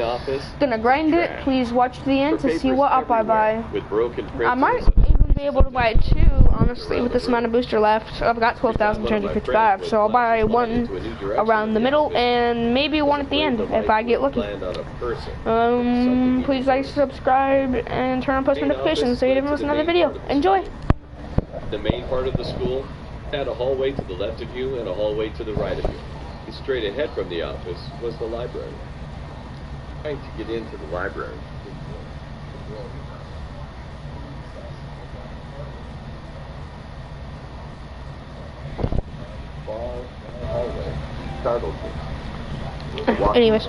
office. Gonna grind it. Please watch the end to see what up I buy. With broken I might even be able to buy two, honestly, with this amount of booster left. I've got 12,255, so I'll buy one around the middle and maybe one at the end if I get lucky. Please like, subscribe, and turn on post notifications so you never miss another video. Enjoy! The main part of the school had a hallway to the left of you and a hallway to the right of you. And straight ahead from the office was the library. Trying to get into the library. Far hallway startled me. Anyways,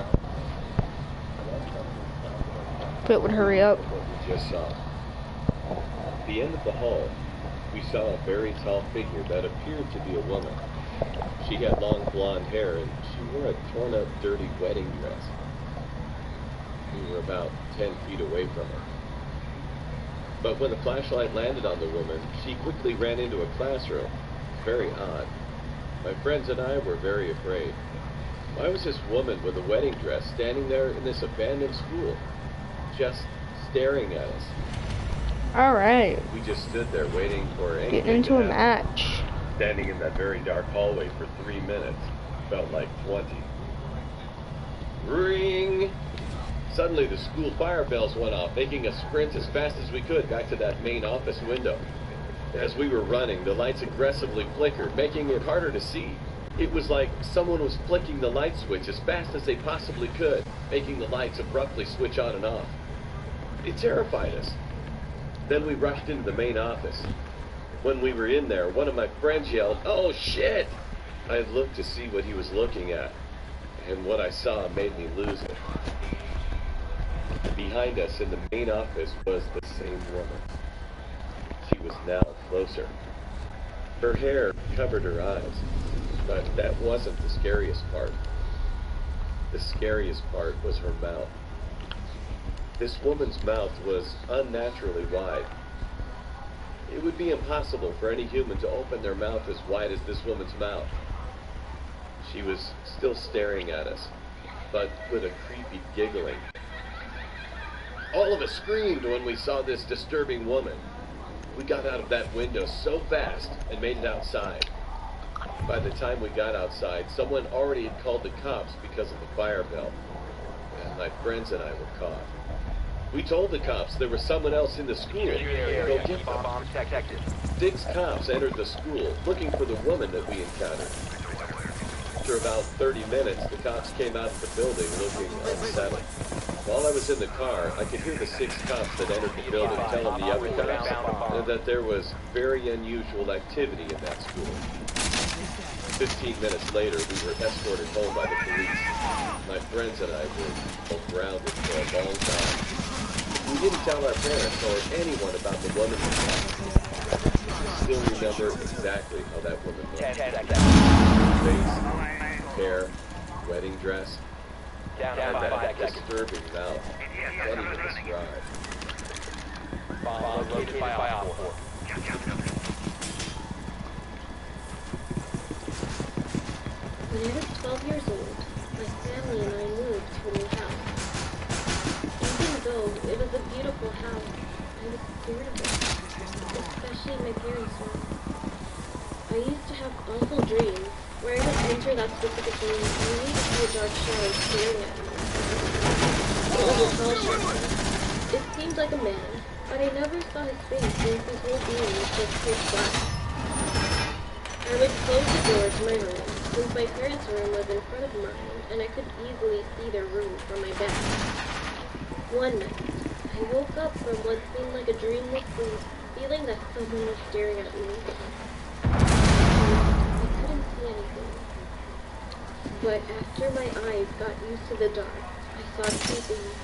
if it would hurry up. What we just saw. At the end of the hall, we saw a very tall figure that appeared to be a woman. She had long blonde hair and she wore a torn up, dirty wedding dress. We were about 10 feet away from her. But when the flashlight landed on the woman, she quickly ran into a classroom. Very odd. My friends and I were very afraid. Why was this woman with a wedding dress standing there in this abandoned school, just staring at us? Alright. We just stood there waiting for anything Getting into to a happen. match. Standing in that very dark hallway for 3 minutes. Felt like 20. Ring! Suddenly the school fire bells went off, making us sprint as fast as we could back to that main office window. As we were running, the lights aggressively flickered, making it harder to see. It was like someone was flicking the light switch as fast as they possibly could, making the lights abruptly switch on and off. It terrified us. Then we rushed into the main office. When we were in there, one of my friends yelled, "Oh shit!" I looked to see what he was looking at, and what I saw made me lose it. Behind us in the main office was the same woman. She was now closer. Her hair covered her eyes, but that wasn't the scariest part. The scariest part was her mouth. This woman's mouth was unnaturally wide. It would be impossible for any human to open their mouth as wide as this woman's mouth. She was still staring at us, but with a creepy giggling. All of us screamed when we saw this disturbing woman. We got out of that window so fast and made it outside. By the time we got outside, someone already had called the cops because of the fire bell. And my friends and I were caught. We told the cops there was someone else in the school. Go get them. 6 cops entered the school looking for the woman that we encountered. After about 30 minutes, the cops came out of the building looking unsettled. While I was in the car, I could hear the 6 cops that entered the building telling the other cops that there was very unusual activity in that school. 15 minutes later, we were escorted home by the police. My friends and I were both grounded for a long time. We didn't tell our parents or anyone about the woman we saw. I still remember exactly how that woman looked. Face, hair, wedding dress, and that disturbing mouth. Funny to describe. Bomb located by Op 4. When I was 12 years old, my family and I moved to a new house. Even though it was a beautiful house, I was scared of it, especially in my parents' room. I used to have awful dreams where I would enter that specific room and only to see a dark shadow staring at me. It was a tall shadow. It seemed like a man, but I never saw his face since his whole being was just pitch black. I would close the door to my room, since my parents' room was in front of mine, and I could easily see their room from my bed. One night, I woke up from what seemed like a dreamless sleep, feeling that someone was staring at me. I couldn't see anything. But after my eyes got used to the dark, I saw 2 things.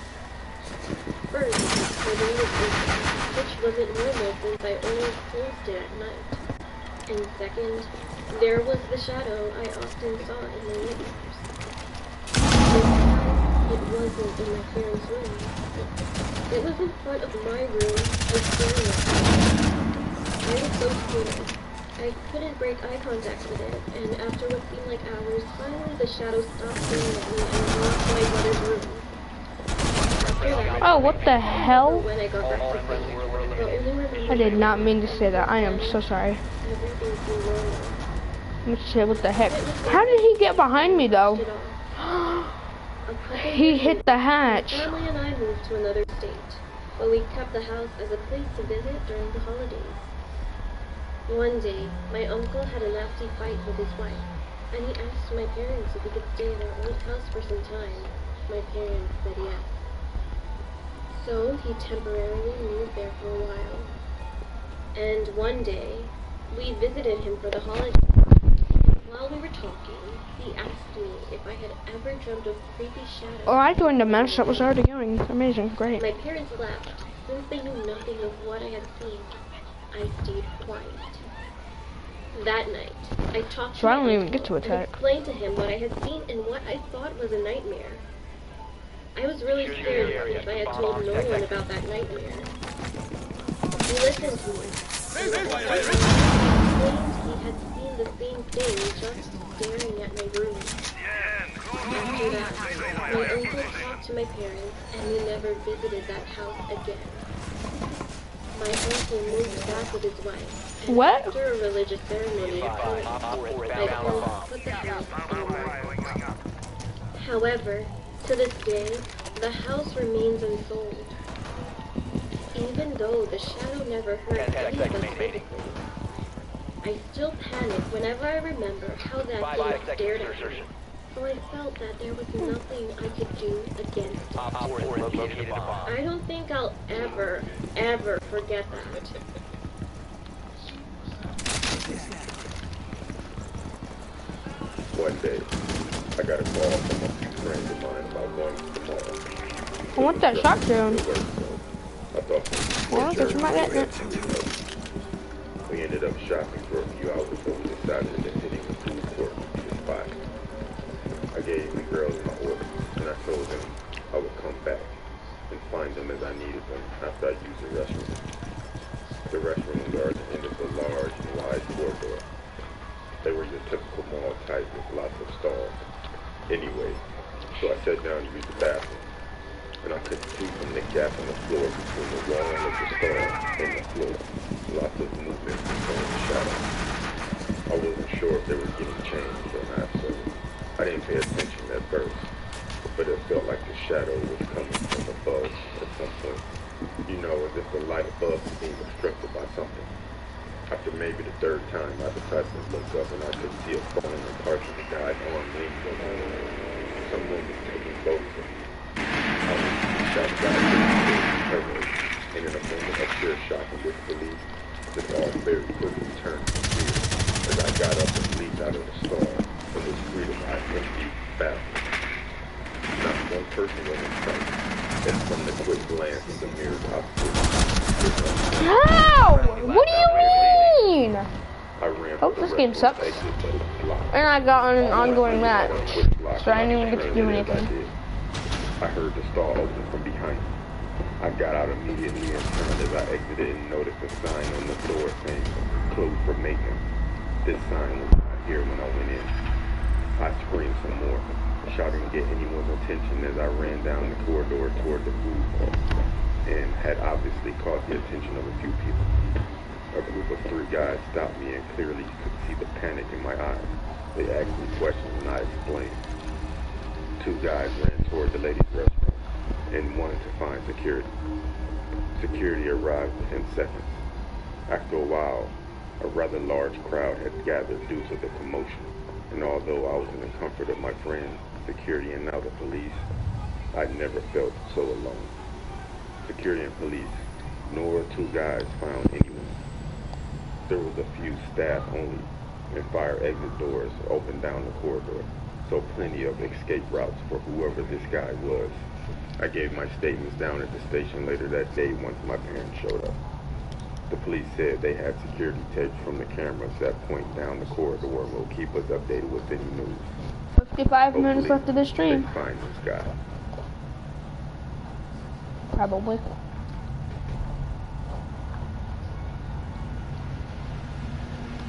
First, the door was open, which wasn't normal since I always closed it at night. And second, there was the shadow I often saw in the nightmares. This time, it wasn't in my parents' room. It was in front of my room, and staring at me. I was so scared. I couldn't break eye contact with it, and after what seemed like hours, finally the shadow stopped staring at me and walked to my brother's room. Oh, what the hell? When I got back to sleep, but only remember I did not mean to say that. I am so sorry. everything seemed normal. Let's say, what the heck? How did he get behind me, though? A couple He years hit later, the my hatch. family and I moved to another state, but we kept the house as a place to visit during the holidays. One day, my uncle had a nasty fight with his wife, and he asked my parents if we could stay in our old house for some time. My parents said yes. So he temporarily moved there for a while. And one day, we visited him for the holidays. While we were talking, he asked me if I had ever dreamt of creepy shadows. Oh, I joined a mess that was already going. Amazing, great. My parents laughed. Since they knew nothing of what I had seen, I stayed quiet. That night, I talked to So I my don't even uncle get to and attack. explained to him what I had seen and what I thought was a nightmare. I was really scared because I had told no one about that nightmare. He listened to me. And he claimed he had seen the same thing just staring at my room. After that, my uncle talked to my parents and we never visited that house again. My uncle moved back with his wife, and What? after a religious ceremony occurred, my parents put the house on the market. However, to this day, the house remains unsold. Even though the shadow never hurt any of us physically, I still panic whenever I remember how that thing stared at me. So I felt that there was nothing I could do against it. I don't think I'll ever forget that. One day, I got a call from a friend of mine about going to the mall. I want that shotgun. I thought, Well, guess you might get it. we ended up shopping for a few hours, so we decided that hitting the food court would be the spot. I gave the girls my order, and I told them I would come back and find them as I needed them after I used the restroom. The restrooms are at the end of the large and wide corridor. They were your typical mall type with lots of stalls. Anyway, so I sat down to use the bathroom, and I could see from the gap on the floor between the wall of the stall and the floor, lots of movement from the shadow. I wasn't sure if they were getting changed or not, so I didn't pay attention at first, but it felt like the shadow was coming from above at some point. You know, as if the light above was being obstructed by something. After maybe the third time, I decided to look up and I could see a falling apart of the guy's arm leaning over. Someone was taking photos of me. I was shot guy and in a moment of pure shock and disbelief, this all very quickly turned to fear as I got up and leaped out of the stall and was greeted by an empty bathroom. Not one person was in sight, and from the quick glance of the mirrors opposite, How? What do you mean? I ran Oh, this game sucks. And I got on an ongoing match, so I didn't even get to do anything. I heard the stall open from behind me. I got out immediately and turned as I exited and noticed a sign on the door saying, "Closed for maintenance." This sign was not here when I went in. I screamed some more, shouting to get anyone's attention as I ran down the corridor toward the food court, and had obviously caught the attention of a few people. A group of 3 guys stopped me and clearly could see the panic in my eyes. They asked me questions and I explained. 2 guys ran toward the ladies' restroom and wanted to find security. Security arrived within seconds. After a while, a rather large crowd had gathered due to the commotion, and although I was in the comfort of my friends, security and now the police, I never felt so alone. Security and police, nor 2 guys found anyone. There was a few staff only, and fire exit doors opened down the corridor, so plenty of escape routes for whoever this guy was. I gave my statements down at the station later that day once my parents showed up. The police said they had security tapes from the cameras that point down the corridor and will keep us updated with any news. 55 minutes left of the stream. They find this guy. Probably.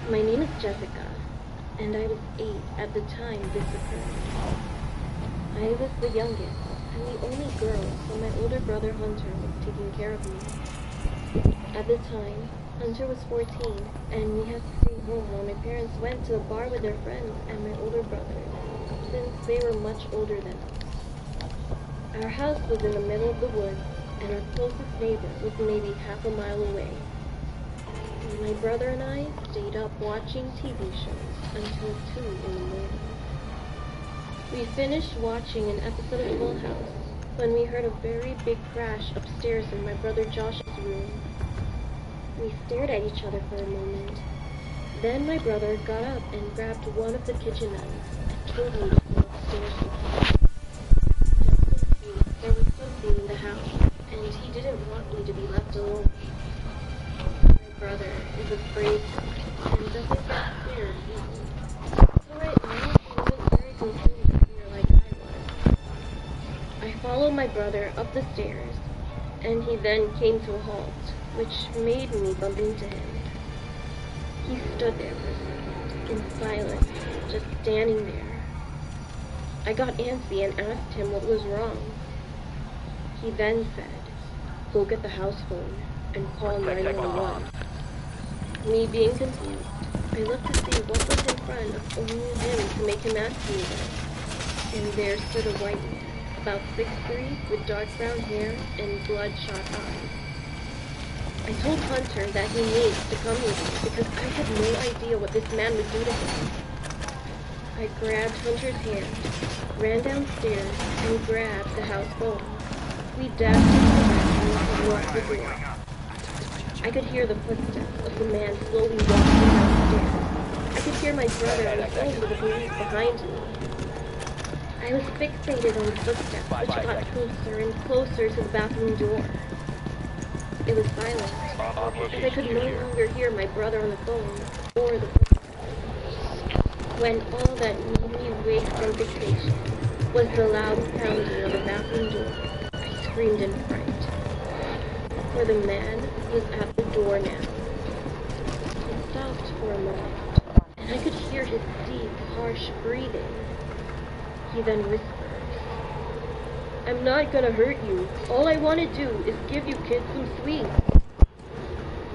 My name is Jessica, and I was 8 at the time this occurred. I was the youngest, I'm the only girl, so my older brother Hunter was taking care of me. At the time, Hunter was 14, and we had to stay home while my parents went to a bar with their friends and my older brother, since they were much older than us. Our house was in the middle of the woods, and our closest neighbor was maybe half a mile away. My brother and I stayed up watching TV shows until 2 in the morning. We finished watching an episode of Full House when we heard a very big crash upstairs in my brother Josh's room. We stared at each other for a moment. Then my brother got up and grabbed one of the kitchen knives and told me to go upstairs with him. Just in case there was something in the house, and he didn't want me to be left alone. My brother is a brave and doesn't get scared easily. So right now, he wasn't very consumed with fear like I was. I followed my brother up the stairs, and he then came to a halt, which made me bump into him. He stood there for a second, in silence, just standing there. I got antsy and asked him what was wrong. He then said, "Go get the house phone and call 911. Me being confused, I looked to see what was in front of only him to make him ask me that. And there stood a white man, about 6'3", with dark brown hair and bloodshot eyes. I told Hunter that he needs to come with me because I had no idea what this man would do to him. I grabbed Hunter's hand, ran downstairs, and grabbed the house phone. We dashed into the bathroom and locked the door. I could hear the footsteps of the man slowly walking downstairs. I could hear my brother on the phone with the police behind me. I was fixated on the footsteps, which got closer and closer to the bathroom door. It was silent, and I could no longer hear my brother on the phone, or the footsteps. When all that made me wake from fixation was the loud pounding of the bathroom door, I screamed in fright. For the man was at the door now. He stopped for a moment, and I could hear his deep, harsh breathing. He then whispered, "I'm not gonna hurt you. All I want to do is give you kids some sweets."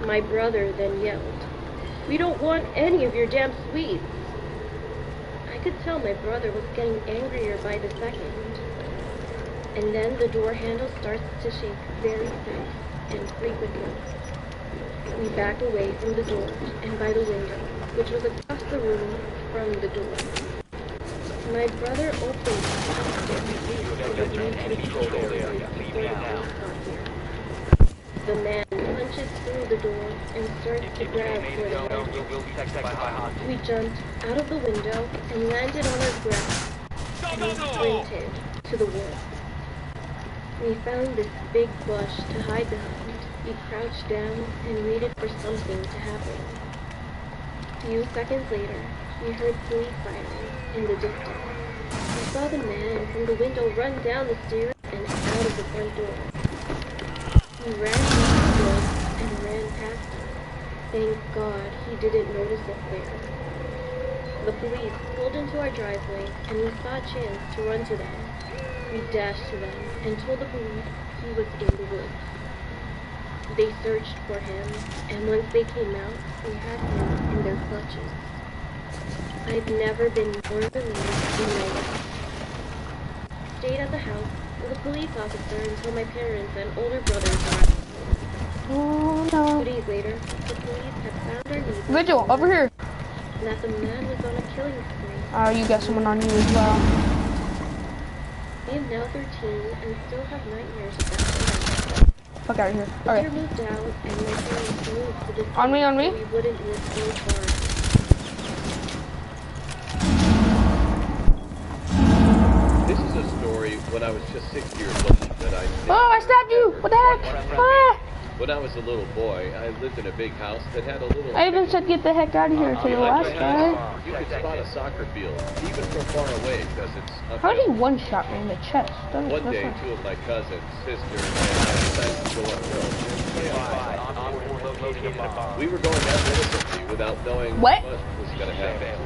My brother then yelled, "We don't want any of your damn sweets." I could tell my brother was getting angrier by the second. And then the door handle starts to shake very fast and frequently. We backed away from the door and by the window, which was across the room from the door. My brother opened the man punches through the door and starts to grab for the handle. We jumped out of the window and landed on our grass and sprinted to the woods. We found this big bush to hide behind. We crouched down and waited for something to happen. A few seconds later, we heard police sirens in the distance. We saw the man from the window run down the stairs and out of the front door. He ran past the door and ran past us. Thank God he didn't notice us there. The police pulled into our driveway and we saw a chance to run to them. We dashed to them and told the police he was in the woods. They searched for him, and once they came out, we had him in their clutches. I've never been more relieved in my life. Stayed at the house with a police officer until my parents and older brother arrived. Oh no. 2 days later, the police had found our neighbor. Vigil, over here. And that the man was on a killing spree. Oh, you got someone on you as well. I am now 13 and still have nightmares about him. Fuck out of here. Hunter Alright. moved out and my parents moved to the city On me, on me. so we wouldn't live so far. This is a story when I was just 6 years old that I think Oh, I stabbed you! What the heck? Ah! When I was a little boy, I lived in a big house that had a little... I even said get the heck out of here to the last guy. You could spot a soccer field, even from far away, because it's How did he uphill. one-shot me in the chest? One day, two of my cousins, sisters, and I decided to go uphill. We were going down innocently without knowing What? was going to happen.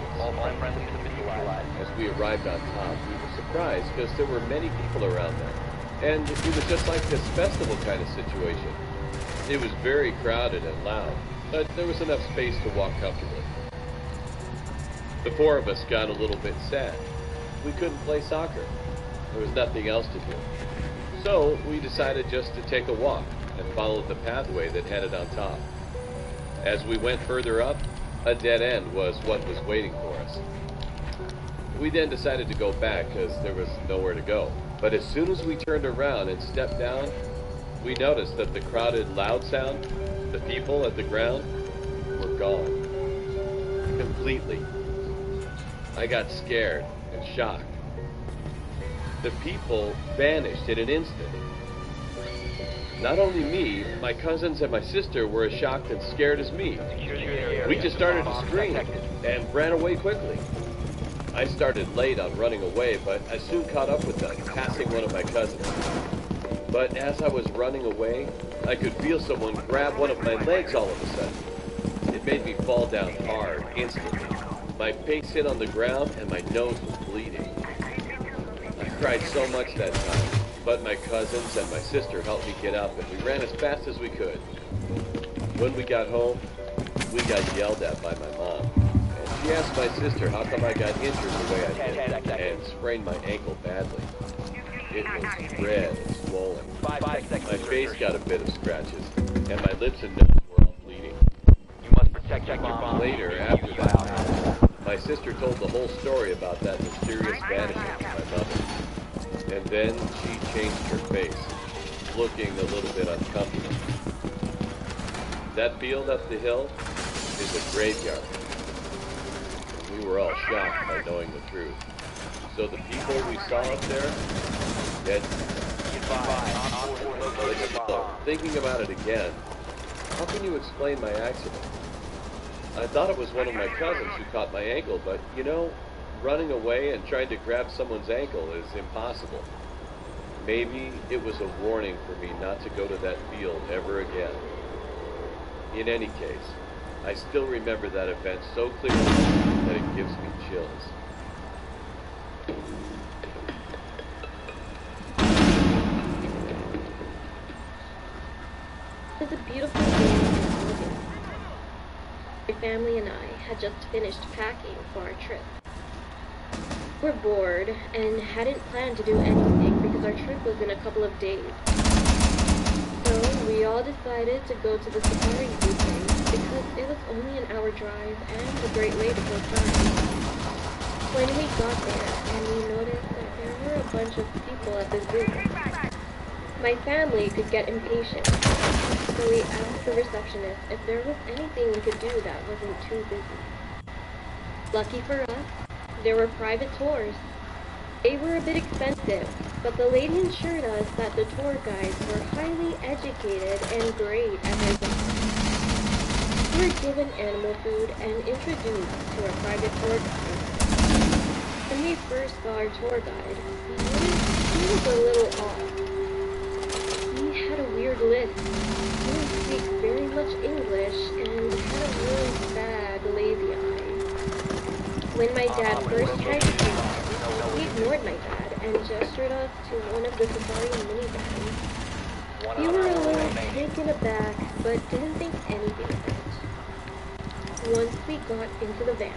As we arrived on top, we were surprised because there were many people around there. And it was just like this festival kind of situation. It was very crowded and loud, but there was enough space to walk comfortably. The four of us got a little bit sad. We couldn't play soccer. There was nothing else to do. So we decided just to take a walk and followed the pathway that headed on top. As we went further up, a dead end was what was waiting for us. We then decided to go back because there was nowhere to go. But as soon as we turned around and stepped down, we noticed that the crowded loud sound, the people at the ground, were gone. Completely. I got scared and shocked. The people vanished in an instant. Not only me, my cousins and my sister were as shocked and scared as me. We just started to scream and ran away quickly. I started late on running away, but I soon caught up with them, passing one of my cousins. But as I was running away, I could feel someone grab one of my legs all of a sudden. It made me fall down hard, instantly. My face hit on the ground and my nose was bleeding. I cried so much that time, but my cousins and my sister helped me get up and we ran as fast as we could. When we got home, we got yelled at by my mom. And she asked my sister how come I got injured the way I did and sprained my ankle badly. It was red and swollen. My face got a bit of scratches, and my lips and nose were all bleeding. You must protect your bomb. Later, after that, my sister told the whole story about that mysterious vanishing of my mother. And then she changed her face, looking a little bit uncomfortable. That field up the hill is a graveyard. And we were all shocked by knowing the truth. So the people we saw up there, dead. Thinking about it again, how can you explain my accident? I thought it was one of my cousins who caught my ankle, but you know, running away and trying to grab someone's ankle is impossible. Maybe it was a warning for me not to go to that field ever again. In any case, I still remember that event so clearly that it gives me chills. It was a beautiful day in August. My family and I had just finished packing for our trip. We're bored and hadn't planned to do anything because our trip was in a couple of days. So we all decided to go to the safari zoo place because it was only an hour drive and a great way to kill time. When we got there and we noticed that there were a bunch of people at the zoo, my family could get impatient. So we asked the receptionist if there was anything we could do that wasn't too busy. Lucky for us, there were private tours. They were a bit expensive, but the lady assured us that the tour guides were highly educated and great at their job. We were given animal food and introduced to our private tour guide. When we first saw our tour guide, we noticed he was a little off. He had a weird lisp, didn't speak very much English, and had a really bad lazy eye. When my dad first tried to speak to him, he ignored my dad and gestured us to one of the safari minivans. We were a little taken aback, but didn't think anything of it. Once we got into the van,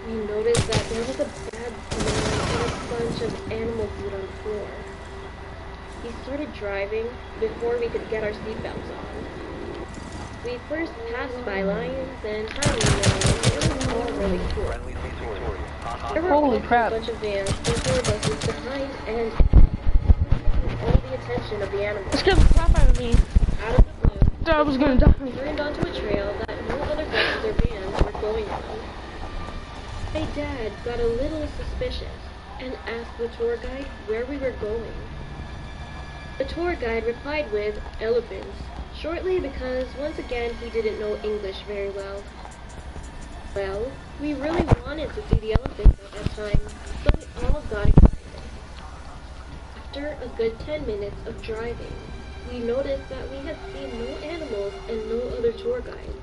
we noticed that there was a bad smell and a bunch of animal food on the floor. He started driving before we could get our seatbelts on. We first passed by lions and tigers. It was all really cool. There were Holy also crap. a bunch of vans and tour buses behind and all the attention of the animals. It scared the crap out of me. Out of the blue, Thought I was gonna die. turned onto a trail that no other buses or vans were going on. My dad got a little suspicious and asked the tour guide where we were going. The tour guide replied with elephants, shortly because once again he didn't know English very well. Well, we really wanted to see the elephants at that time, so we all got excited. After a good 10 minutes of driving, we noticed that we had seen no animals and no other tour guides,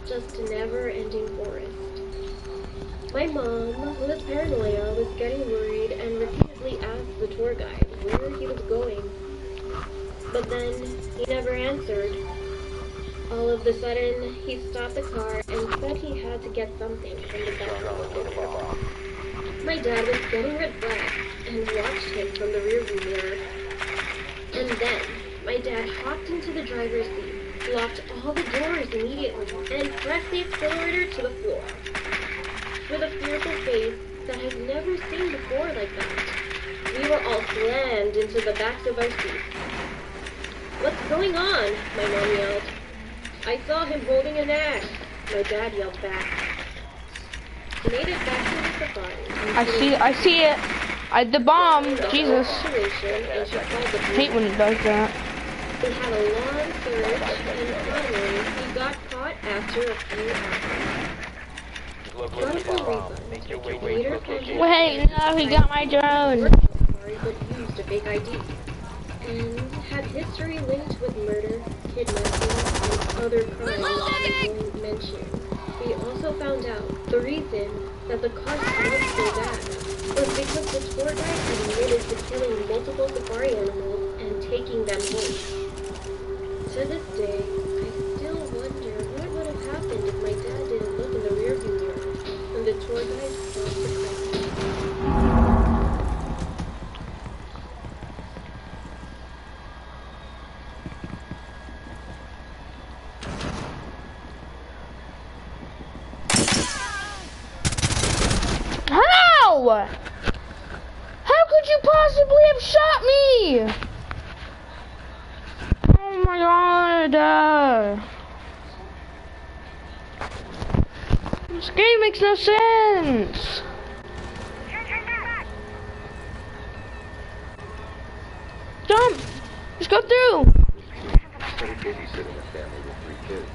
just a never-ending forest. My mom, who was paranoia, was getting worried and repeatedly asked the tour guide where he was going. but then he never answered. All of a sudden, he stopped the car and said he had to get something from the back of the pickup. My dad was getting red flags and watched him from the rearview mirror. And then, my dad hopped into the driver's seat, locked all the doors immediately, and pressed the accelerator to the floor. With a fearful face that I've never seen before like that, we were all slammed into the backs of our seats. "What's going on?" my mom yelled. "I saw him holding an axe," my dad yelled back. We made it back to the safari. I see it. The bomb. Jesus. Situation, and she called the I hate when it does that. We had a long search, and finally, we got caught after a few hours. Wonderful reason. Later, Wait, no, he got my drone. Safari, but used a fake ID. And had history linked with murder, kidnapping, and other crimes that I won't mention. We also found out the reason that the car smelled so bad was because the tour guide had admitted to killing multiple safari animals and taking them home. To this day, I still wonder what would have happened if my dad didn't look in the rearview mirror when the tour guide crossed the Clancy. How? How could you possibly have shot me? Oh my god. This game makes no sense. Jump! Just go through! Started babysitting a family with 3 kids.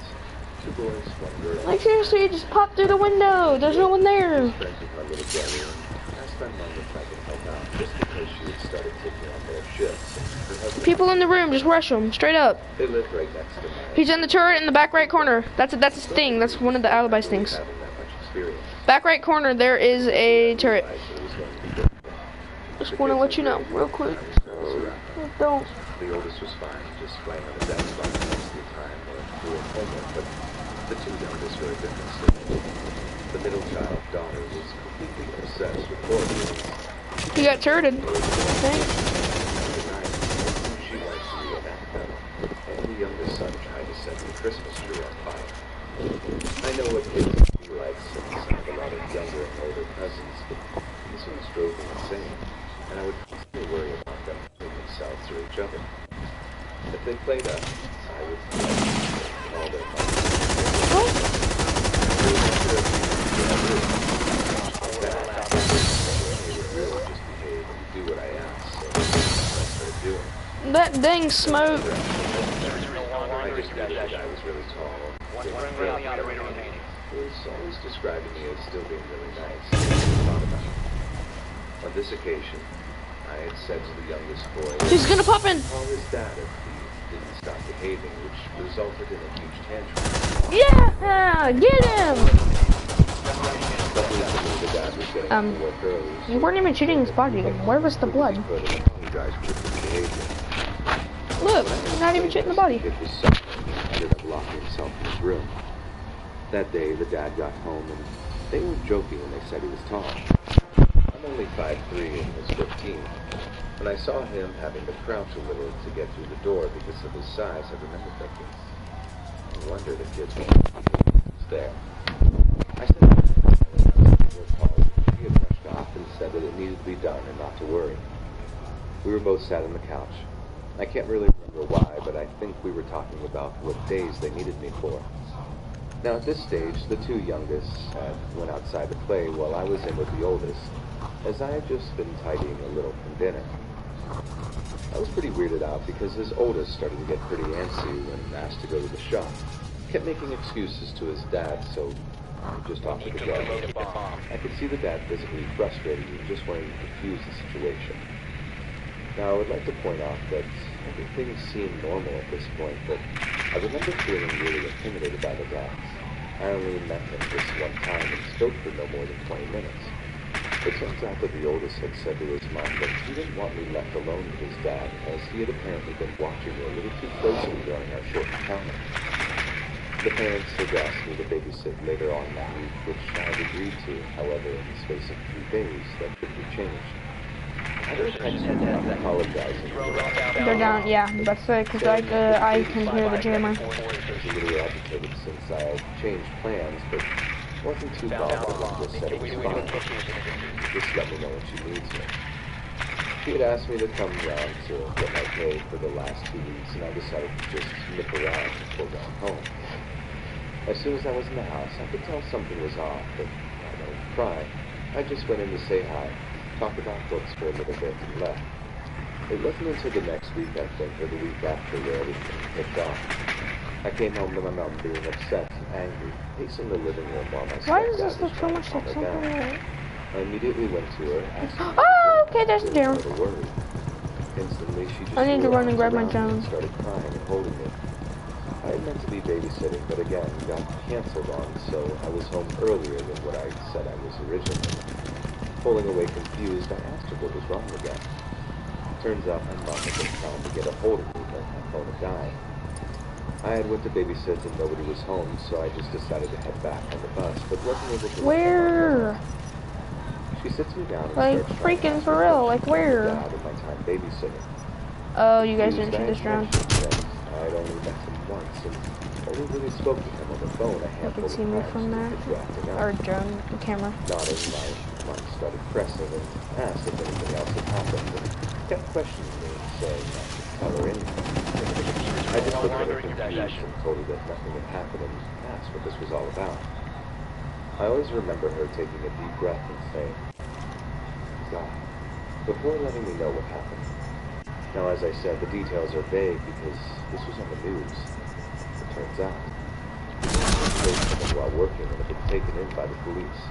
2 boys, 1 girl. Like seriously, just pop through the window. There's no one there. Friends with my little Gary. I spent mom if I could help out just because she had started taking on more shifts. Her husband, People in the room, just rush them straight up. they lived right next to mine. He's in the turret in the back right corner. That's his thing. That's one of the alibis things. Having that much experience. Back right corner, there is a turret. I said it was going to be difficult. Just want to let you know, real quick. Don't. The oldest was fine, just playing on his Xbox most of the time or doing homework, but the 2 youngest were a different story. The middle child, daughter, was completely obsessed with horror movies. He got turreted. She likes to reenact them, and the youngest son tried to set the Christmas tree on fire. I know what kids feel like since I have a lot of younger and older cousins, but this one drove me insane, and I would constantly worry about them between themselves or each other. If they played us, I would call their mothers. That dang smoke. I just knew that guy was really tall. He was always describing me as still being really nice. On this occasion, I had said to the youngest boy, He's gonna pop in. call his dad if he didn't stop behaving, which resulted in a huge tantrum. Yeah, get him. Luckily for me, the dad was getting to work early, so You weren't even shooting his body. Where was the blood? he could and apologize for his behavior. Look, you're not even shooting the body. It was suffering and ended up locking himself in his room. That day, the dad got home, and they were joking when they said he was tall. I'm only 5'3" and was 15. When I saw him having to crouch a little to get through the door because of his size, I remember thinking, no wonder the kids won't there. I said, he had brushed off and said that it needed to be done and not to worry. We were both sat on the couch. I can't really remember why, but I think we were talking about what days they needed me for. Now at this stage, the 2 youngest went outside to play while I was in with the oldest, as I had just been tidying a little from dinner. I was pretty weirded out because his oldest started to get pretty antsy when asked to go to the shop. Kept making excuses to his dad, so I just offered to go. I could see the dad physically frustrated and just wanting to defuse the situation. Now, I would like to point out that everything seemed normal at this point, but I remember feeling really intimidated by the dads. I only met him just one time and spoke for no more than 20 minutes. It turns out that the oldest had said to his mom that he didn't want me left alone with his dad, as he had apparently been watching me a little too closely during our short encounter. The parents had asked me to babysit later on that week, which I had agreed to. However, in the space of 3 days, that quickly changed. I heard him apologizing. They're down, yeah, that's it, because I can hear the jammer. I was a little agitated since I had changed plans, but wasn't too bothered and just said it was fine. Just let me know when she needs me. She had asked me to come around to get my pay for the last 2 weeks, and I decided to just nip around before going home. As soon as I was in the house, I could tell something was off, but I don't cry. I just went in to say hi, talked about books for a little bit, and left. It wasn't until the next week, I think, or the week after, where everything picked off. I came home to my mom being upset and angry, pacing the living room while my Why does this stepdad look was so trying to much calm like her down. something? I immediately went to her, asked her Oh, okay, there's the jammer. worried. Instantly, she just I need to threw her run and arms grab my around me phone. and started crying and holding me. I had meant to be babysitting, but again, got canceled on, so I was home earlier than what I said I was originally. Pulling away confused, I asked her what was wrong again. Turns out my mom had been trying to get a hold of me, but my phone had died. I had went to babysit and nobody was home, so I just decided to head back on the bus, but wasn't able to. Where? She sits me down and Like, starts freaking for real, like where? Out of my time babysitting. Oh, you guys didn't shoot this round. I had only met him once and only really spoke to him on the phone a You handful can see of me times from as there. we were drafting up. Or drone, the camera. Nodding, my mom started pressing and asked if anything else had happened and kept questioning me, saying I should tell her anything. I just looked at her confused and told her that nothing had happened and asked what this was all about. I always remember her taking a deep breath and saying, God, before letting me know what happened. Now, as I said, the details are vague because this was on the news. It turns out, he killed someone while working and had been taken in by the police.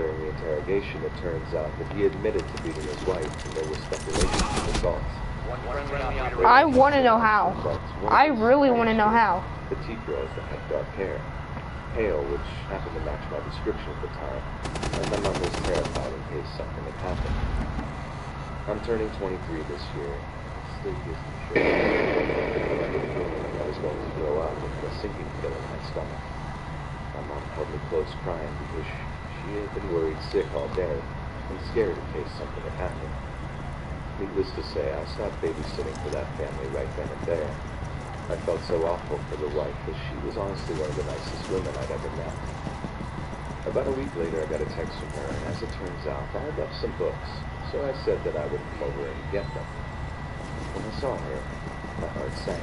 During the interrogation, it turns out that he admitted to beating his wife and there was speculation of assaults. I want to know how. I really want to know how. Petite girls that had dark hair, pale, which happened to match my description at the time, and my mom was terrified in case something had happened. I'm turning 23 this year. It still gives me chills. I was going to grow up with a sinking pit in my stomach. My mom held me close crying because she had been worried sick all day and scared in case something had happened. Needless to say, I stopped babysitting for that family right then and there. I felt so awful for the wife, as she was honestly one of the nicest women I'd ever met. About a week later, I got a text from her, and as it turns out, I had left some books, so I said that I would come over and get them. When I saw her, my heart sank.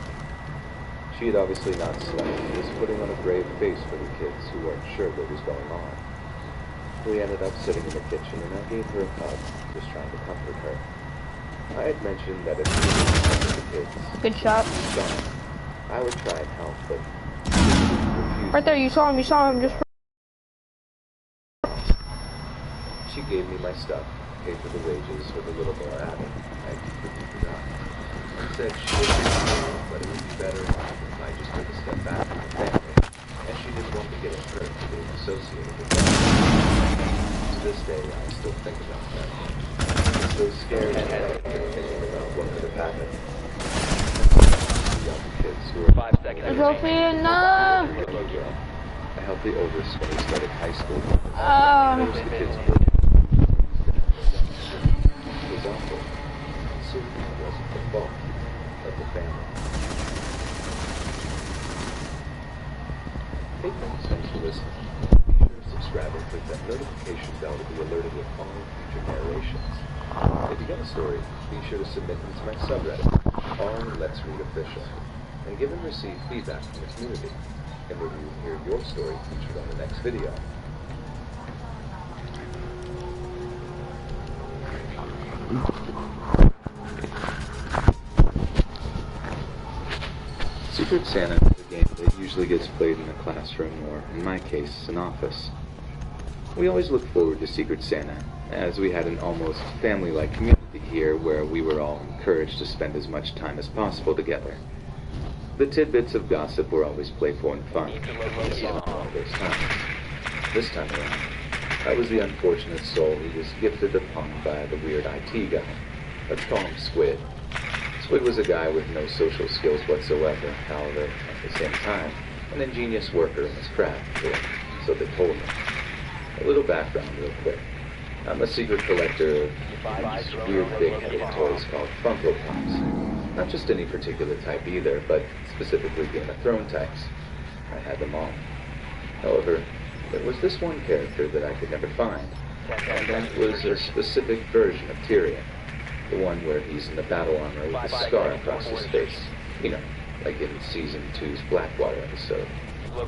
She had obviously not slept and was putting on a grave face for the kids who weren't sure what was going on. We ended up sitting in the kitchen, and I gave her a hug, just trying to comfort her. I had mentioned that if she was with the kids, Good shot. I would try and help, but Right there, you saw him, just... she gave me my stuff, paid for the wages with a little more added. I completely forgot. She said she would be but it would be better if I just took a step back from the family, and she didn't want to get hurt for being associated with them. To this day, I still think about that. I'm still scared and thinking about what could have happened. Young kids who were 5 seconds. No! I helped the oldest when he started high school. Most of the kids were. It was awful. And certainly it wasn't the fault of the family. Hey folks, thanks for listening. Be sure to subscribe and click that notification bell to be alerted with all future narrations. If you got a story, be sure to submit them to my subreddit, Let's Read Official, and give and receive feedback from the community, and maybe you can hear your story featured on the next video. Secret Santa is a game that usually gets played in a classroom or, in my case, an office. We always look forward to Secret Santa, as we had an almost family-like community here where we were all encouraged to spend as much time as possible together. The tidbits of gossip were always playful and fun. This is one of those times. This time around, I was the unfortunate soul he was gifted upon by the weird IT guy. Let's call him Squid. Squid was a guy with no social skills whatsoever, however, at the same time, an ingenious worker in his craft, or so they told me. A little background real quick. I'm a secret collector of these weird big-headed toys called Funko Pops. Not just any particular type either, but specifically Game of Thrones types. I had them all. However, there was this one character that I could never find, and that was a specific version of Tyrion. The one where he's in the battle armor with a scar across his face. You know, like in Season 2's Blackwater episode.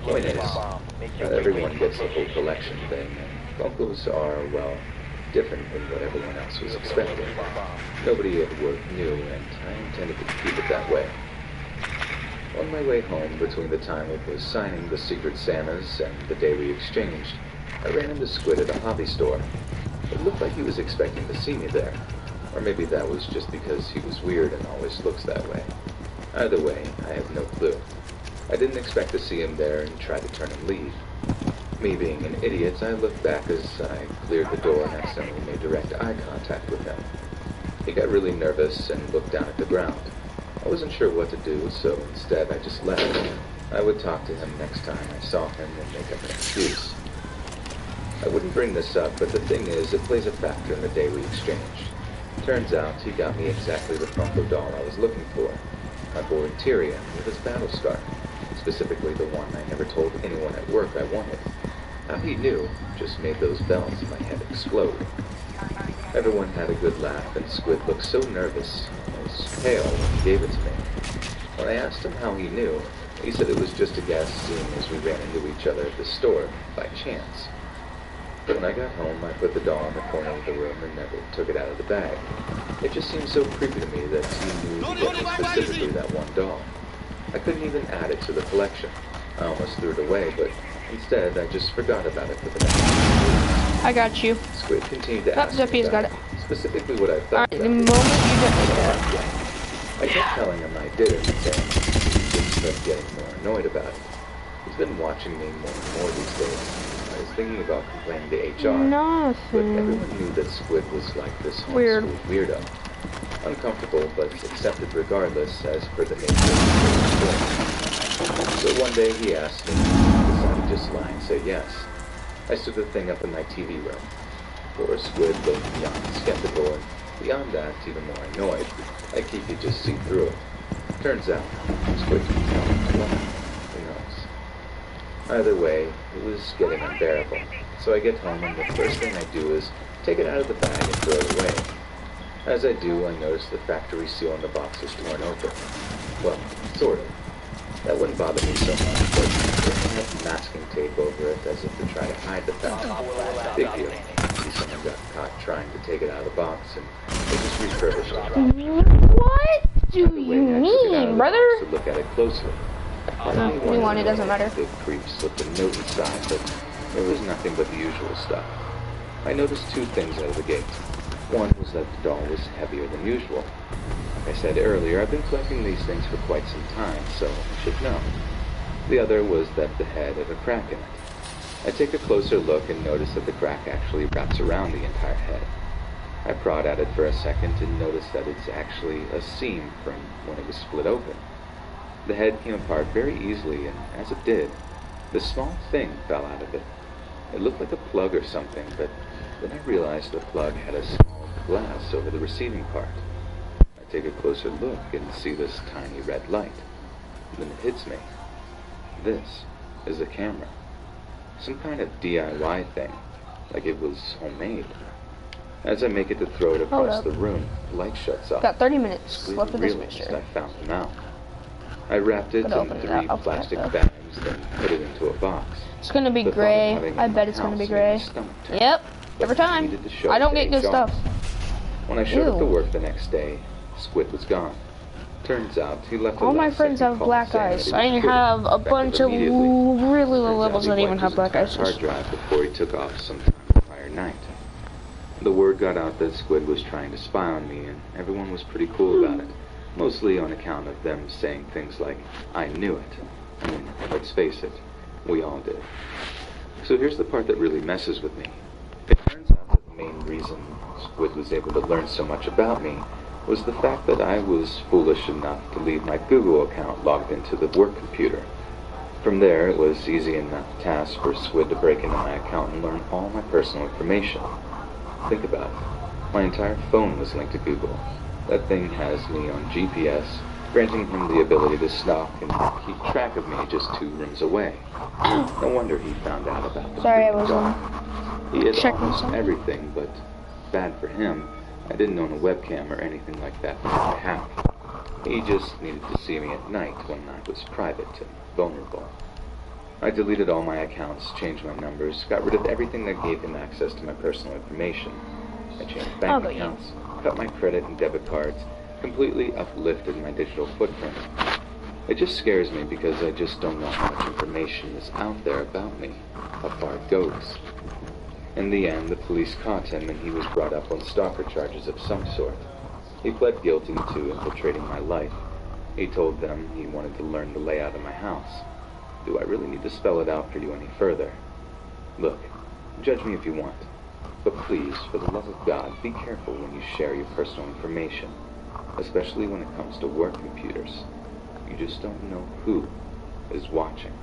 Point is, not everyone gets the whole collection thing, and Funkos are, well, different than what everyone else was expecting. Nobody at work knew, and I intended to keep it that way. On my way home, between the time it was signing the Secret Santas and the day we exchanged, I ran into Squid at a hobby store. It looked like he was expecting to see me there. Or maybe that was just because he was weird and always looks that way. Either way, I have no clue. I didn't expect to see him there and tried to turn and leave. Me being an idiot, I looked back as I cleared the door and accidentally made direct eye contact with him. He got really nervous and looked down at the ground. I wasn't sure what to do, so instead I just left. I would talk to him next time I saw him and make up an excuse. I wouldn't bring this up, but the thing is, it plays a factor in the day we exchanged. Turns out he got me exactly the Funko doll I was looking for. I bore Tyrion with his battle scar, specifically the one I never told anyone at work I wanted. How he knew just made those bells in my head explode. Everyone had a good laugh, and Squid looked so nervous, almost pale, when he gave it to me. When I asked him how he knew, he said it was just a guess, seeing as we ran into each other at the store, by chance. But when I got home, I put the doll in the corner of the room and never took it out of the bag. It just seemed so creepy to me that he knew to get me specifically that one doll. I couldn't even add it to the collection. I almost threw it away, but instead I just forgot about it for the next few weeks. I got you. Squid continued to ask me Zephy's got it. specifically what I thought. Alright, the moment you get me that. I kept telling him I did it, and saying he just kept getting more annoyed about it. He's been watching me more and more these days. I was thinking about complaining to HR, but everyone knew that Squid was like this Weird. weirdo. Uncomfortable, but accepted regardless, as per the nature of the So one day he asked me, and I decided just lie and say yes. I stood the thing up in my TV room. Poor Squid looked beyond skeptical, and beyond that, even more annoyed, like he could just see through it. Turns out, Squid can tell me why. Who knows? Either way, it was getting unbearable. So I get home, and the first thing I do is take it out of the bag and throw it away. As I do, I notice the factory seal on the box is torn open. Well, sort of. That wouldn't bother me so much, but they have masking tape over it as if to try to hide the fact. Big deal. See, someone got caught trying to take it out of the box, and they just refurbished it. What do you mean, brother? To look at it closely. Anyone, it doesn't matter. Big creep slipped a note inside, but there was nothing but the usual stuff. I noticed two things out of the gate. One was that the doll was heavier than usual. Like I said earlier, I've been collecting these things for quite some time, so I should know. The other was that the head had a crack in it. I take a closer look and notice that the crack actually wraps around the entire head. I prod at it for a second and notice that it's actually a seam from when it was split open. The head came apart very easily, and as it did, the small thing fell out of it. It looked like a plug or something, but then I realized the plug had a small glass over the receiving part. I take a closer look and see this tiny red light. And then it hits me. This is a camera. Some kind of DIY thing, like it was homemade. As I make it to throw it across the room, the light shuts off. Got 30 minutes left of this Realized picture. I found him out. I wrapped it in open it 3 up. I'll plastic put it bags, then put it into a box. It's gonna be The thought of gray. having it I in bet my it's gonna be house made my gray. stomach turn. Yep, But every I time. needed to show I it don't to get good HR. stuff. When I showed up to Ew. work the next day, Squid was gone. Turns out he left a All my last friends second have call black saying that eyes. he I was quitting, have a effective bunch of immediately. really low Turns out levels he that even wiped have his black entire eyes. hard drive before he took off sometime the prior night. The word got out that Squid was trying to spy on me, and everyone was pretty cool about it. Mostly on account of them saying things like, I knew it. I mean, let's face it, we all did. So here's the part that really messes with me. main reason Squid was able to learn so much about me was the fact that I was foolish enough to leave my Google account logged into the work computer. From there, it was easy enough task for Squid to break into my account and learn all my personal information. Think about it. My entire phone was linked to Google. That thing has me on GPS, granting him the ability to stalk and keep track of me just 2 rooms away. No wonder he found out about the Sorry, I was dog. He had checking almost something. everything, but bad for him, I didn't own a webcam or anything like that for him to hack. He just needed to see me at night when I was private and vulnerable. I deleted all my accounts, changed my numbers, got rid of everything that gave him access to my personal information. I changed bank accounts, cut my credit and debit cards, completely uplifted my digital footprint. It just scares me because I just don't know how much information is out there about me, how far it goes. In the end, the police caught him and he was brought up on stalker charges of some sort. He pled guilty to infiltrating my life. He told them he wanted to learn the layout of my house. Do I really need to spell it out for you any further? Look, judge me if you want, but please, for the love of God, be careful when you share your personal information, especially when it comes to work computers. You just don't know who is watching.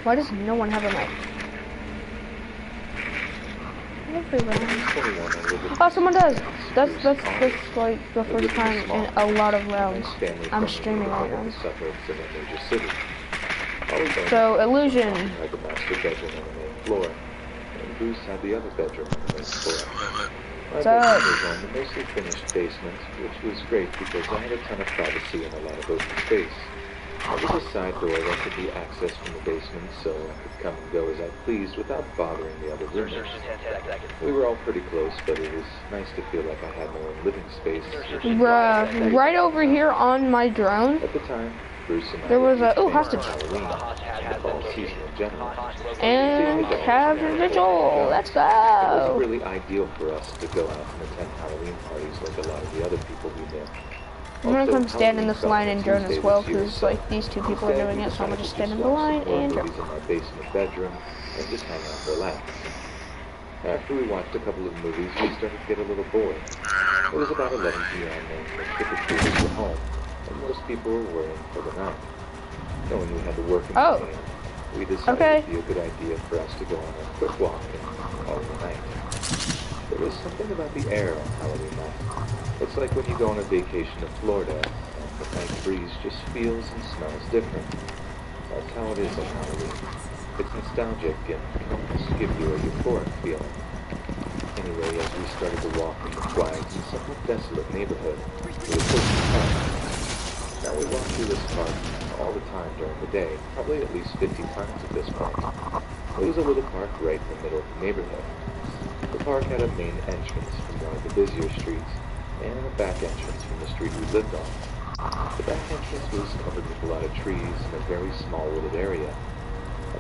Why does no one have a mic? Oh, someone does. That's like the first time in a lot of rounds. I'm streaming right now. So illusion. Had the master bedroom on the main floor, and Bruce had the other bedroom on the main floor. My bedroom was on the mostly finished basement, which was great because I had a ton of privacy and a lot of open space. There was a side door that could be accessed from the basement, so I could come and go as I pleased without bothering the other roommates. We were all pretty close, but it was nice to feel like I had my own living space. Bruh, right over here on my drone, At the time, Bruce and I there was a hostage. hostage Halloween, and the fall season in general. and cabin vigil. Let's It wasn't go. really ideal for us to go out and attend Halloween parties like a lot of the other people we knew. I'm gonna come stand in this line and drone as well, because like these two people are doing it, so I'm gonna just stand in the line and drone. In my basement bedroom and just hang out and relax. After we watched a couple of movies, we started to get a little bored. It was about 11 p.m. and the trick-or-treaters were home, and most people were worrying for the night. Knowing we had to work in the Oh. morning, we decided it'd be a good idea for us to go on a quick walk and call it a night. There was something about the air on Halloween night. It's like when you go on a vacation to Florida, and the night breeze just feels and smells different. That's how it is on Halloween. It's nostalgic and can almost give you a euphoric feeling. Anyway, as we started to walk in the quiet and somewhat desolate neighborhood, we approached the park. Now we walk through this park all the time during the day, probably at least 50 times at this point. It was a little park right in the middle of the neighborhood. The park had a main entrance from one of the busier streets, and a back entrance from the street we lived on. The back entrance was covered with a lot of trees and a very small wooded area.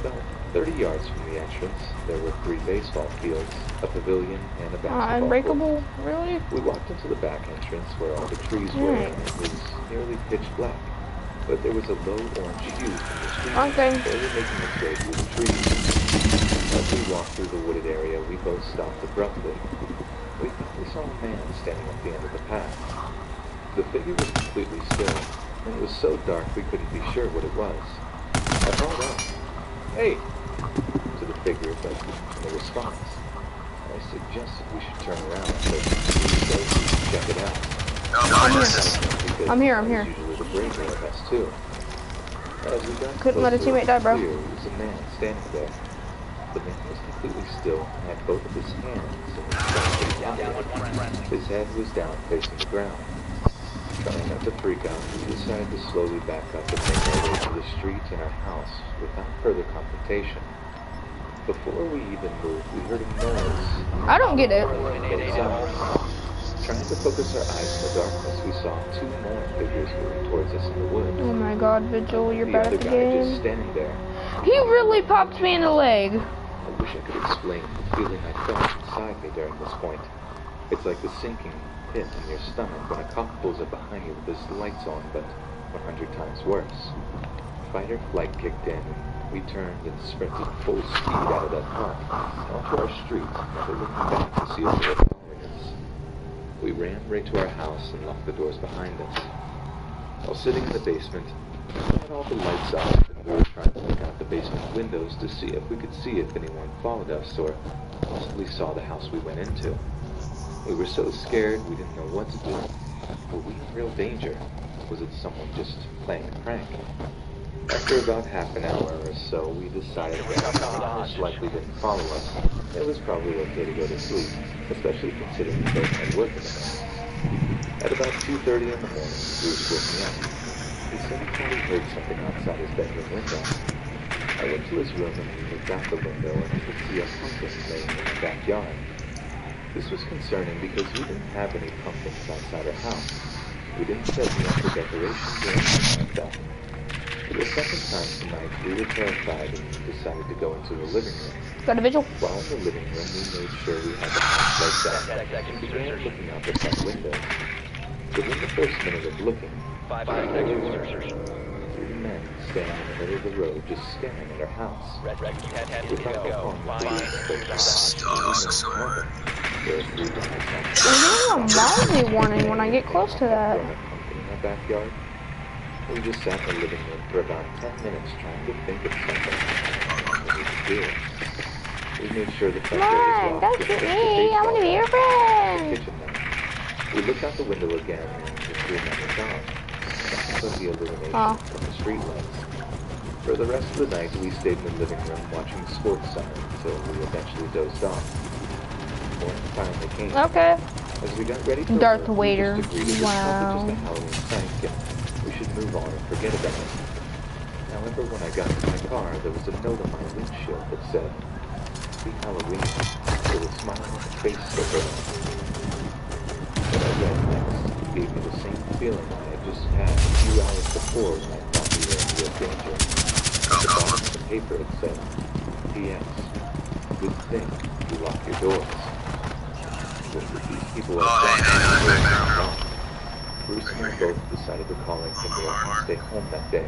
About 30 yards from the entrance, there were 3 baseball fields, a pavilion, and a basketball court. Unbreakable, really? We walked into the back entrance where all the trees were, and it was nearly pitch black. But there was a low orange hue from the street, barely making its way through the trees. As we walked through the wooded area, we both stopped abruptly. We thought we saw a man standing at the end of the path. The figure was completely still, and it was so dark we couldn't be sure what it was. I called out, "Hey!" to the figure, but no response. I suggested we should turn around so we could check it out. I'm here. Usually the braver of us too. As we got Couldn't let a closer, teammate die, bro. There was a man standing there. The man was completely still and had both of his hands in his pocket. His head was down facing the ground. Trying not to freak out, we decided to slowly back up and make our way to the street and our house without further confrontation. Before we even moved, we heard a noise. I don't get it. Trying to focus our eyes in the darkness, we saw 2 more figures moving towards us in the woods. Oh my god, Vigil, you're The bad other at the guy just game. standing there. He really popped me in the leg. I wish I could explain the feeling I felt inside me during this point. It's like the sinking pit in your stomach when a cop pulls up behind you with his lights on, but 100 times worse. Fight or flight kicked in, and we turned and sprinted full speed out of that park, onto our street, never looking back to see if they were following us. We ran right to our house and locked the doors behind us. While sitting in the basement, we had all the lights off, and we were trying to look out the basement windows to see if we could see if anyone followed us or possibly saw the house we went into. We were so scared we didn't know what to do. Were we in real danger? Was it someone just playing a prank? After about half an hour or so, we decided that someone most likely didn't follow us. It was probably okay to go to sleep, especially considering we both had work in the morning. At about 2:30 in the morning, Bruce woke me up. He said he thought he heard something outside his bedroom window. I went to his room and looked out the window and I could see a pumpkin laying in the backyard. This was concerning because we didn't have any pumpkins outside our house. We didn't set any extra decorations or anything like that. For the second time tonight, we were terrified and decided to go into the living room. Got a vigil? While in the living room, we made sure we had the house lights out and began looking out the front windows. Within the first minute of looking, 5 seconds. three men standing in the middle of the road just staring at our house. Red, 10 We thought the go. phone would be there were three guys I'm getting a lousy warning when I get close to that. growing a pumpkin in our backyard. We just sat in the living room for about 10 minutes trying to think of something we could do. We made sure the front door Come on, was don't locked. shoot me. I want to be your friend. Kitchen light. We looked out the window again and the three men were gone. Nothing but the illumination from the street lights. For the rest of the night, we stayed in the living room watching sports center until we eventually dozed off. Morning finally came. Okay. As we got ready for Darth work, we Vader. just agreed it was Wow. probably just a Halloween prank and we should move on and forget about it. However, when I got into my car, there was a note on my windshield that said, "Happy Halloween," with a smile on the face sticker. What I read next gave me the same feeling I had just had a few hours before when I thought we were in real danger. At the bottom of the paper it said, "P.S. Good thing you lock your doors." These people are Bruce and I both decided to call in from work and stay home that day.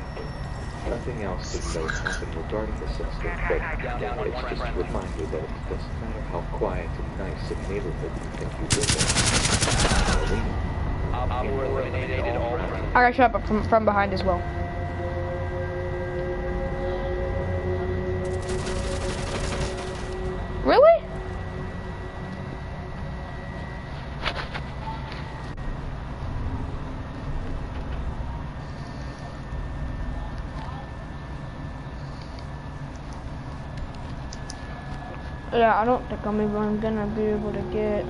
Nothing else of note happened regarding the suspect, but it's just a reminder that it doesn't matter how quiet and nice a neighborhood you think you live in. We're eliminated all friendly. I got shot up from behind as well. Really? Yeah, I don't think I'm even gonna be able to get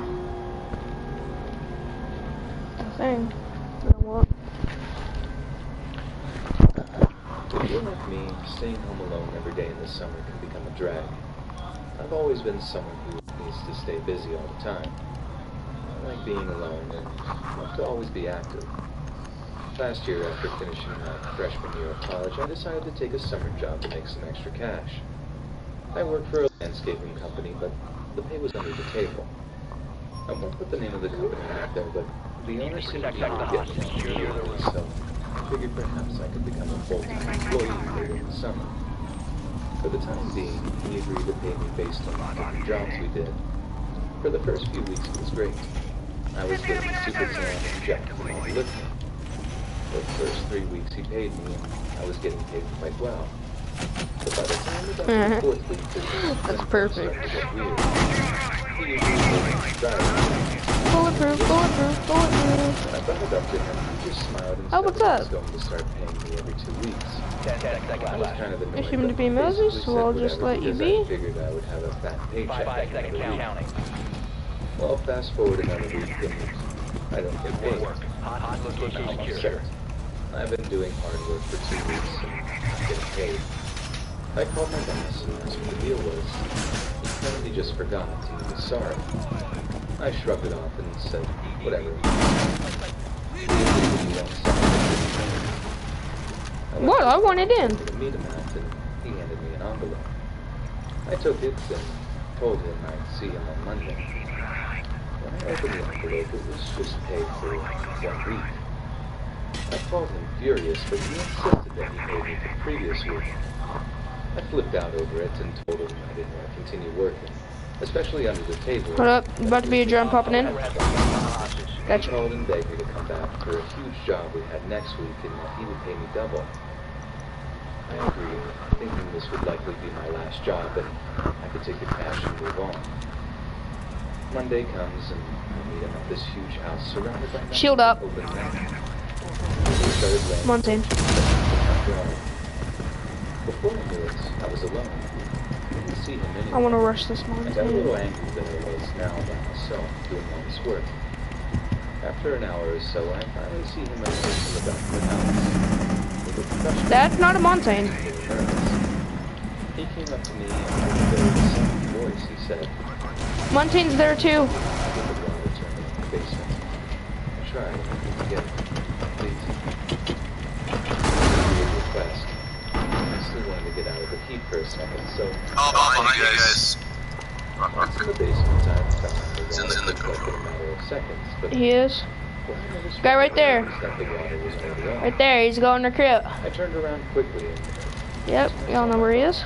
the thing. You know what? If you're like me, staying home alone every day in the summer can become a drag. I've always been someone who needs to stay busy all the time. I like being alone and want to always be active. Last year, after finishing my freshman year of college, I decided to take a summer job to make some extra cash. I worked for a landscaping company, but the pay was under the table. I won't put the name of the company out there, but the owner seemed to get me, so I figured perhaps I could become a full-time employee later in the summer. For the time being, he agreed to pay me based on the different jobs we did. For the first few weeks, it was great. I was getting super tan and jacked from all the lifting. For the first 3 weeks, he paid me, and I was getting paid quite well. But by the time we got to the fourth week, That's perfect. started to get weird. He usually paid me straight. Bulletproof, bulletproof, bulletproof. When I brought it up to him, he just smiled and Oh, said what's that up? he was going to start paying me every 2 weeks. 10 seconds I was left. kind of annoyed, You seem to but be he Moses, basically so said I'll just whatever let you because be. I figured I would have a fat paycheck 5 every seconds week. counting. Well, fast forward another week and I don't get paid. Hot location I'm secure. upset. I've been doing hard work for 2 weeks and not getting paid. I called my boss and asked what the deal was. He told me he just forgot and he was sorry. I shrugged it off and said, whatever. What? I want it in. To meet him at, and he handed me an envelope. I took it and told him I'd see him on Monday. When I opened the envelope, it was just paid for 1 week. I called him furious, but he insisted that he paid me for the previous week. I flipped out over it and told him I didn't want to continue working, especially under the table. Hold up, about to be a drone popping in. He Gotcha. called and begged me to come back for a huge job we had next week and that he would pay me double. I agreed, thinking this would likely be my last job and I could take the cash and move on. Monday comes and I meet him at this huge house surrounded by Shield up. open land. We started laying Montane. Before I knew it, I was alone. I didn't see him anywhere. I want to rush this I got a little Montane. angry that I was now by myself doing all this work. After an hour or so, I finally see him emerge from the back of the house. With a professional That's not a Montane. He came up to me and in a very soft voice, he said, Montane's there too. I didn't want to return to the basement. I tried to get it. Please. A request. I still wanted to get out of the heat for a second, so Behind you guys. once in the basement, I found the water in the in a matter of seconds, but He is. what I noticed Guy right there. was that the water was already on. Right there, he's going to crib. I turned around quickly and Yep, y'all know where he is.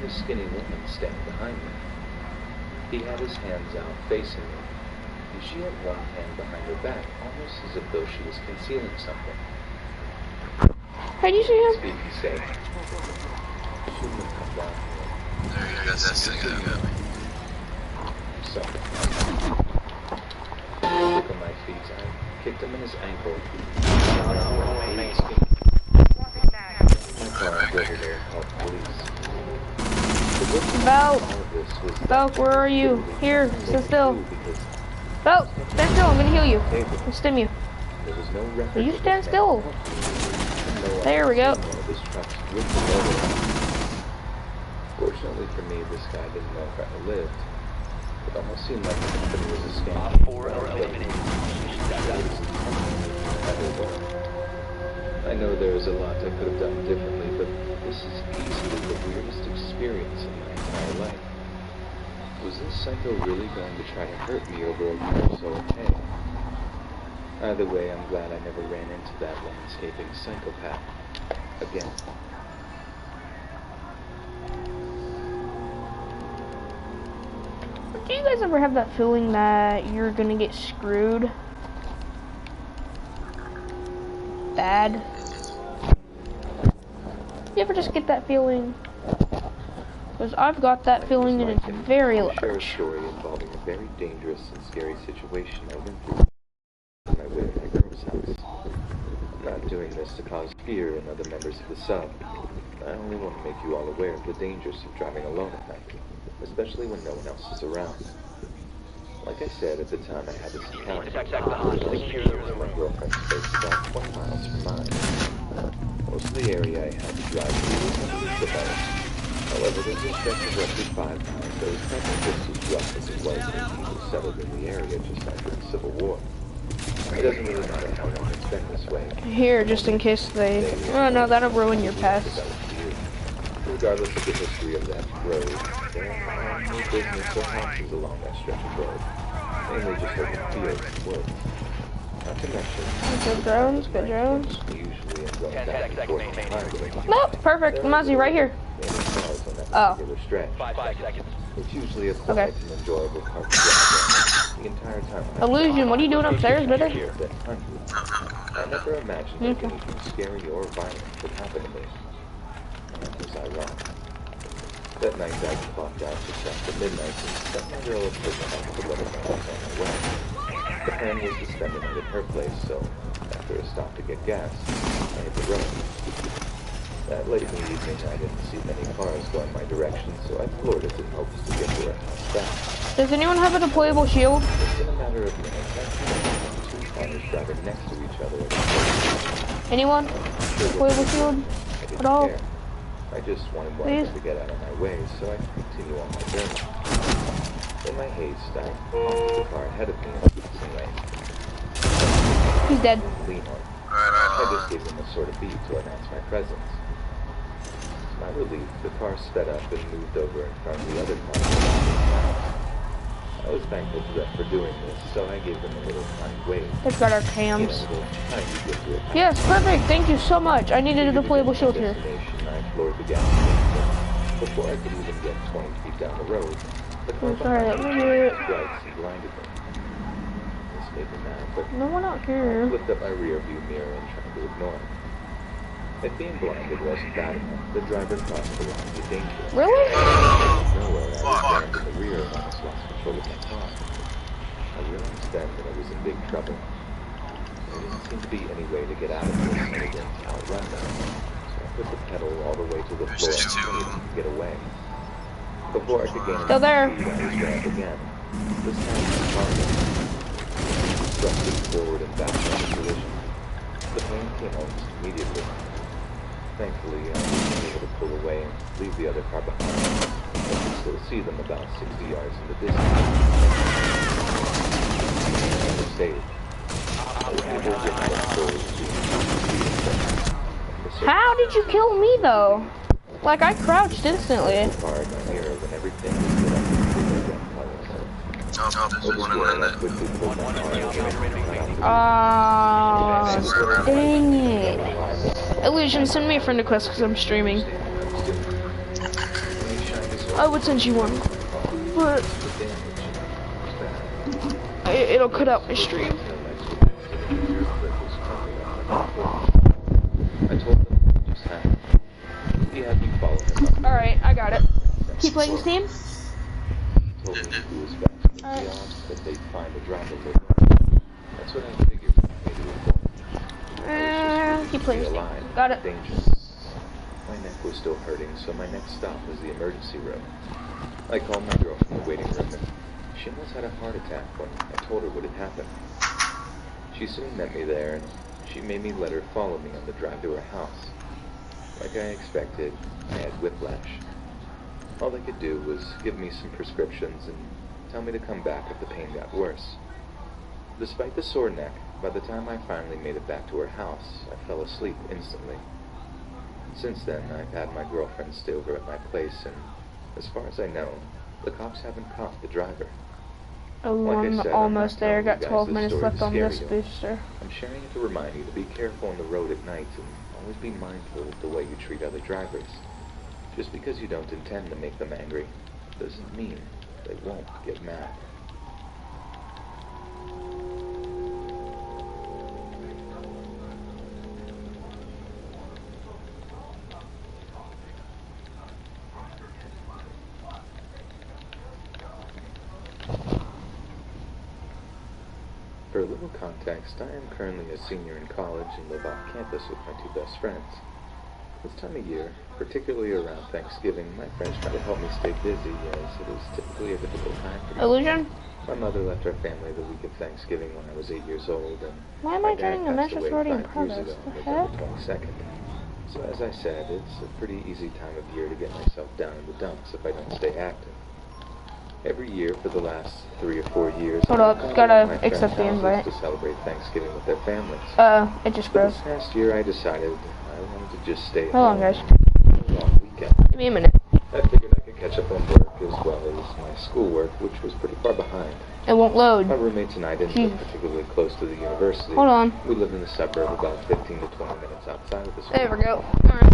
a skinny woman standing behind me. He had his hands out facing me, and she had one hand behind her back, almost as if though she was concealing something. How'd you see him? Speak, he said. Shouldn't have come down here. There you go, that's the guy. So, quick on my feet, I kicked him in his ankle. My car drove over there and called the police. The worst of Belk. all of this was that Belk, where are you? Here, nothing sit they still. could do because Belk, stand still, I'm gonna heal you. table. I'll stim you. There was no record Will you of stand this still? man helping me. No one There we had go. seen one of his trucks with the logo on it. Fortunately for me, this guy didn't know if I lived. It almost seemed like the company was a scam. Op 4 eliminated. I know there is a lot I could have done differently, but this is easily the weirdest experience in my entire life. Was this psycho really going to try to hurt me over a parcel of hay? Either way, I'm glad I never ran into that landscaping psychopath again. Do you guys ever have that feeling that you're gonna get screwed? Bad? You ever just get that feeling? Because I've got that feeling and it's very I'll share a large. story involving a very dangerous and scary situation I went through on my way to my girl's house. I'm not doing this to cause fear in other members of the sub. I only want to make you all aware of the dangers of driving alone at night, especially when no one else is around. Like I said, at the time I had this encounter. My girlfriend's place about 20 miles from mine. Most of the area I had to drive through was heavily developed. However, there's a stretch of roughly 5 miles that was probably just as rough as it was when people settled in the area just after the Civil War. It doesn't really matter how long it's been this way. Here, just in case they... Oh no, that'll ruin your past. Regardless of the history of that road, there are no business or houses along that stretch of road. Mainly just open fields and woods. Not to mention, Good drones, good drones. we usually end up back and forth from time to time. Nope, perfect. Muzzy, right here. Oh. Stretch. 5 seconds. It's usually a quiet and enjoyable part to drive the entire time. Illusion, what are you doing upstairs, brother? I never imagined that anything scary or violent could happen to me. And was I wrong? That night I clocked out just after midnight and sent my girl a quick text to let her know I was on my way. The plan was to spend the night at her place, so after a stop to get gas, I hit the road. That late in the evening, I didn't see many cars going my direction, so I floored it in hopes to get to her house fast. Does anyone have a deployable shield? Just in a matter of minutes, I saw 2 cars driving next to each other. Anyone? Deployable shield? I didn't At all? care. I just wanted one Please? to get out of my way, so I continue on my journey. In my haste, I honked the car ahead of me in the passing lane. He's dead. Lean on. I just gave him a sort of beat to announce my presence. To my relief, the car sped up and moved over in front of the other car. I I was thankful to them for doing this, so I gave them a little kind wave. They've got our You know, cams. the kind you give to a kind. Yes, perfect. Thank you so much. I needed a deployable shield here. I floored the gas station. Before I could even get 20 feet down the road, the car Sorry, behind let me me do it. lights and blinded me. This made me mad, but No one out I here. flipped up my rear view mirror and tried to ignore it. If being blinded wasn't bad enough, the driver crossed the line to danger. Really? Nowhere, I was jammed in the rear and almost lost control of my car. I realized then that I was in big trouble. There didn't seem to be any way to get out of this other than to outrun them. So I put the pedal all the way to the floor and get away. Before I could gain Still there. speed, I was rammed again. This time it was harder. Thrusting forward and back on the collision. The pain came almost immediately. Thankfully, I was able to pull away and leave the other car behind. I could still see them about 60 yards in the distance. I was saved. I was able to get my forward to How did you kill me though? Like I crouched instantly. far in my mirror when everything was lit up and There's one in I there. quickly pulled my car over. Ah, dang it. Illusion, send me a friend request because I'm streaming. I would send you one, but it'll cut out my stream. I told them what just happened. He had me follow him up. Alright, I got it. Keep playing Steam? Told me he was back to the odds that they'd find a driver later. That's what I figured made it important. Keep playing Steam. Alive, Got it. dangerous. My neck was still hurting, so my next stop was the emergency room. I called my girl from the waiting room, and she almost had a heart attack when I told her what had happened. She soon met me there, and she made me let her follow me on the drive to her house. Like I expected, I had whiplash. All they could do was give me some prescriptions and tell me to come back if the pain got worse. Despite the sore neck, by the time I finally made it back to her house, I fell asleep instantly. Since then, I've had my girlfriend stay over at my place, and as far as I know, the cops haven't caught the driver. Oh, Like I I'm said, almost I'm there. not telling Got you 12 guys minutes this left story on to this scare you. booster. I'm sharing it to remind you to be careful on the road at night and always be mindful of the way you treat other drivers. Just because you don't intend to make them angry doesn't mean they won't get mad. For a little context, I am currently a senior in college and live off campus with my two best friends. This time of year, particularly around Thanksgiving, my friends try to help me stay busy as it is typically a difficult time for me. Illusion? My mother left our family the week of Thanksgiving when I was 8 years old, and Why am my I dad getting a passed message away already in 5 years progress? ago The on heck? November 22nd. So as I said, it's a pretty easy time of year to get myself down in the dumps if I don't stay active. Every year for the last 3 or 4 years, Hold I've up, gone gotta to my friends' accept the houses invite. to celebrate Thanksgiving with their families. It just But froze. this past year, I decided I wanted to just stay Hold on, home guys. for a long weekend. Give me a minute. I figured I could catch up on work as well as my schoolwork, which was pretty far behind. It won't load. My roommates and I didn't live particularly close to the university. Hold on. We lived in the suburb about 15 to 20 minutes outside of the school. There we go. Alright.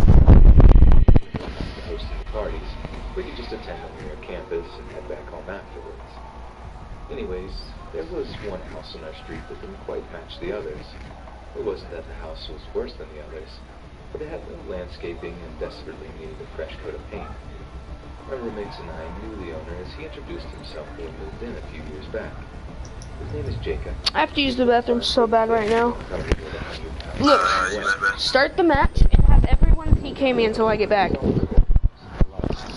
Hosting the parties. We could just attend them near campus and head back home afterwards. Anyways, there was one house on our street that didn't quite match the others. It wasn't that the house was worse than the others, but it had no landscaping and desperately needed a fresh coat of paint. My roommates and I knew the owner as he introduced himself when we moved in a few years back. His name is Jacob. I have to use the bathroom so bad right now. Coming with 100 pounds. Look, You bet, bet. start the match and have everyone PK me until I get back.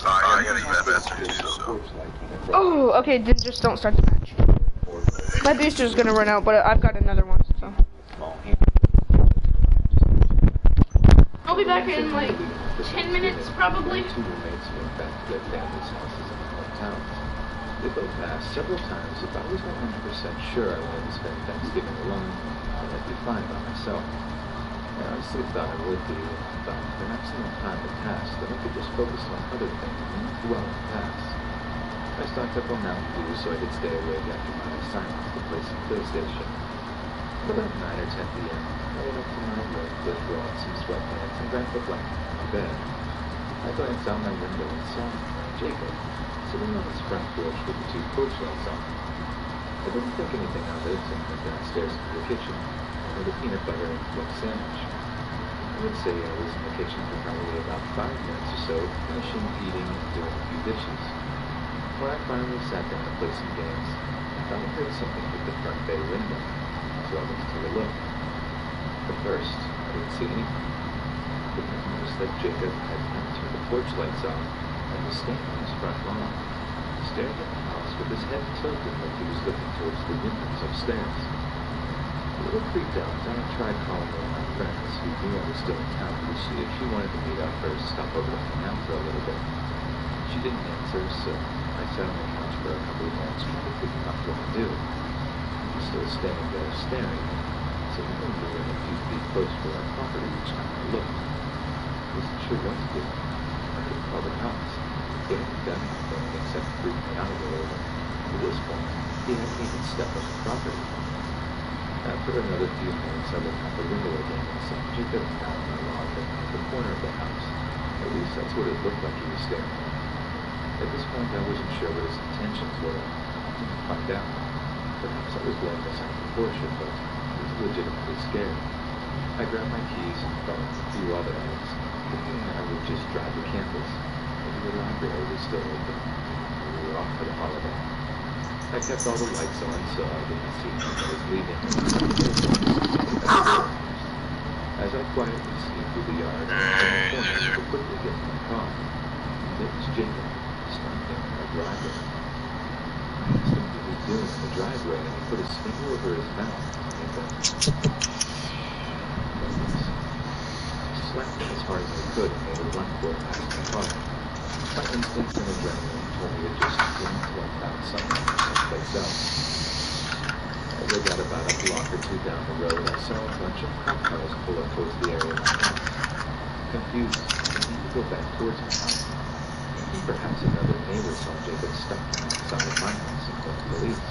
I gotta use that bastard too, so. Oh, okay, then just don't start the match. My booster's gonna run out, but I've got another one, so. I'll be back in like 10 minutes, probably. Two roommates went back to their families' houses in the hometown. They both asked several times if I was 100% sure I wanted to spend Thanksgiving alone, and I'd be fine by myself. I honestly thought I would be, but perhaps enough time had passed that I could just focus on other things and not dwell on the past. I stocked up on Mountain Dew so I could stay awake after my assignment to play some PlayStation. At about 9 or 10 p.m., I went up to my room to throw on some sweatpants and grab the blanket on my bed. I glanced out my window and saw Jacob sitting on his front porch with the 2 porch lights on. I didn't think anything of it and went downstairs into the kitchen and made a peanut butter and egg sandwich. I would say I was in the kitchen for probably about 5 minutes or so, finishing eating and doing a few dishes. When I finally sat down to play some games, I thought I heard something at the front bay window, so I went to take a look. At first, I didn't see anything, but then I noticed that Jacob had not turned the porch lights on and was standing on his front lawn, staring at the house with his head tilted like he was looking towards the windows upstairs. A little creeped out, and I tried calling one of my friends who knew I was still in town to see if she wanted to meet up or stop over to hang out for a little bit. She didn't answer, so I sat on the couch for a couple of minutes trying to figure out what to do. He was still standing there staring, so we were moving a few feet close to our property each time I looked. I wasn't sure what to do. I could call the cops. They hadn't done anything except freak me out a little bit. At this point, he hadn't even stepped on the property. After another few minutes, I looked out the window again and saw Jacob down on the lawn at the corner of the house. At least that's what it looked like he was staring at. At this point, I wasn't sure what his intentions were. I didn't find out. Perhaps I was blowing this out of proportion, but I was legitimately scared. I grabbed my keys and found a few other items, thinking I would just drive to campus. Maybe the library was still open. We were off for the holiday. I kept all the lights on so I didn't see when I was leaving. As I quietly sneaked through the yard, I turned to quickly get to my car. There was Jacob, standing in my driveway. I asked him what he was doing in the driveway, and he put his finger over his mouth and went, I slapped him as hard as I could and made a run for it past my car. My instincts and adrenaline told me to just run until I found something someplace else. As I got about a block or two down the road, I saw a bunch of cop cars pull up towards the area of my house. Confused, I began to go back towards my house. Thinking perhaps another neighbor saw Jacob stuck outside of my house and called the police.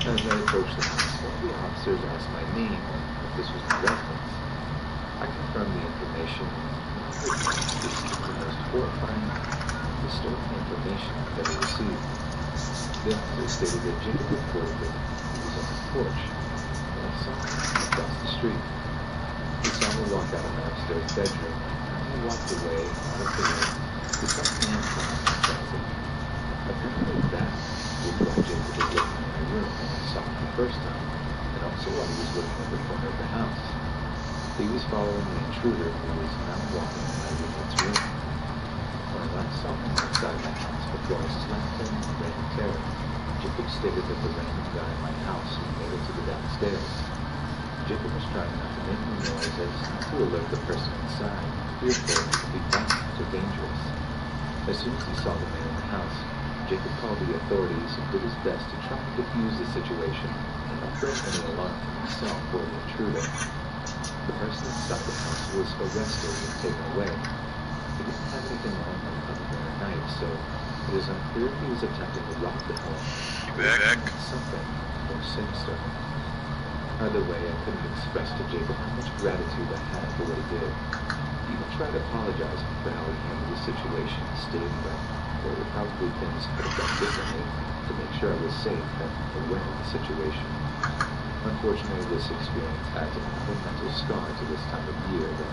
As I approached the house, one of the officers asked my name and if this was my residence. I confirmed the information and this is the most horrifying, disturbing information I've ever received. The officer stated that Jacob reported that he was on his porch when I saw him across the street. He saw me walk out of my upstairs bedroom and he walked away out of the room with some hands behind my closet. Apparently that was why Jacob was looking in my room when I saw him the first time, and also while he was looking at the corner of the house. He was following the intruder who was now walking in my roommate's room. When I last saw him outside my house before I slapped him and ran in terror, Jacob stated that the random guy in my house who made it to the downstairs. Jacob was trying not to make any noise as to alert the person inside, fearful it could be violent or dangerous. As soon as he saw the man in the house, Jacob called the authorities and did his best to try and defuse the situation and not bring any alarm to himself or the intruder. The person inside the house was arrested and taken away. He didn't have anything on him other than a knife, so it is unclear if he was attempting to rob the home or something more sinister. Either way, I couldn't express to Jacob how much gratitude I had for what he did. He even tried apologizing for how he handled the situation, stating that there were probably things I could have done differently to make sure I was safe and aware of the situation. Unfortunately, this experience adds another mental scar to this time of year that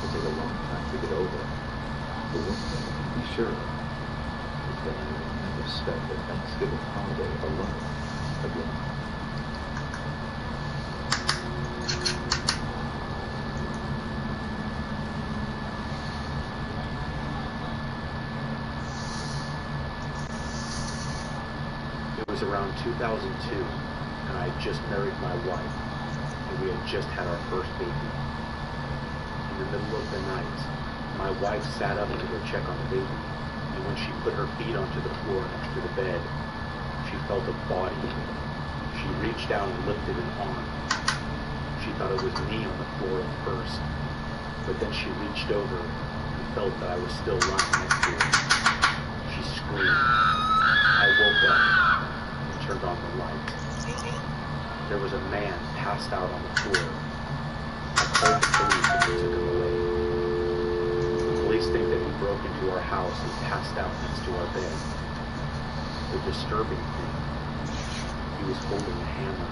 will take a long time to get over. But one thing I can be sure of is that I will never spend the Thanksgiving holiday alone again. It was around 2002, and I had just married my wife, and we had just had our first baby. In the middle of the night, my wife sat up to go check on the baby, and when she put her feet onto the floor next to the bed, she felt a body. She reached down and lifted an arm. She thought it was me on the floor at first, but then she reached over and felt that I was still lying next to her. She screamed. woke up and turned on the light. There was a man passed out on the floor. I called the police and they took him away. The police think that he broke into our house and passed out next to our bed. The disturbing thing, he was holding a hammer.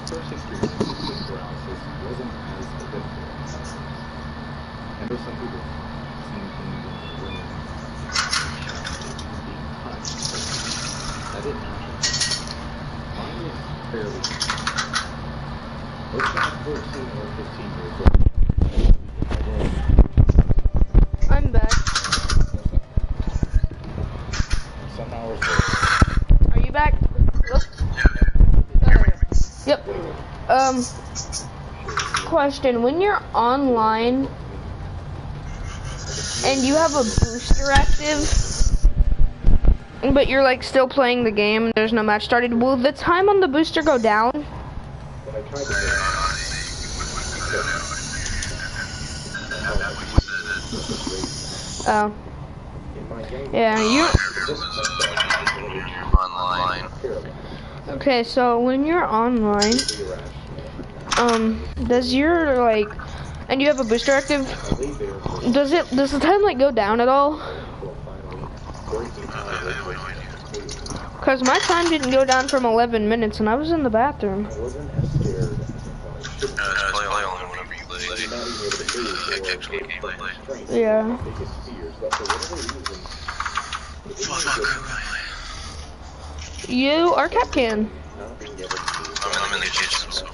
First experience with sleep paralysis wasn't as eventful as others. I know some people seeing things in the room, being touched, but that didn't happen. Mine was fairly simple. Most about 14 or 15 years old. I'm back. Some hours later. Are you back? Yep. Question, when you're online and you have a booster active, but you're like still playing the game, there's no match started, will the time on the booster go down? When I tried to Oh. Yeah, you... Online. Okay, so when you're online, does your, like, and you have a booster active, does the time, like, go down at all? Because my time didn't go down from 11 minutes, and I was in the bathroom. It's probably only whenever you play. Actual gameplay. Yeah. You are Capcan. I'm in the kitchen, so.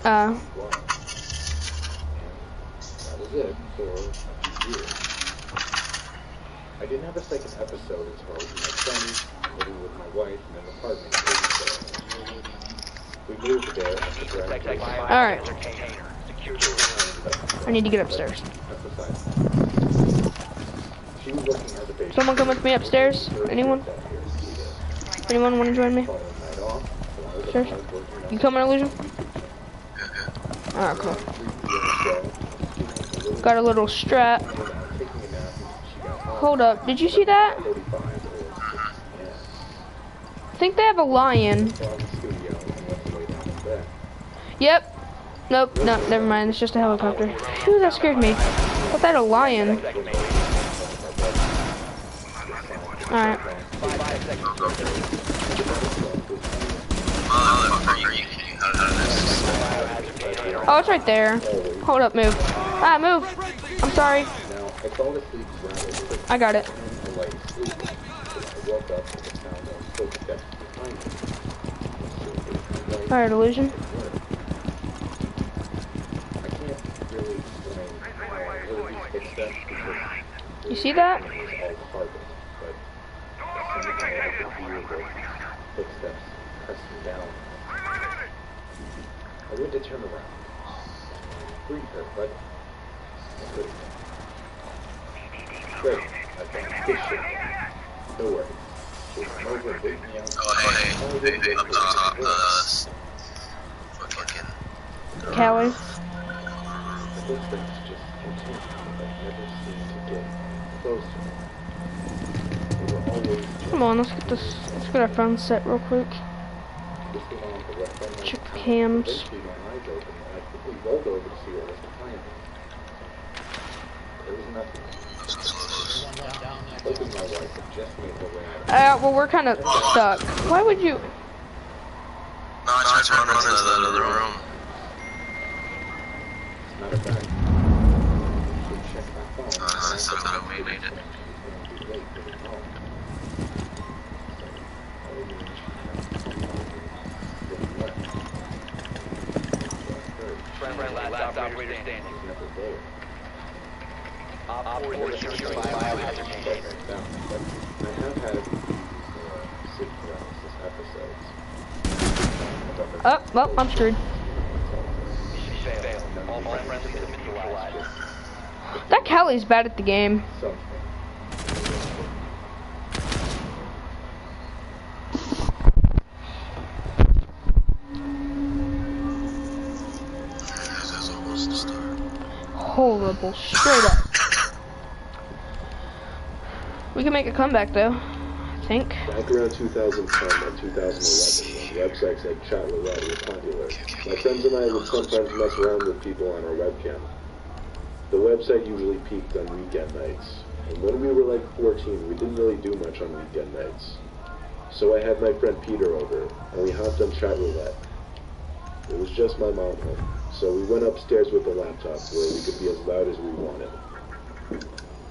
That was it for a few years. I didn't have a second episode until I was with my son, living with my wife in an apartment. We moved there after graduation. Alright. I need to get upstairs. She was working at the base. Someone come with me upstairs? Anyone? Anyone want to join me? Sure. You coming, Illusion? Alright, cool. Got a little strap. Hold up, did you see that? I think they have a lion. Yep. Nope, no, never mind, it's just a helicopter. Phew, that scared me. I thought that had a lion. Alright. Oh, it's right there. Hold up, move. Ah, move. I'm sorry. I got it. Alright, Illusion. You see that? I went to turn around. Free her, but I couldn't. Great. I found fishing. No worries. She was over and beat me out. Oh, hey, up top, fucking... Callie. The footsteps just continued, but never seemed to get closer. They were always Come on, let's get our phone set real quick. Check the cams. Rolled over to see what was behind me. There was nothing. Both of my wife had just made her way out. Well, we're kind of stuck. Why would you? No, I tried to run into the other room. As a matter of fact, I should check my phone. I thought that we made it. Last operator standing. Op 4 is securing biohazard container. I have had sleep paralysis episodes. Oh, well, I'm screwed. Failed. All friends have been neutralized. That Callie's bad at the game. Something. vulnerable, straight up. We can make a comeback though, I think. Back around 2010 and 2011, when websites like Chat Roulette were popular, my friends and I would sometimes mess around with people on our webcam. The website usually peaked on weekend nights, and when we were like 14, we didn't really do much on weekend nights. So I had my friend Peter over, and we hopped on Chat Roulette. It was just my mom home, so we went upstairs with the laptop where we could be as loud as we wanted.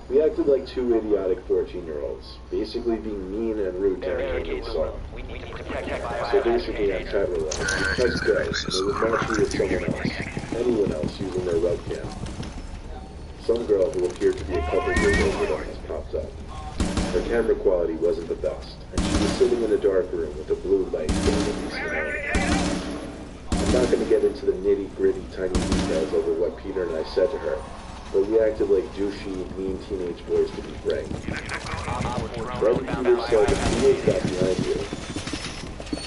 We acted like two idiotic 14-year-olds, basically being mean and rude to anyone we saw. So basically on Chat Roulette, we pressed go, and it would match me with someone else, anyone else using their webcam. Some girl who appeared to be a couple years older than us popped up. Her camera quality wasn't the best, and she was sitting in a dark room with a blue light shining around her. I'm not going to get into the nitty-gritty tiny details over what Peter and I said to her, but we acted like douchey, mean teenage boys to be frank. Then Peter said that he was got behind you. I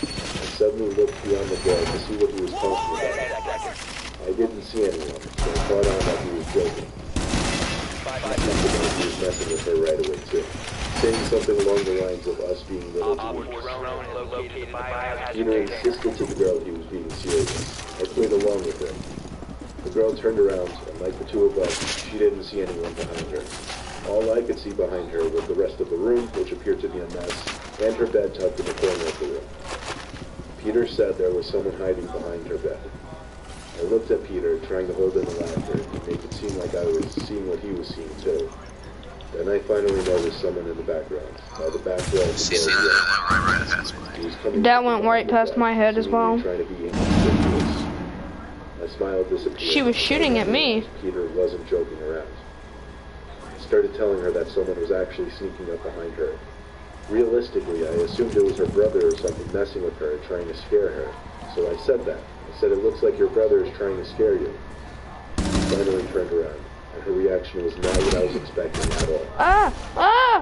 suddenly looked beyond the door to see what he was talking about. I didn't see anyone, so I thought on that he was joking. He was messing with her right away too, saying something along the lines of us being little dweebs. Peter insisted to the girl he was being serious. I played along with him. The girl turned around, and like the two of us, she didn't see anyone behind her. All I could see behind her was the rest of the room, which appeared to be a mess, and her bed tucked in the corner of the room. Peter said there was someone hiding behind her bed. I looked at Peter, trying to hold in the laughter, and make it seem like I was seeing what he was seeing too. Then I finally noticed someone in the background, by the back wall of the door. That went right past my head as well. Trying to be inconspicuous. My smile disappeared. She was shooting at me. Peter wasn't joking around. I started telling her that someone was actually sneaking up behind her. Realistically, I assumed it was her brother or something messing with her, trying to scare her. So I said that. I said, it looks like your brother is trying to scare you. She finally turned around, and her reaction was not what I was expecting at all.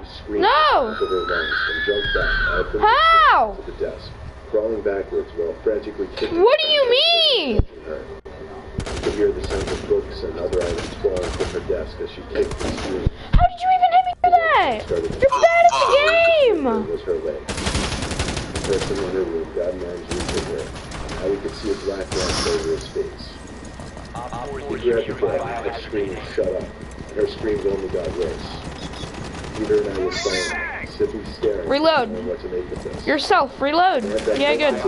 She screamed No! to her lungs and jumped back out from How? to the desk, crawling backwards while frantically kicking. What do you mean? Her. You could hear the sound of books and other items falling from her desk as she kicked and screamed. How did you even hit me for that? You're bad at the game! Was her leg. The person in her room got an arm's reach of her. Now we could see a black mask over his face. He grabbed the bed and screamed, "Shut up!" And her screams only got worse. Peter and I were silent, simply staring. Reload. What to make of this. Yourself, reload. Yeah, good.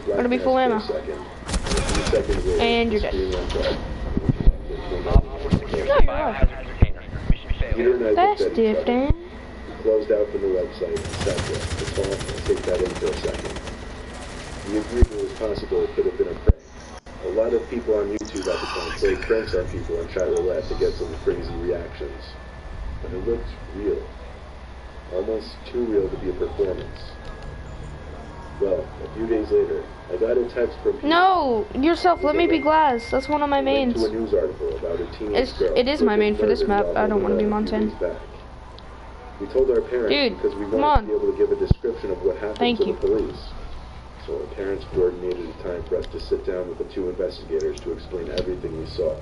Gonna be full ammo. And you're dead. No, you're alive. That's different. We closed out from the website and sat there to talk and take that in for a second. We agreed it was possible it could have been a prank. A lot of people on YouTube at the time played pranks on people on Chat Roulette to get some crazy reactions. But it looked real. Almost too real to be a performance. Well, a few days later, I got a text from Peter. No, yourself, let me be Glass. That's one of my mains. To a news article about a teenage girl. It is my main for this map. I don't want to be Montana. We told our parents because we wanted to be able to give a description of what happened to the police. So our parents coordinated a time for us to sit down with the two investigators to explain everything we saw.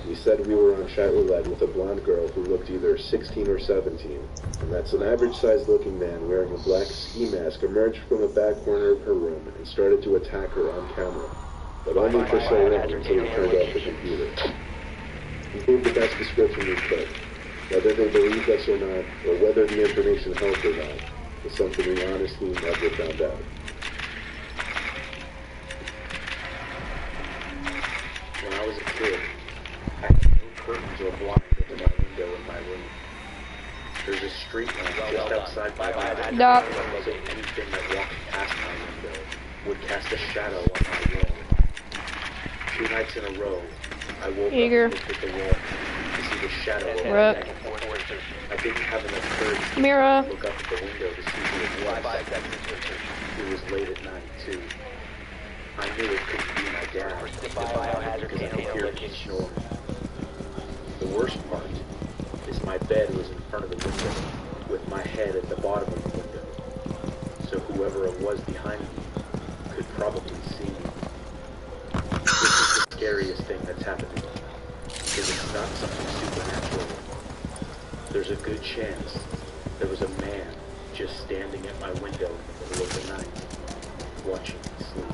We said we were on Chat Roulette with a blonde girl who looked either 16 or 17, and that's an average-sized looking man wearing a black ski mask emerged from the back corner of her room and started to attack her on camera, but only for so long until he turned off the computer. We gave the best description we could. Whether they believed us or not, or whether the information helped or not, is something we honestly never found out. When I was a kid, I had no curtains or blinds over my window in my room. There's a street lamp just outside my window. So anything that walked past my window would cast a shadow on my wall. 2 nights in a row, I woke up and looked at the wall to see the shadow of my neck. I didn't have enough courage to look up at the window to see who it was. It was late at night, too. I knew it couldn't be my dad because I could hear him snoring. The worst part is my bed was in front of the window with my head at the bottom of the window, so whoever it was behind me could probably see me. This is the scariest thing that's happened to me. because it's not something supernatural. There's a good chance there was a man just standing at my window in the middle of the night, watching me sleep.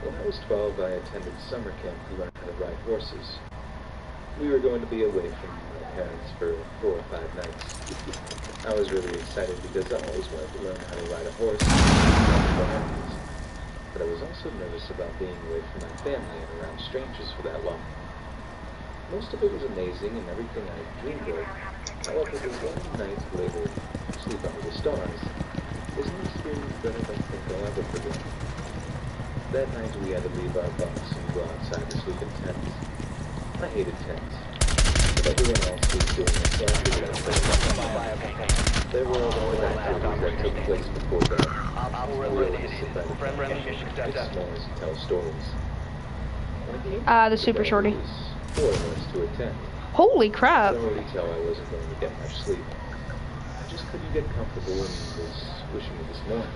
When I was 12, I attended summer camp to learn how to ride horses. We were going to be away from my parents for 4 or 5 nights. I was really excited because I always wanted to learn how to ride a horse. But I was also nervous about being away from my family and around strangers for that long. Most of it was amazing and everything I dreamed of. However, the one night later, sleep under the stars, was an experience that I don't think I'll ever forget. That night we had to leave our bunks and go outside to sleep in tents. I hated tents, but everyone else was doing it, so I figured I'd play. There were a lot of activities that took place before that. We were to sit by the campfire, make s'mores, and tell stories. The super shorty. 4 of us to a tent. Holy crap! I could already tell I wasn't going to get much sleep. I just couldn't get comfortable and was wishing it this morning.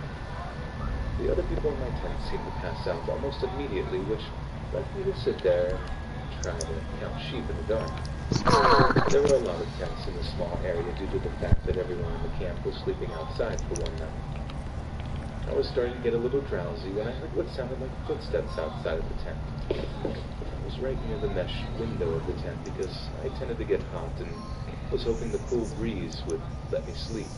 The other people in my tent seemed to pass out almost immediately, which left me to sit there and try to count sheep in the dark. There were a lot of tents in the small area due to the fact that everyone in the camp was sleeping outside for one night. I was starting to get a little drowsy when I heard what sounded like footsteps outside of the tent. I was right near the mesh window of the tent because I tended to get hot and was hoping the cool breeze would let me sleep.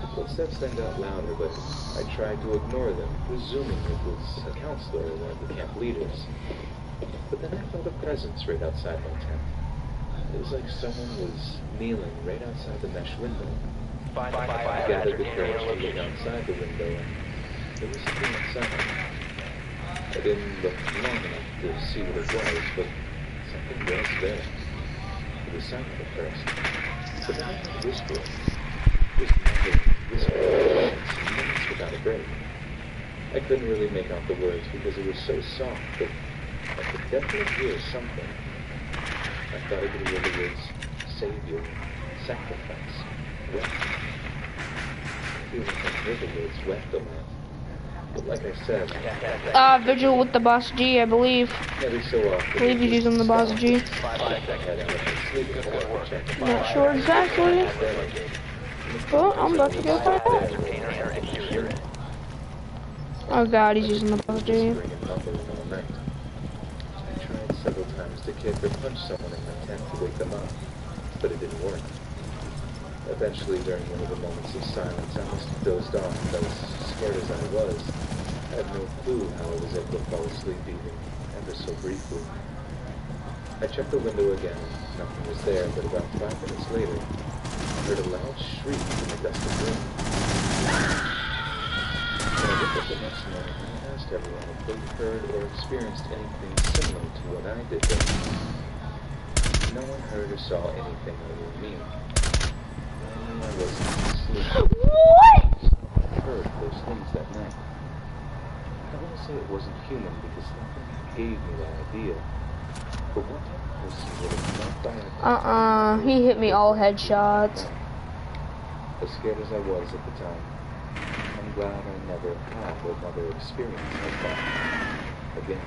The footsteps then got louder, but I tried to ignore them, presuming it was a counselor or one of the camp leaders. But then I felt a presence right outside my tent. It was like someone was kneeling right outside the mesh window. I gathered the courage to look outside the window, and there was something inside. I didn't look long enough to see what it was, but something was there. It was silent at first, but then I heard whispering. This nothing whispering for minutes without a break. I couldn't really make out the words because it was so soft, but I could definitely hear something. I thought I could hear the words Savior, Sacrifice, Wept. I feel like I heard the words wept a lot. But like I said, Vigil with the Boss G, I believe. every so often, I believe he's using the Boss G. Not sure exactly, but I'm about to go find out. Oh god, he's using the Boss G. I tried several times to kick or punch someone in my tent to wake them up, but it didn't work. Eventually, during one of the moments of silence, I must have dozed off, and as scared as I was, I had no clue how I was able to fall asleep even ever so briefly. I checked the window again, and nothing was there, but about 5 minutes later, I heard a loud shriek in the dusty room. When I woke up the next morning, I asked everyone if they heard or experienced anything similar to what I did then. No one heard or saw anything other than me. I wasn't asleep. What? I heard those things that night. I don't want to say it wasn't human because nothing gave me that idea. But one type of person would have knocked by a he hit me all headshots. As scared as I was at the time, I'm glad I never had another experience like that again.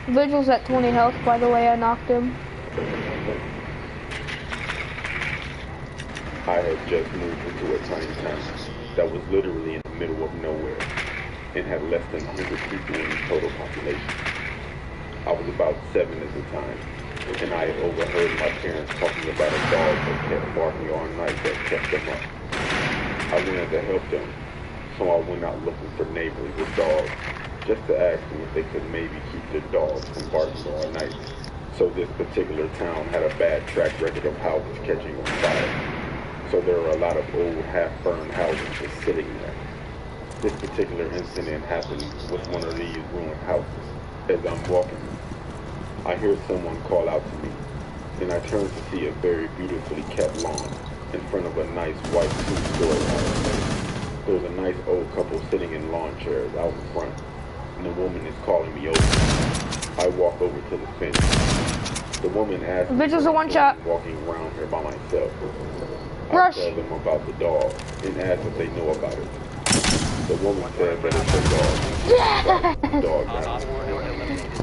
Vigil's at 20 health, by the way, I knocked him. I had just moved into a tiny town that was literally in the middle of nowhere and had less than 100 people in the total population. I was about 7 at the time, and I had overheard my parents talking about a dog that kept barking all night that kept them up. I wanted to help them, so I went out looking for neighbors with dogs, just to ask them if they could maybe keep their dogs from barking all night. So this particular town had a bad track record of houses catching on fire. So there were a lot of old half-burned houses just sitting there. This particular incident happened with one of these ruined houses. As I'm walking, I hear someone call out to me, and I turn to see a very beautifully kept lawn in front of a nice white two-story house. There's a nice old couple sitting in lawn chairs out in front, and the woman is calling me over. I walk over to the fence. The woman asks me Bitch is a one-shot. walking around here by myself. Rush. I tell them about the dog and ask what they know about it. The woman said that it's her dog. The dog got it.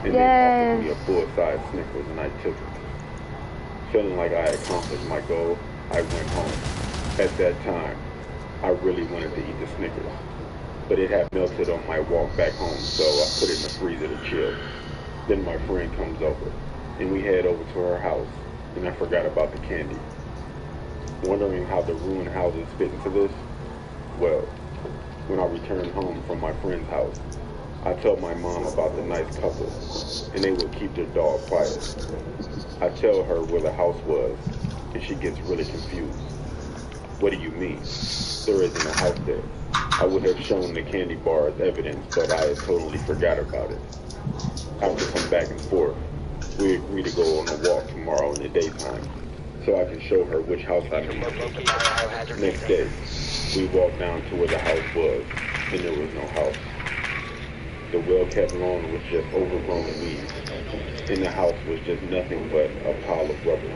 And then offered me a full-size Snickers, and I took it. Feeling like I had accomplished my goal, I went home. At that time, I really wanted to eat the Snickers, but it had melted on my walk back home, so I put it in the freezer to chill. Then my friend comes over, and we head over to her house, and I forgot about the candy. Wondering how the ruined houses fit into this? Well, when I returned home from my friend's house, I told my mom about the nice couple, and they would keep their dog quiet. I tell her where the house was, and she gets really confused. What do you mean? There isn't a house there. I would have shown the candy bar as evidence, but I had totally forgot about it. After some back and forth, we agreed to go on a walk tomorrow in the daytime, so I can show her which house I mean. Next day, we walked down to where the house was, and there was no house. The well-kept lawn was just overgrown weeds, and the house was just nothing but a pile of rubble.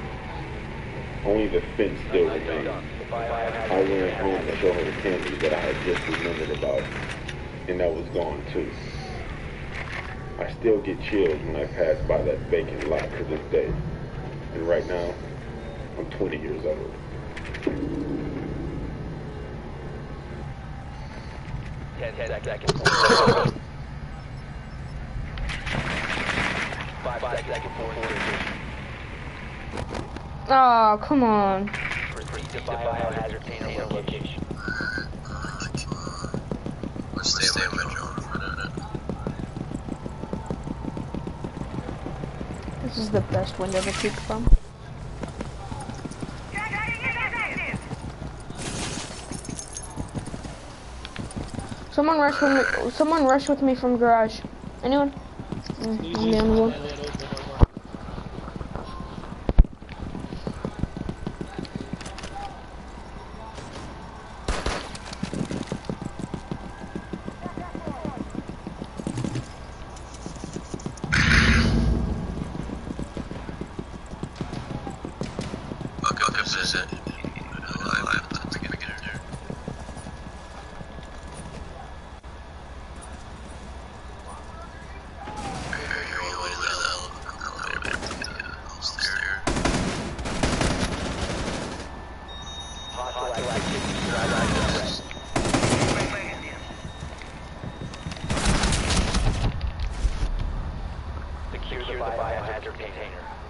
Only the fence still remained. I ran home to show her the candy that I had just remembered about, and that was gone too. I still get chills when I pass by that vacant lot to this day, and right now, I'm 20 years old. 10 seconds. 5 seconds. Oh, come on. Proceed to biohazard container location. Let's stay away from This is the best window to peek from. Someone rush with me from garage. Anyone? I'm the only one.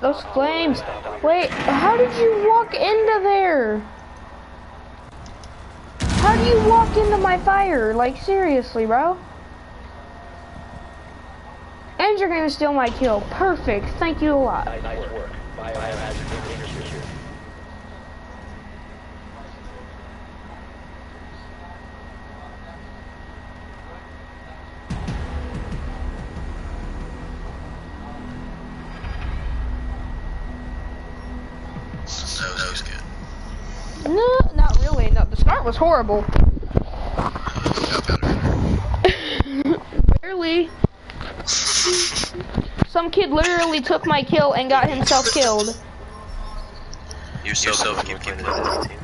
Those flames! Wait, how did you walk into there? How do you walk into my fire? Like, seriously, bro? And you're gonna steal my kill. Perfect. Thank you a lot. Nice work. Biohazard container secured. That was good. No, not really. No, the start was horrible. Barely. Some kid literally took my kill and got himself killed. Yourself keep playing the team.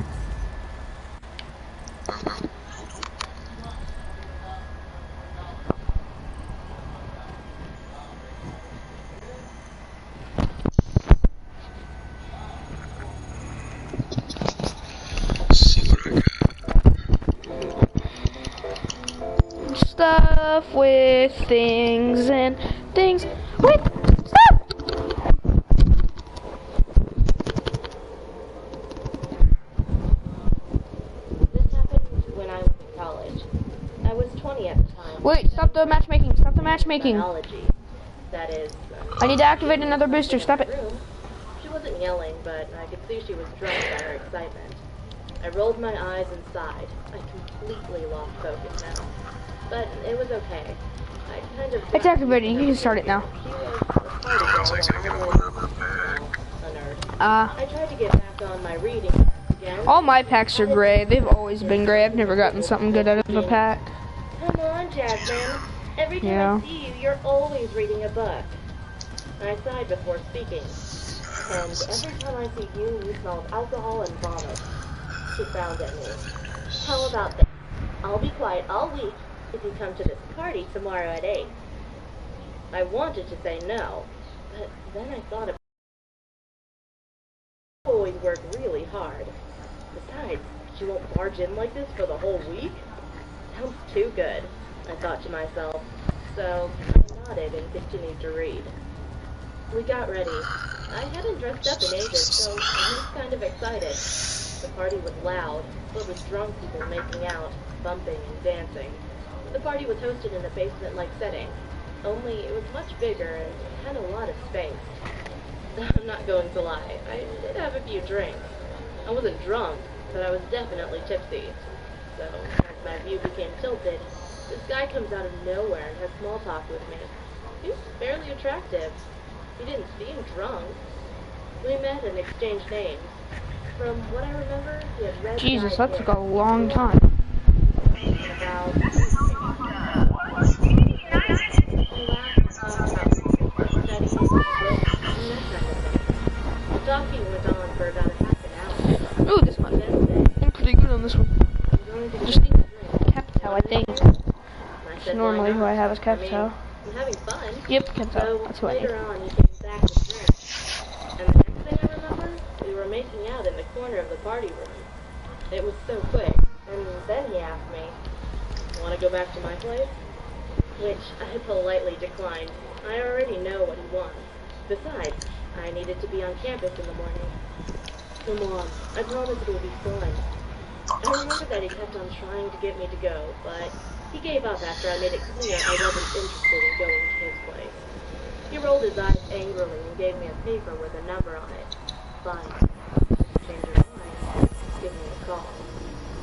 Stuff with things and things with stuff. This happened when I was in college. I was 20 at the time. Wait, stop the matchmaking. Stop the matchmaking. Biology. That is. I need to activate another booster. Stop it. Room. She wasn't yelling, but I could see she was drunk by her excitement. I rolled my eyes and sighed. I completely lost focus now. but it was okay. I kind of... It's activated. You can start it now. She was a party girl, a nerd. I tried to get back on my reading again. All my packs are gray. They've always been gray. I've never gotten something good out of a pack. Come on, Jasmine. Every time I see you, you're always reading a book. I sighed before speaking. And every time I see you, you smell of alcohol and vomit. She frowned at me. How about that? I'll be quiet all week if you come to this party tomorrow at 8. I wanted to say no, but then I thought about it. I always work really hard. Besides, she won't barge in like this for the whole week? Sounds too good, I thought to myself. So I nodded and continued to read. We got ready. I hadn't dressed up in ages, so I was kind of excited. The party was loud, filled with drunk people making out, bumping, and dancing. The party was hosted in a basement-like setting, only it was much bigger and had a lot of space. I'm not going to lie, I did have a few drinks. I wasn't drunk, but I was definitely tipsy. So, as my view became tilted, this guy comes out of nowhere and has small talk with me. He was fairly attractive. He didn't seem drunk. We met and exchanged names. From what I remember, he had red Jesus, dyed that took hair. a long time. About... We laughed about studying, books, and that kind of thing. The talking went on for about half an hour. Ooh, this one. I'm pretty good on this one. Just Capital, I think. It's normally who I have is Capital. I'm having fun. Yep, Capital. So That's who I later have. on, he came back with drinks. And the next thing I remember, we were making out in the corner of the party room. It was so quick. And then he asked me, "Want to go back to my place?" Which I politely declined. I already know what he wants. Besides, I needed to be on campus in the morning. Come on, I promise it will be fun. I remember that he kept on trying to get me to go, but he gave up after I made it clear I wasn't interested in going to his place. He rolled his eyes angrily and gave me a paper with a number on it. Fine. Change your mind. Give me a call.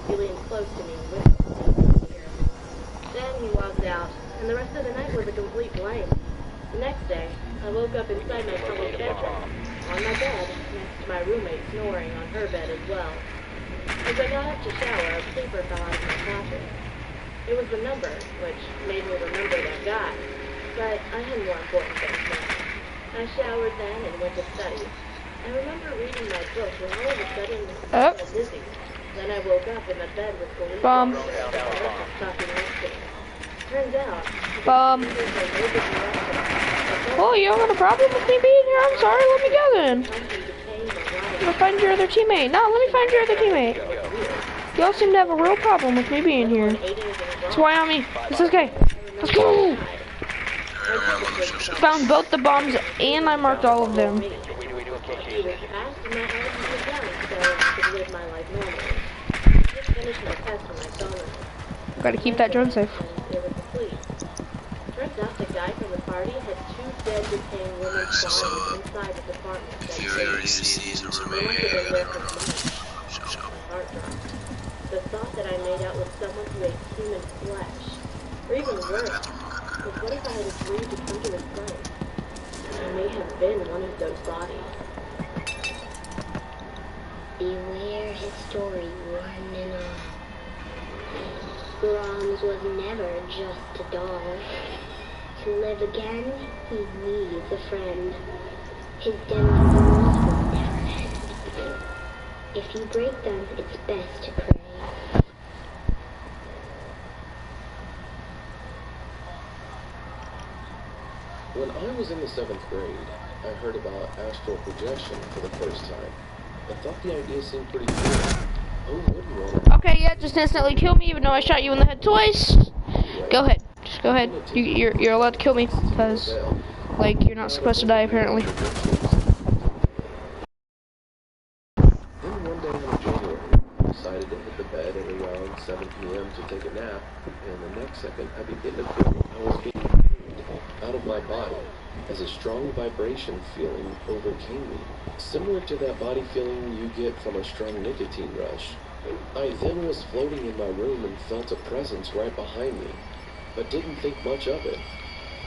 He leaned close to me and whispered in my ear. Then he walked out, and the rest of the night was a complete blank. The next day, I woke up inside my college bedroom, on my bed, next to my roommate snoring on her bed as well. As I got up to shower, a paper fell out of my pocket. It was the number, which made me remember that guy. But I had more important things now. I showered then and went to study. I remember reading my book when all of a sudden I was dizzy. Then I woke up in the bed with police Bomb. talking next to me. Turns out... Bomb. Oh, you having a problem with me being here? I'm sorry, let me go then. I'm gonna find your other teammate. No, let me find your other teammate. Y'all seem to have a real problem with me being here. That's why on me. This is okay. Let's go! Found both the bombs and I marked all of them. Gotta keep that drone safe. Turns out the guy from the party had 2 dead detained women's bodies inside the department that the thought that I made out with someone who ate human flesh. Or even worse, was what if I had agreed to come to his place? I may have been one of those bodies. Beware his story, one and all. Brahms was never just a doll. To live again, he needs a friend. His deadly rules will never end. If you break them, it's best to pray. When I was in the 7th grade, I heard about astral projection for the first time. I thought the idea seemed pretty cool. Who wouldn't want to? Okay, yeah, just instantly kill me even though I shot you in the head twice. Go ahead. Just go ahead. You're allowed to kill me because, like, you're not supposed to die apparently. Then one day in January, I decided to hit the bed at around 7 p.m. to take a nap, and the next second I began to feel I was being pulled out of my body as a strong vibration feeling overcame me, similar to that body feeling you get from a strong nicotine rush. I then was floating in my room and felt a presence right behind me. but didn't think much of it.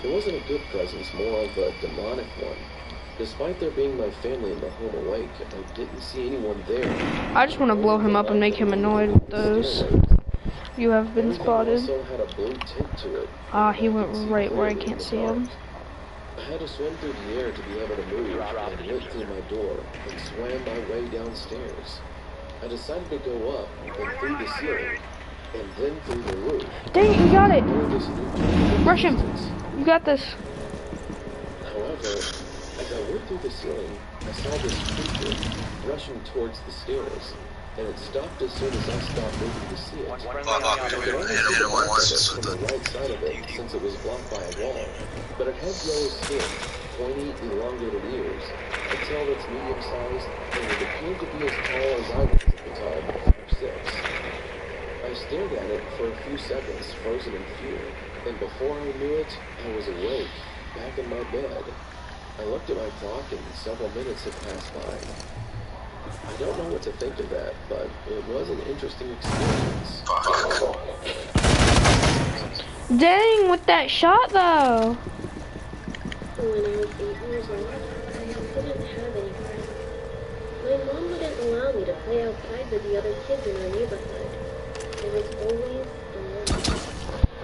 It wasn't a good presence, more of a demonic one. Despite there being my family in the home awake, I didn't see anyone there. I just want to blow him up and make him annoyed with those. You have been spotted. Also had a blue tint to it. Ah, he went right where I can't see him. I had to swim through the air to be able to move, and went through my door, and swam my way downstairs. I decided to go up, and through the ceiling, and then through the roof. Dang it, you got it! Through this new Rush him! You got this. However, as I went through the ceiling, I saw this creature rushing towards the stairs, and it stopped as soon as I stopped moving to see it. I could only see the back of it from the right side of it, since it was blocked by a wall. But it had yellow skin, pointy, elongated ears, a tail that's medium-sized, and it appeared to be as tall as I was at the time, 5'6". I stared at it for a few seconds, frozen in fear, and before I knew it, I was awake, back in my bed. I looked at my clock, and several minutes had passed by. I don't know what to think of that, but it was an interesting experience. Dang, with that shot though. When I was 8 years old, I didn't have any friends. My mom wouldn't allow me to play outside with the other kids in our neighborhood. I was always alone.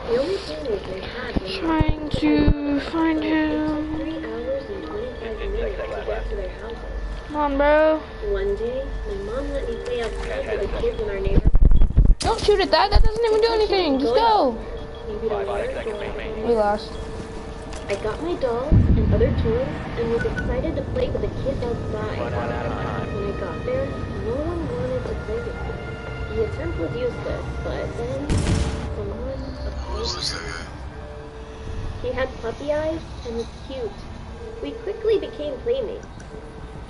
The only playmates I had were Trying to find him. 3 hours and 25 minutes to get to their houses. Come on, bro. One day, my mom let me play outside with the kids in our neighborhood. Don't shoot at that. That doesn't even do anything. Just go. Maybe to work or We lost. I got my dolls and other toys and was excited to play with the kids outside. When I got there, no one wanted to play with me. The attempt was useless, but then someone approached me. He had puppy eyes and was cute. We quickly became playmates.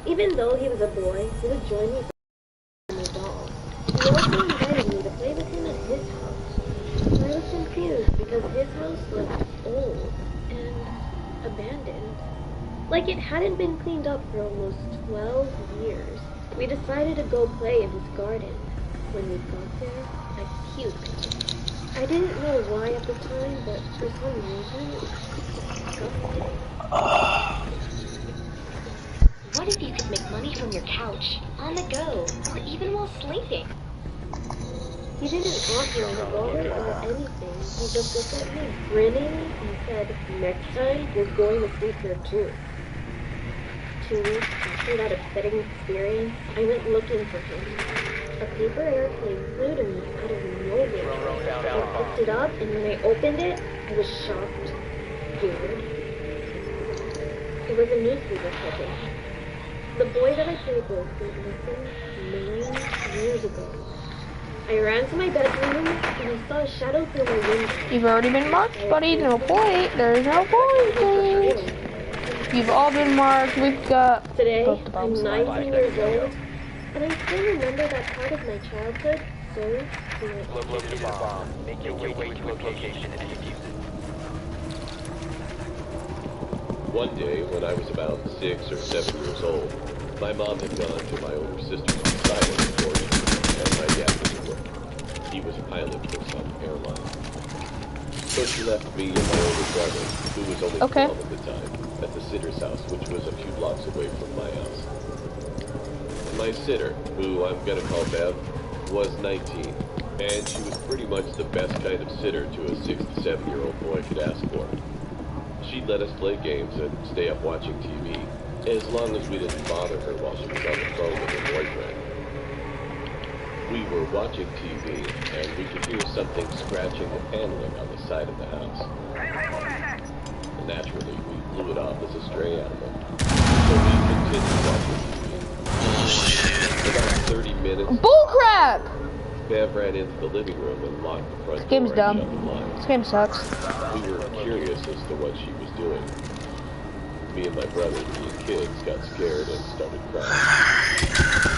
Even though he was a boy, he would join me with my dolls. He also invited me to play with him at his house. I was confused because his house looked old and abandoned. Like it hadn't been cleaned up for almost 12 years. We decided to go play in his garden. When we got there, I puked. I didn't know why at the time, but for some reason, it was disgusting. What if you could make money from your couch, on the go, or even while sleeping? He didn't offer a revolver or anything. He just looked at me, grinning, and said, "Next time, you're going to sleep here too." 2 weeks after that upsetting experience, I went looking for him. A paper airplane flew to me out of nowhere. I picked it up, and when I opened it, I was shocked, scared. It was a newspaper clipping. The boy that I played with went missing 9 years ago. I ran to my bedroom, and I saw a shadow through my window. You've already been marked, buddy. No point. There's no point. You've all been marked. We've got Today, both the I'm bombs. 19 years old, and I still remember that part of my childhood so clearly. Locate the bomb. Make your way to location and defuse it. One day, when I was about 6 or 7 years old, my mom had gone to my older sister's silent porch, and my dad was at work. He was a pilot for some airline. So she left me and my older brother, who was only 12 at the time, at the sitter's house, which was a few blocks away from my house. My sitter, who I'm gonna call Bev, was 19, and she was pretty much the best kind of sitter to a 6 to 7-year-old boy could ask for. She'd let us play games and stay up watching TV, as long as we didn't bother her while she was on the phone with her boyfriend. We were watching TV, and we could hear something scratching the paneling on the side of the house. And naturally, we blew it off as a stray animal. So we continued watching TV. About 30 minutes. Bullcrap! Bev ran into the living room and locked the front This game's door and dumb. shut the blinds. This game sucks. We were curious as to what she was doing. Me and my brother, being kids, got scared and started crying.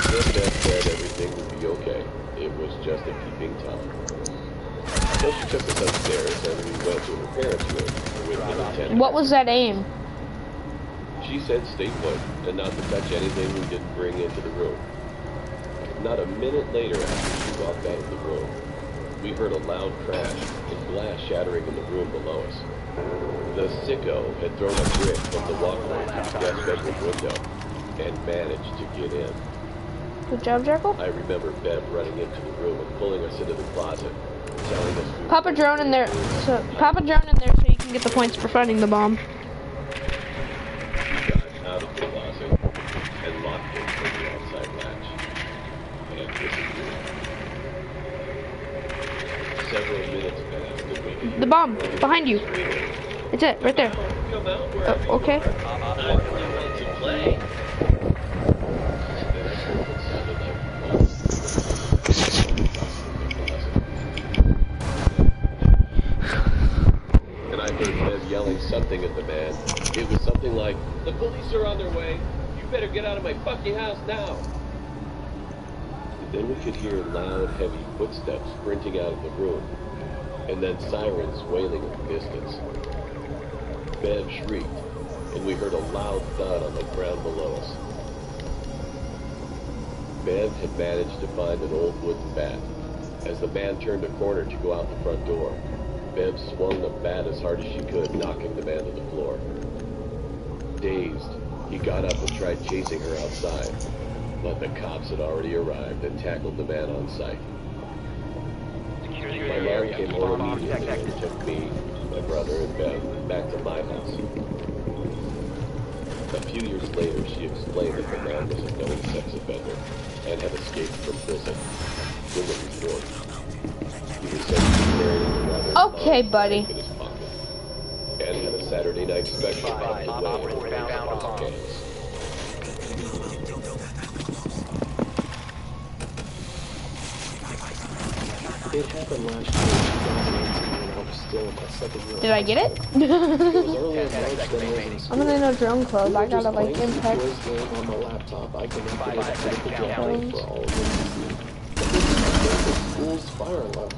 Then Beth said everything would be okay. It was just a peeping Tom. So she took us upstairs and we went to her parents' room with the lieutenant. What was that aim? She said stay put and not to touch anything we didn't bring into the room. Not a minute later after she walked out of the room, we heard a loud crash and glass shattering in the room below us. The sicko had thrown a brick from the walkway to the guest bedroom window and managed to get in. Good job, Jekyll. I remember Bev running into the room and pulling us into the closet, telling us we Pop a drone in there. Pop a drone in there so you can get the points for finding the bomb. We got out of the closet and locked it from the outside latch and disappeared. Several minutes passed and we could The bomb behind you. It's it, right there. come out wherever you Okay. are. I really want to play. Then I heard what sounded like and I heard Bev yelling something at the man. It was something like, "The police are on their way. You better get out of my fucking house now." Then we could hear loud, heavy footsteps sprinting out of the room, and then sirens wailing in the distance. Bev shrieked, and we heard a loud thud on the ground below us. Bev had managed to find an old wooden bat. As the man turned a corner to go out the front door, Bev swung the bat as hard as she could, knocking the man to the floor. Dazed, he got up and tried chasing her outside, but the cops had already arrived and tackled the man on sight. My mom came home immediately and took me, my brother, and Bev back to my house. A few years later, she explained that the man was a known sex offender and had escaped from prison. When he was born. He was said to be carrying a rather Okay, large buddy. knife in his pocket, and had a Saturday night special on the way in the games. It happened last year in 2018 when I was still in my second year. Did I get it? It was early as March then I was in school. I'm gonna know drone club. I gotta like Just impact. playing some Joy's game on my laptop. I connected it to the projector for all of them to see. The school's fire alarm.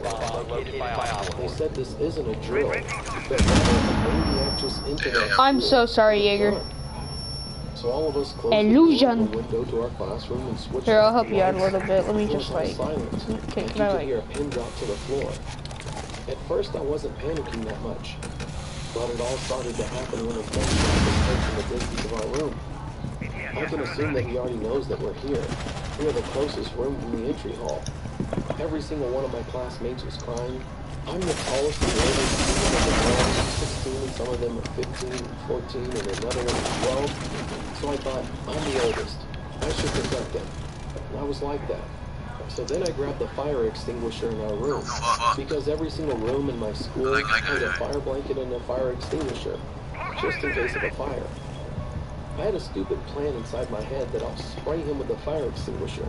They said this isn't a drill, but rather a maniac just interested. I'm so sorry, Jaeger. So all of us closed Illusion. the window to our classroom and switched. Here, I'll help you out a little bit. Let me It was just like. silent. Okay, And can I you could like? hear a pin drop to the floor. At first, I wasn't panicking that much, but it all started to happen when a gunshot was heard from the distance of our room. I can assume that he already knows that we're here. We are the closest room from the entry hall. Every single one of my classmates was crying. I'm the tallest and oldest. Some of them are 16, and some of them are 15, 14, and another one is 12. So I thought, I'm the oldest. I should protect them. And I was like that. So then I grabbed the fire extinguisher in our room, because every single room in my school had a fire blanket and a fire extinguisher, just in case of a fire. I had a stupid plan inside my head that I'll spray him with a fire extinguisher.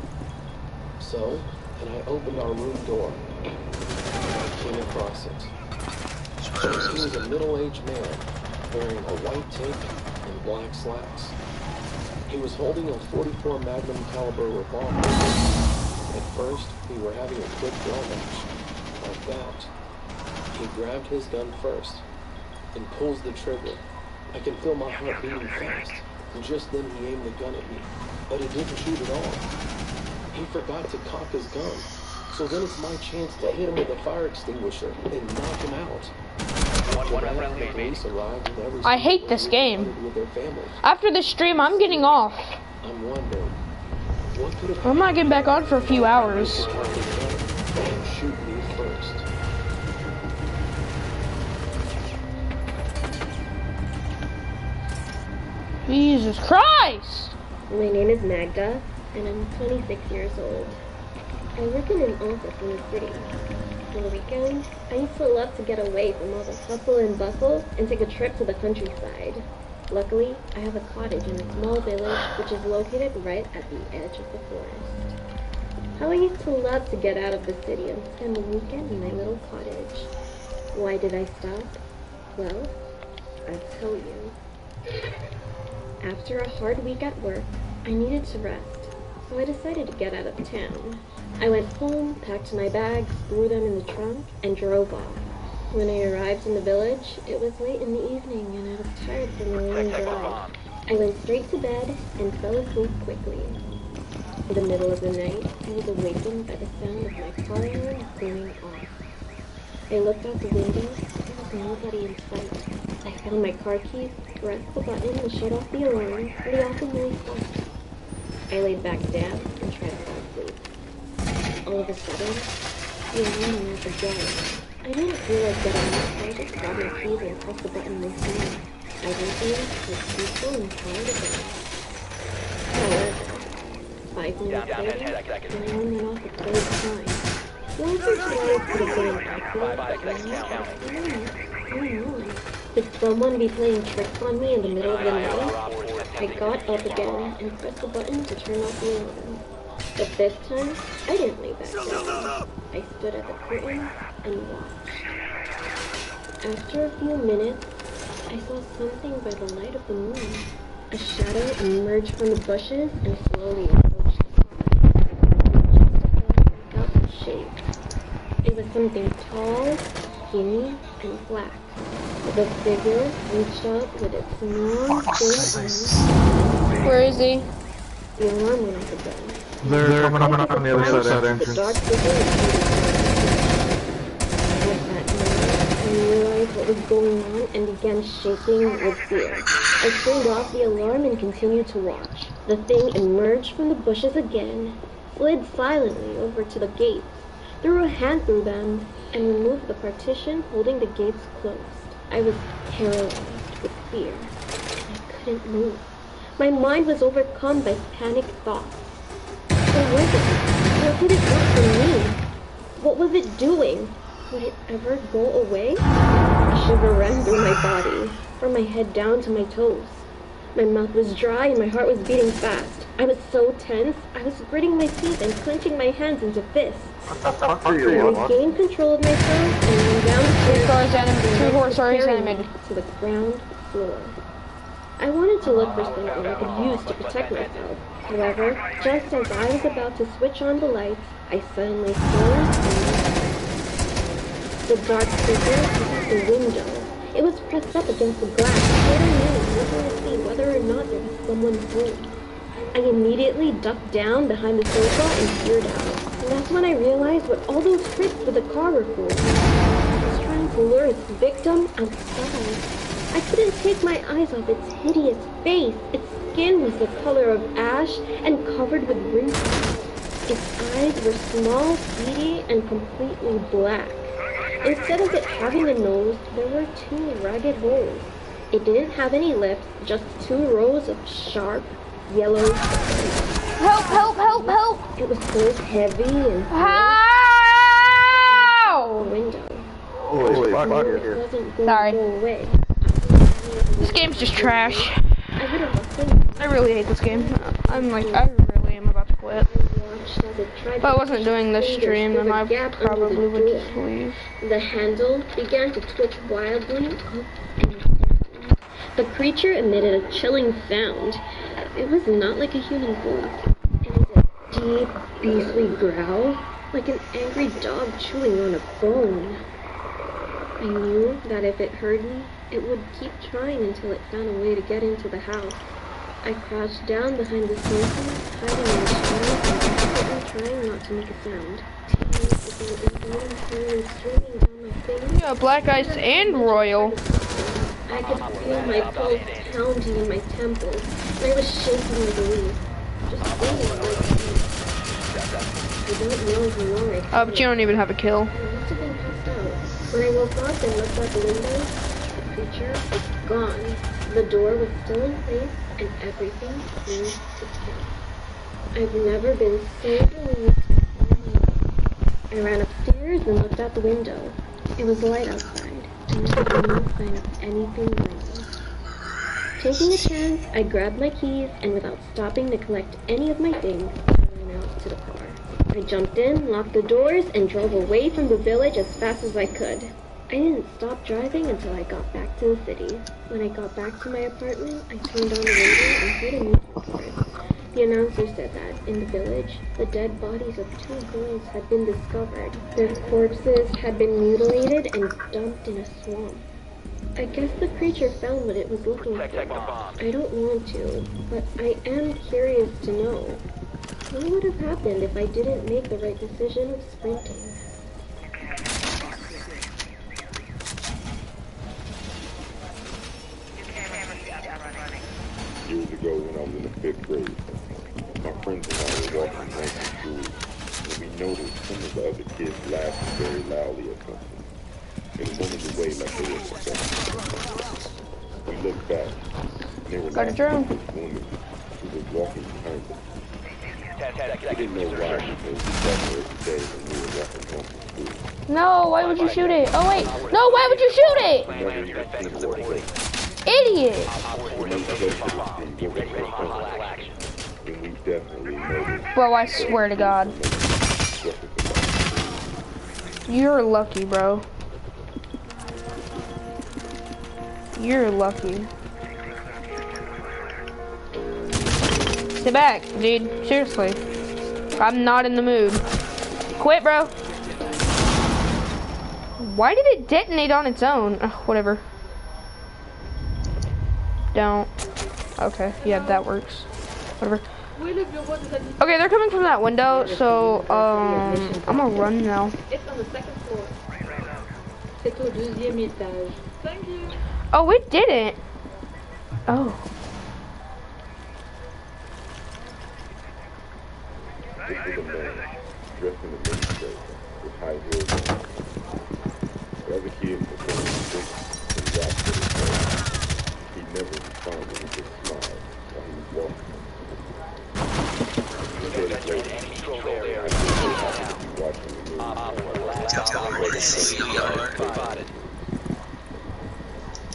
So, and I opened our room door. I came across it. He was a middle-aged man, wearing a white tank and black slacks. He was holding a .44 Magnum caliber revolver. At first, we were having a quick draw match, like that. He grabbed his gun first, and pulls the trigger. I can feel my heart beating fast, and just then he aimed the gun at me, but it didn't shoot at all. He forgot to cock his gun, so then it's my chance to hit him with a fire extinguisher and knock him out. After that, the police arrived and every I hate this game. with their families. After this stream, I'm getting off. I'm wondering, what could have I'm not getting back on for a few hours. and shoot me first? Jesus Christ! My name is Magda, and I'm 26 years old. I work in an office in the city. On the weekends, I used to love to get away from all the hustle and bustle and take a trip to the countryside. Luckily, I have a cottage in a small village which is located right at the edge of the forest. How I used to love to get out of the city and spend the weekend in my little cottage. Why did I stop? Well, I'll tell you. After a hard week at work, I needed to rest, so I decided to get out of town. I went home, packed my bags, threw them in the trunk, and drove off. When I arrived in the village, it was late in the evening and I was tired from the long drive. I went straight to bed and fell asleep quickly. In the middle of the night, I was awakened by the sound of my car alarm going off. I looked out the window. There was nobody in sight. I found my car keys, pressed the button to shut off the alarm, and the awful noise stopped. I laid back down and tried to fall asleep. All of a sudden, the alarm went off again. I didn't feel like getting up, so I just grabbed my keys and pressed the button once more. Everything was peaceful and quiet again. However, 5 minutes later, the alarm went off a third time. The only person I could have been accurate, but could someone be playing tricks on me in the middle of the night? I got up again and pressed the button to turn off the alarm. But this time, I didn't lay back down. I stood at the curtain and watched. After a few minutes, I saw something by the light of the moon. A shadow emerged from the bushes and slowly approached the car. Out of shape. It was something tall, skinny, and black. The figure reached out with its long, thin arms. Where is he? The alarm went off again. They're coming up on the other side entrance. The dark figure was at that moment, I realized what was going on and began shaking with fear. I turned off the alarm and continued to watch. The thing emerged from the bushes again, slid silently over to the gates, threw a hand through them, and removed the partition holding the gates closed. I was paralyzed with fear. I couldn't move. My mind was overcome by panicked thoughts. What was it? What did it want from me? What was it doing? Would it ever go away? A shiver ran through my body, from my head down to my toes. My mouth was dry and my heart was beating fast. I was so tense, I was gritting my teeth and clenching my hands into fists. I regained control of myself and ran down the stairs. Two horse stories animated. To the ground floor. I wanted to look for something I could use to protect myself. However, just as I was about to switch on the lights, I suddenly froze and the dark figure was at the window. It was pressed up against the glass, staring in and looking to see whether or not there was someone home. I immediately ducked down behind the sofa and peered out. And that's when I realized what all those tricks with the car were for. It was trying to lure its victim outside. I couldn't take my eyes off its hideous face. Its skin was the color of ash and covered with wrinkles. Its eyes were small, beady, and completely black. Instead of it having a nose, there were 2 ragged holes. It didn't have any lips, just 2 rows of sharp, yellow teeth. Help, help, help, help! It was so heavy and How? the window. Holy fuck, It wasn't going Sorry. to go away. This game's just trash. I would have I really hate this game. I really am about to quit. If I wasn't doing this stream, then I probably would just leave. The handle began to twitch wildly up and down. The creature emitted a chilling sound. It was not like a human voice. It was a deep, beastly growl, like an angry dog chewing on a bone. I knew that if it heard me, it would keep trying until it found a way to get into the house. I crouched down behind the sofa, hiding in the shadows and desperately trying not to make a sound. Tears began involuntarily streaming down my face. Yeah, Black Ice and Royal. I could feel my pulse pounding in my temples, and I was shaking with relief. Just thinking about it. I don't know how long I could. But you don't even have a kill. I must have been passed out. When I woke up and looked out the window, the creature was gone. The door was still in place, and everything seemed to count. I've never been so relieved in my life. I ran upstairs and looked out the window. It was light outside, and there was no sign of anything wrong. Taking a chance, I grabbed my keys, and without stopping to collect any of my things, I ran out to the car. I jumped in, locked the doors, and drove away from the village as fast as I could. I didn't stop driving until I got back to the city. When I got back to my apartment, I turned on the radio and heard a news report. The announcer said that, in the village, the dead bodies of 2 girls had been discovered. Their corpses had been mutilated and dumped in a swamp. I guess the creature found what it was looking for. I don't want to, but I am curious to know. What would have happened if I didn't make the right decision of sprinting? Years ago when I was in the 5th grade, my friends and I were walking home from school, and we noticed some of the other kids laughing very loudly at something, and running away like they were possessed. We looked back, and they were laughing at this woman who was walking behind them. We didn't know why, because we saw her every day when we were walking home from school. No, why would you shoot it? Oh wait, no, why would you shoot it? We never even seen her again. Idiot! Bro, I swear to God. You're lucky, bro. You're lucky. Sit back, dude. Seriously. I'm not in the mood. Quit, bro. Why did it detonate on its own? Ugh, whatever. Don't. Okay, yeah, that works. Whatever. Okay, they're coming from that window, so I'm gonna run now. It's on the 2nd floor. C'est au 2e étage. Thank you. Oh, it didn't. Oh. This was a man dressed in a miniskirt with high heels on. The other kids were throwing sticks and rocks at his head. He never responded, he just smiled while he was walking. 2 days later, I happened to be watching the news.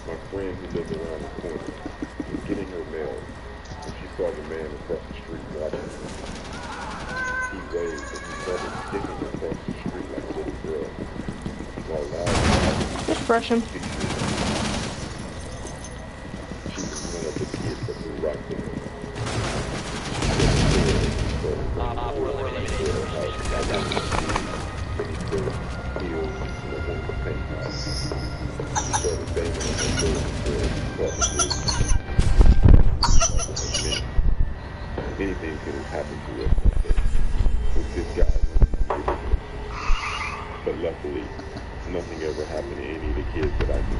My friend who lived around the corner was getting her mail when she saw the man across the street watching her. He waved and he started sticking across the street like a little girl. While loud, just brush him. she was one of the kids that were right there. Anything could have happened to us that day with this guy. But luckily, nothing ever happened to any of the kids that I knew.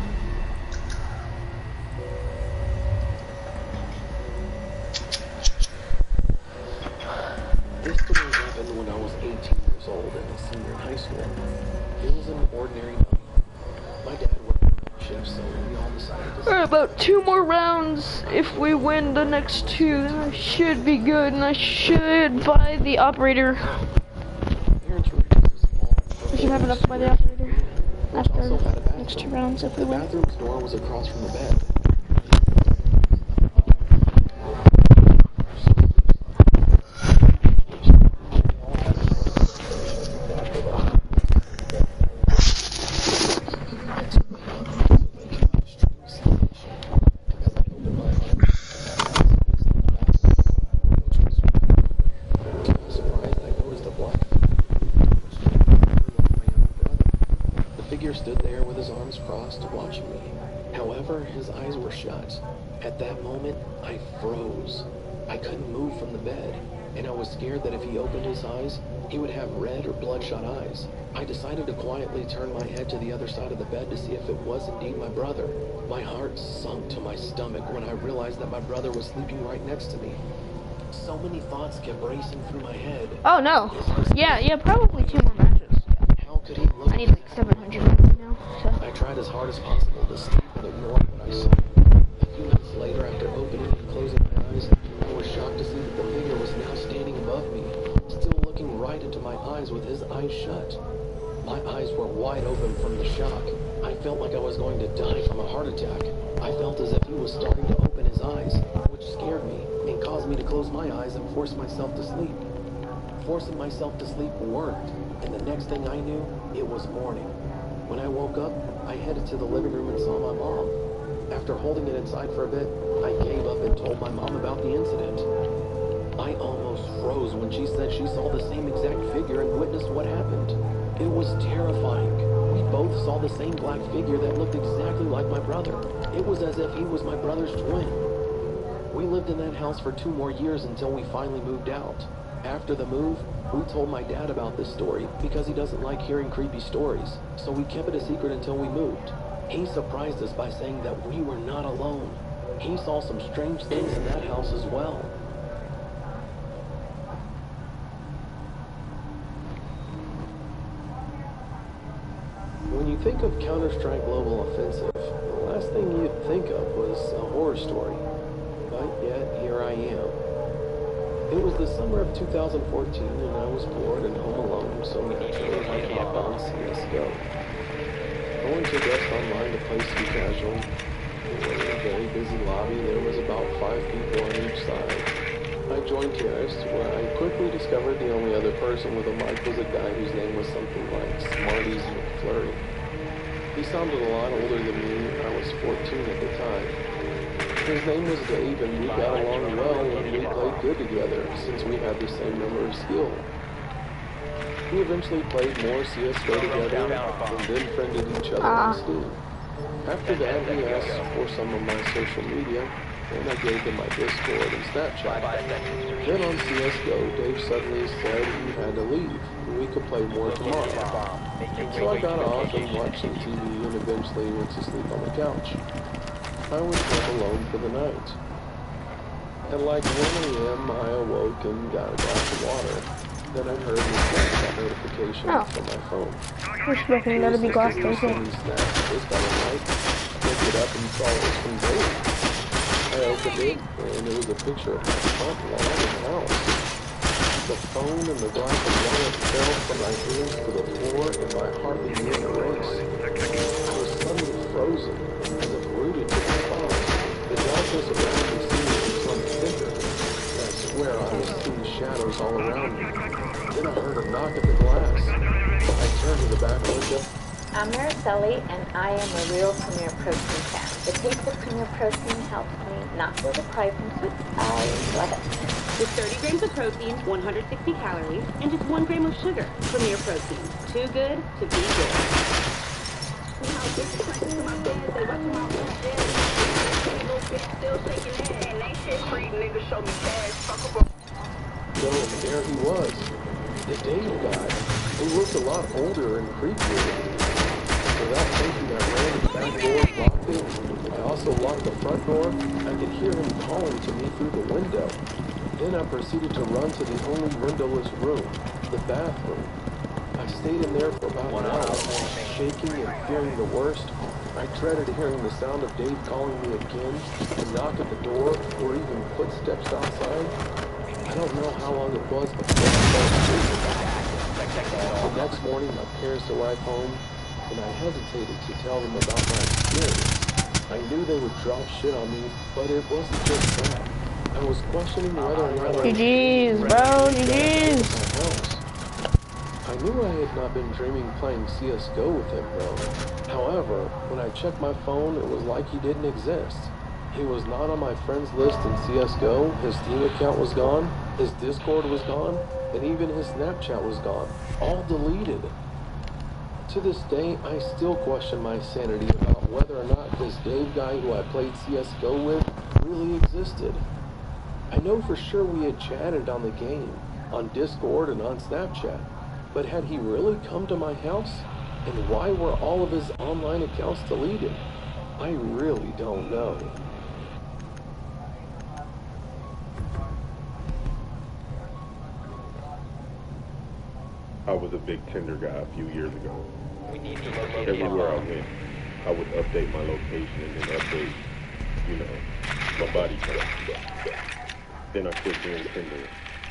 This story happened when I was 18 years old and a senior in high school. It was an ordinary night. My dad worked shift, so we all decided to... Alright, about 2 more rounds. If we win the next 2, then I should be good, and I should buy the operator. I should have enough to buy the operator after the next 2 rounds if we win. The bathroom's door was across from the bed. Stood there with his arms crossed, watching me. However, his eyes were shut. At that moment, I froze. I couldn't move from the bed, and I was scared that if he opened his eyes, he would have red or bloodshot eyes. I decided to quietly turn my head to the other side of the bed to see if it was indeed my brother. My heart sunk to my stomach when I realized that my brother was sleeping right next to me. So many thoughts kept racing through my head. Oh no. Yeah, probably 2 more matches. How could he look? I need like 700 right now. So. I tried as hard as possible to sleep and ignore what I saw. A few minutes later, after opening and closing my eyes, I was shocked to see that the figure was now standing above me, still looking right into my eyes with his eyes shut. My eyes were wide open from the shock. I felt like I was going to die from a heart attack. I felt as if he was starting to open his eyes, which scared me and caused me to close my eyes and force myself to sleep. Forcing myself to sleep worked, and the next thing I knew, it was morning. When I woke up, I headed to the living room and saw my mom. After holding it inside for a bit, I gave up and told my mom about the incident. I almost froze when she said she saw the same exact figure and witnessed what happened. It was terrifying. We both saw the same black figure that looked exactly like my brother. It was as if he was my brother's twin. We lived in that house for 2 more years until we finally moved out. After the move, we told my dad about this story because he doesn't like hearing creepy stories, so we kept it a secret until we moved. He surprised us by saying that we were not alone. He saw some strange things in that house as well. When you think of Counter-Strike Global Offensive, the last thing you'd think of was a horror story. But yet, here I am. It was the summer of 2014, and I was bored and home alone, so naturally I hopped on CSGO. I went to guest online to play Ski Casual. It was a very busy lobby. There was about 5 people on each side. I joined Terrorist, where I quickly discovered the only other person with a mic was a guy whose name was something like Smarties McFlurry. He sounded a lot older than me. I was 14 at the time. His name was Dave, and we got along well, and we played good together, since we had the same number of skill. We eventually played more CSGO together, and then friended each other on Steam. After that, he asked for some of my social media, and I gave him my Discord and Snapchat. Then on CSGO, Dave suddenly said he had to leave, and we could play more tomorrow. So I got off and watched some TV, and eventually went to sleep on the couch. I was home alone for the night. At like 1 a.m., I awoke and got a glass of water. Then I heard these Snapchat notifications from my phone. We're expecting there to be glass there too. Just got a light, picked it up and saw it was from Dave. I opened it, and it was a picture of my front lawn of the house. The phone and the glass of water fell from my hands to the floor, and my heart began to race. I was suddenly frozen, as if rooted to the spot. The darkness around me seemed to become thicker. I swear I was seeing shadows all around me. Then I heard a knock at the glass. I turned to the back window. I'm Mariceli, and I am a real Premier Protein fan. The taste of Premier Protein helps me not feel deprived from sweets. I love it. With 30 grams of protein, 160 calories, and just 1 gram of sugar. Premier Protein. Too good to be good. So there he was, the Dave guy, who looked a lot older and creepier. Without thinking, I ran to the back door, locked it. I also locked the front door. I could hear him calling to me through the window. Then I proceeded to run to the only windowless room, the bathroom. I stayed in there for about an hour, shaking and fearing the worst. I dreaded hearing the sound of Dave calling me again, a knock at the door, or even footsteps outside. I don't know how long it was before I fell asleep. The next morning, my parents arrived home, and I hesitated to tell them about my experience. I knew they would drop shit on me, but it wasn't just that. I was questioning whether or not GG's, bro, GG's. I knew I had not been dreaming playing CSGO with him, though. However, when I checked my phone, it was like he didn't exist. He was not on my friends list in CSGO, his Steam account was gone, his Discord was gone, and even his Snapchat was gone. All deleted. To this day, I still question my sanity about whether or not this Dave guy who I played CSGO with really existed. I know for sure we had chatted on the game, on Discord and on Snapchat, but had he really come to my house? And why were all of his online accounts deleted? I really don't know. I was a big Tinder guy a few years ago. Everywhere I went, I would update my location and then update, my body count. Then I quit doing Tinder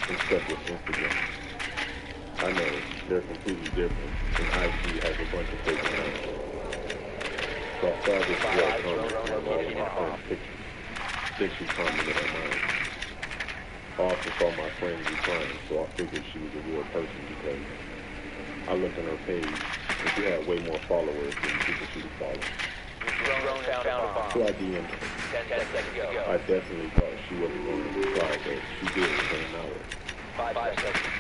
and stuck with Instagram. I know they're completely different, and IG has a bunch of fake accounts. So I saw this girl comment on all of my friends' pictures. Then she commented on mine. I also saw my friends replying, so I figured she was a real person because I looked on her page and she had way more followers than people she would follow. So I DM'd her. I definitely thought she wasn't going to reply, but she did within an hour. 5 seconds.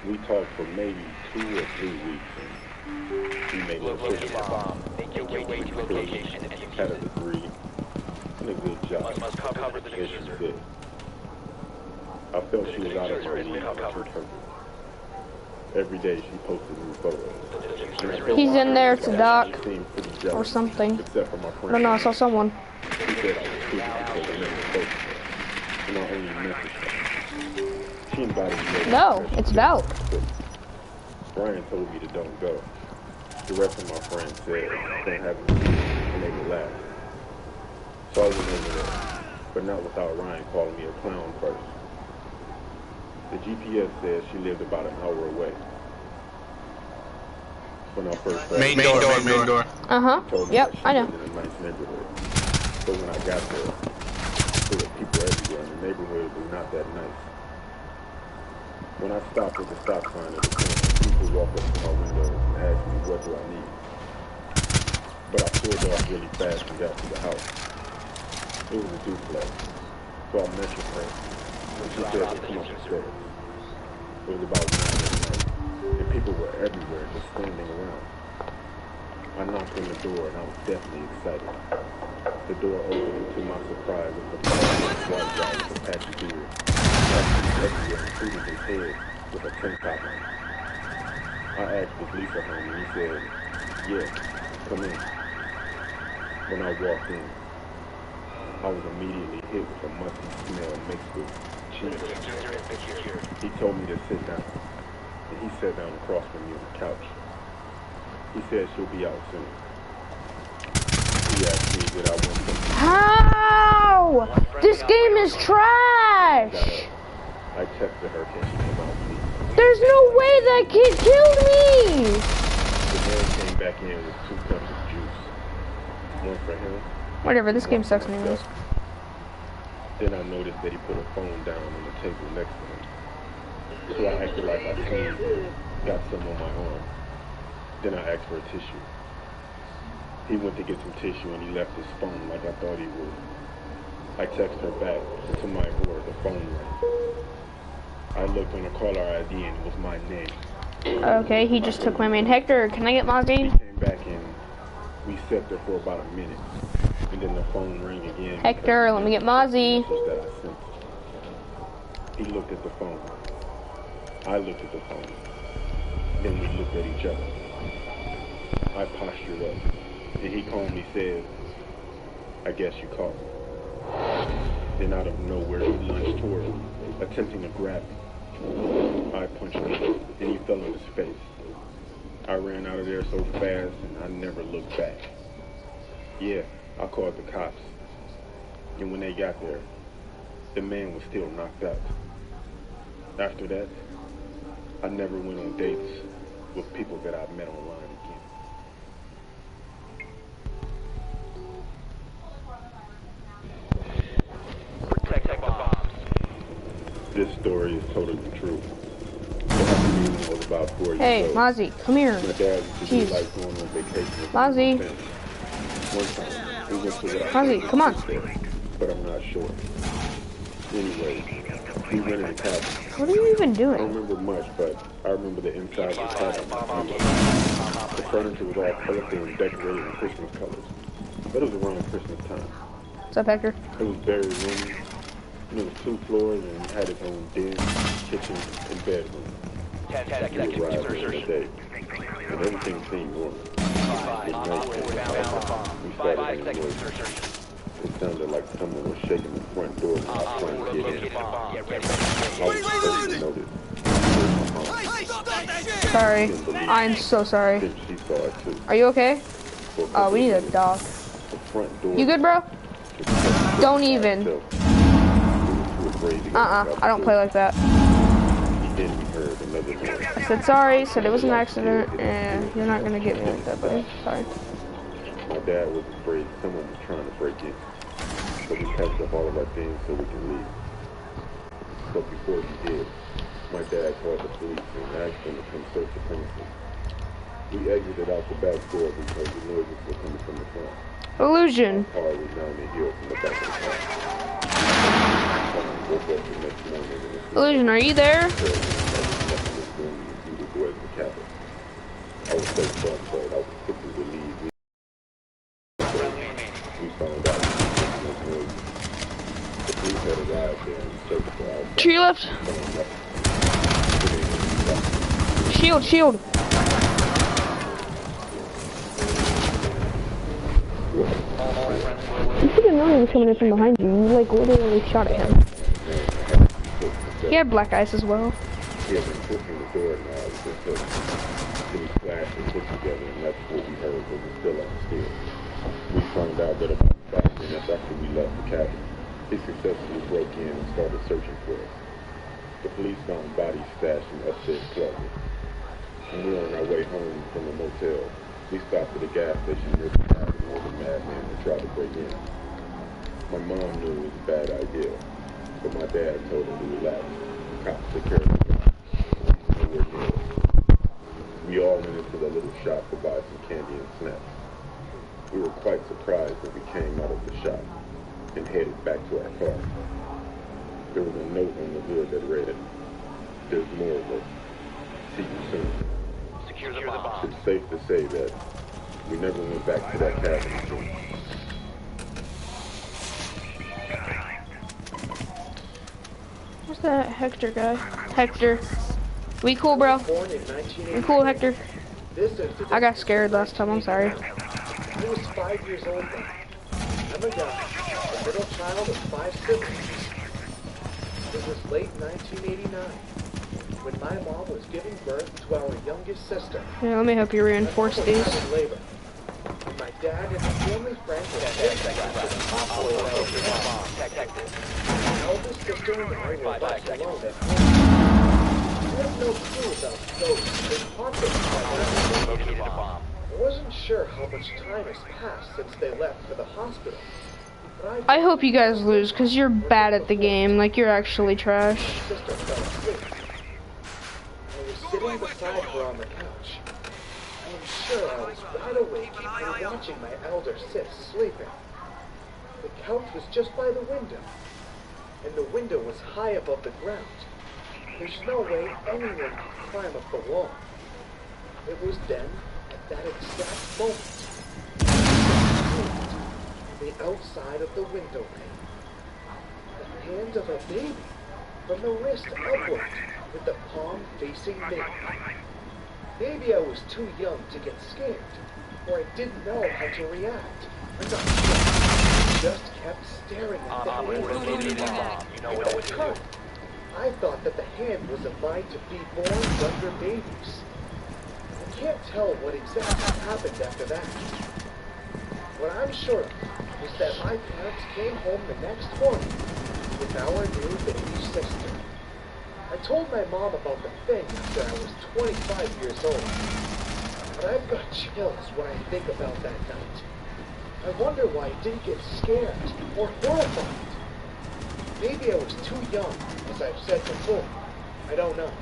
We talked for maybe 2 or 3 weeks, and we made it official. Make your way to location and defuse Had a it. degree and a good job. Must cover the Yes, she diffuser. did. I felt she was out of her league with her purpose. Every day she posted new photos. He's in there, it's a doc. Or Jealous, something. except for my I friend. don't know, I saw someone. He said I was stupid because I never spoke to her. And I only messaged her. She invited me. No, it's Val. Brian told me to don't go. The rest of my friends said don't have it, and they would laugh. So I went over there, but not without Ryan calling me a clown first. The GPS says she lived about an hour away. When I first got Main door. Yep, I know. in a nice neighborhood. But when I got there were people everywhere, and the neighborhood was not that nice. When I stopped at the stop sign at the corner, people walked up to my window and asked me, what do I need? But I pulled off really fast and got to the house. It was a duplex, so I mentioned her, and she said to come up the stairs. It was about 9 at night, and people were everywhere just standing around. I knocked on the door, and I was definitely excited. The door opened, and to my surprise, it was a white guy with a patchy beard. Everywhere, including his head, with a tank top on. I asked if Lisa home, and he said, yeah, come in. When I walked in, I was immediately hit with a musty smell mixed with cheese. He told me to sit down, and he sat down across from me on the couch. He said she'll be out soon. He asked me did I want something. How? This game is trash! I texted her, can she come out, please? There's no way that kid killed me! The man came back in with 2 cups of juice. One for him. Whatever, this game sucks anyways. Then I noticed that he put a phone down on the table next to him. So I acted like I sneezed and got some on my arm. Then I asked for a tissue. He went to get some tissue and he left his phone like I thought he would. I texted her back, and to my horror, the phone rang. I looked on the caller ID and it was my name. Okay, he just took my man. Hector, can I get Mozzie? He came back and we sat there for about a minute. And then the phone rang again. Hector, let me get Mozzie. That I sent. He looked at the phone. I looked at the phone. Then we looked at each other. I postured up, and he calmly said, I guess you caught me. Then out of nowhere, he lunged toward me, attempting to grab me. I punched him, and he fell on his face. I ran out of there so fast, and I never looked back. Yeah, I called the cops. And when they got there, the man was still knocked out. After that, I never went on dates with people that I met online again. Protect the bombs. This story is totally true. I was about 4 years Hey, old. Mozzie, come here. My dad used to do like going on vacation with Mozzie. my friends. One time, we went to what I Mozzie, think come on. is there, but I'm not sure. Anyway, we rented a cabin. What are you even I doing? don't remember much, but I remember the inside of the cabin. The furniture was all colorful and decorated in Christmas colors. But it was around Christmas time. What's up, Hector? It was very roomy. And it was 2 floors and it had its own den, kitchen, and bedroom. 10 seconds We to arrived there in a insertion. day. And everything seemed normal. With no we started in the woods. It sounded like someone was shaking the front door when I was trying to get in. I was the first to notice. Sorry. I'm so sorry. Then she saw it too. Are you okay? For a Oh, couple we need a of minutes, dog. the front door You good, bro? Don't even. I don't play like that. Then we heard another noise. I said sorry, said it was an accident, and you're not gonna get me like that, buddy. Sorry. My dad was afraid someone was trying to break in. So we packed up all of our things so we can leave. But before we did, my dad called the police and asked them to come search the premises. We exited out the back door because the noises were coming from the front. Illusion. Our car was down the hill from the back of the car. Woke up the next morning and the Illusion, are you there? I was so frustrated, I was quickly relieved. We found out the police had arrived there and searched for our Tree left. Shield, shield. You should have known he was coming in from behind you. You like literally shot at him. He had black eyes as well. He had been pushing the door knobs until he slashed and put together, and that's what we heard when we were still upstairs. We found out that about 5 minutes after we left the cabin, he successfully broke in and started searching for us. The police found bodies stashed in upstairs closet. When we were on our way home from the motel, we stopped at a gas station near the cabin where the madman had tried to break in. My mom knew it was a bad idea, but my dad told him to relax. The cops took care of it. Nowhere near us. We all went into the little shop to buy some candy and snacks. We were quite surprised when we came out of the shop and headed back to our car. There was a note on the hood that read, "There's more of us. See you soon." Secure the bomb. It's safe to say that we never went back to that cabin again. What's that Hector guy? Hector. We cool, bro. We cool, Hector. I got scared last time, I'm sorry. I was 5 years old then. I'm a guy, the middle child of 5 siblings. It was late 1989, when my mom was giving birth to our youngest sister. Yeah, let me help you reinforce these. Labor. And my dad and a family friend were taken to the hospital. My eldest sister and I were left alone at home. I had no clue about ghosts and hauntings. I wasn't sure how much time has passed since they left for the hospital. I hope you guys lose, because you're bad at the game. Like, you're actually trash. My sister fell asleep. I was sitting beside her on the couch. I am sure I was wide awake and watching my elder sis sleeping. The couch was just by the window, and the window was high above the ground. There's no way anyone could climb up the wall. It was then, at that exact moment, the outside of the window pane. The hand of a baby, from the wrist upward, with the palm facing me. Maybe I was too young to get scared, or I didn't know how to react. I'm not sure. I just kept staring at the hand. You know what to do. I thought that the hand was a mind to be born younger babies. I can't tell what exactly happened after that. What I'm sure of is that my parents came home the next morning with our new baby sister. I told my mom about the thing after I was 25 years old. But I've got chills when I think about that night. I wonder why I didn't get scared or horrified. Maybe I was too young, as I've said before. I don't know.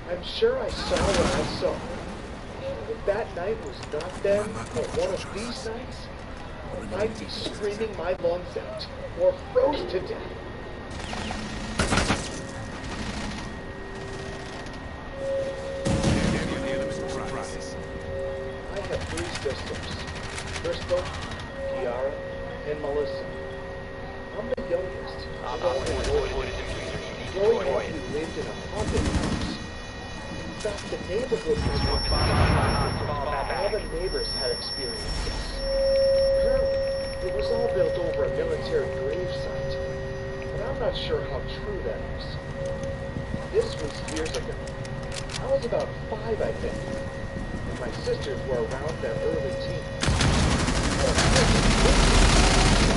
I'm sure I saw what I saw. If that night was not then, or one of these nights, I'd be screaming my lungs out, or froze to death. I have 3 sisters, Crystal, Kiara, and Melissa. I'm the youngest. Growing up, we lived in a haunted house. In fact, the neighborhood was all the neighbors had experiences. Apparently, it was all built over a military grave site, but I'm not sure how true that is. This was years ago. I was about 5, I think, and my sisters were around their early teens.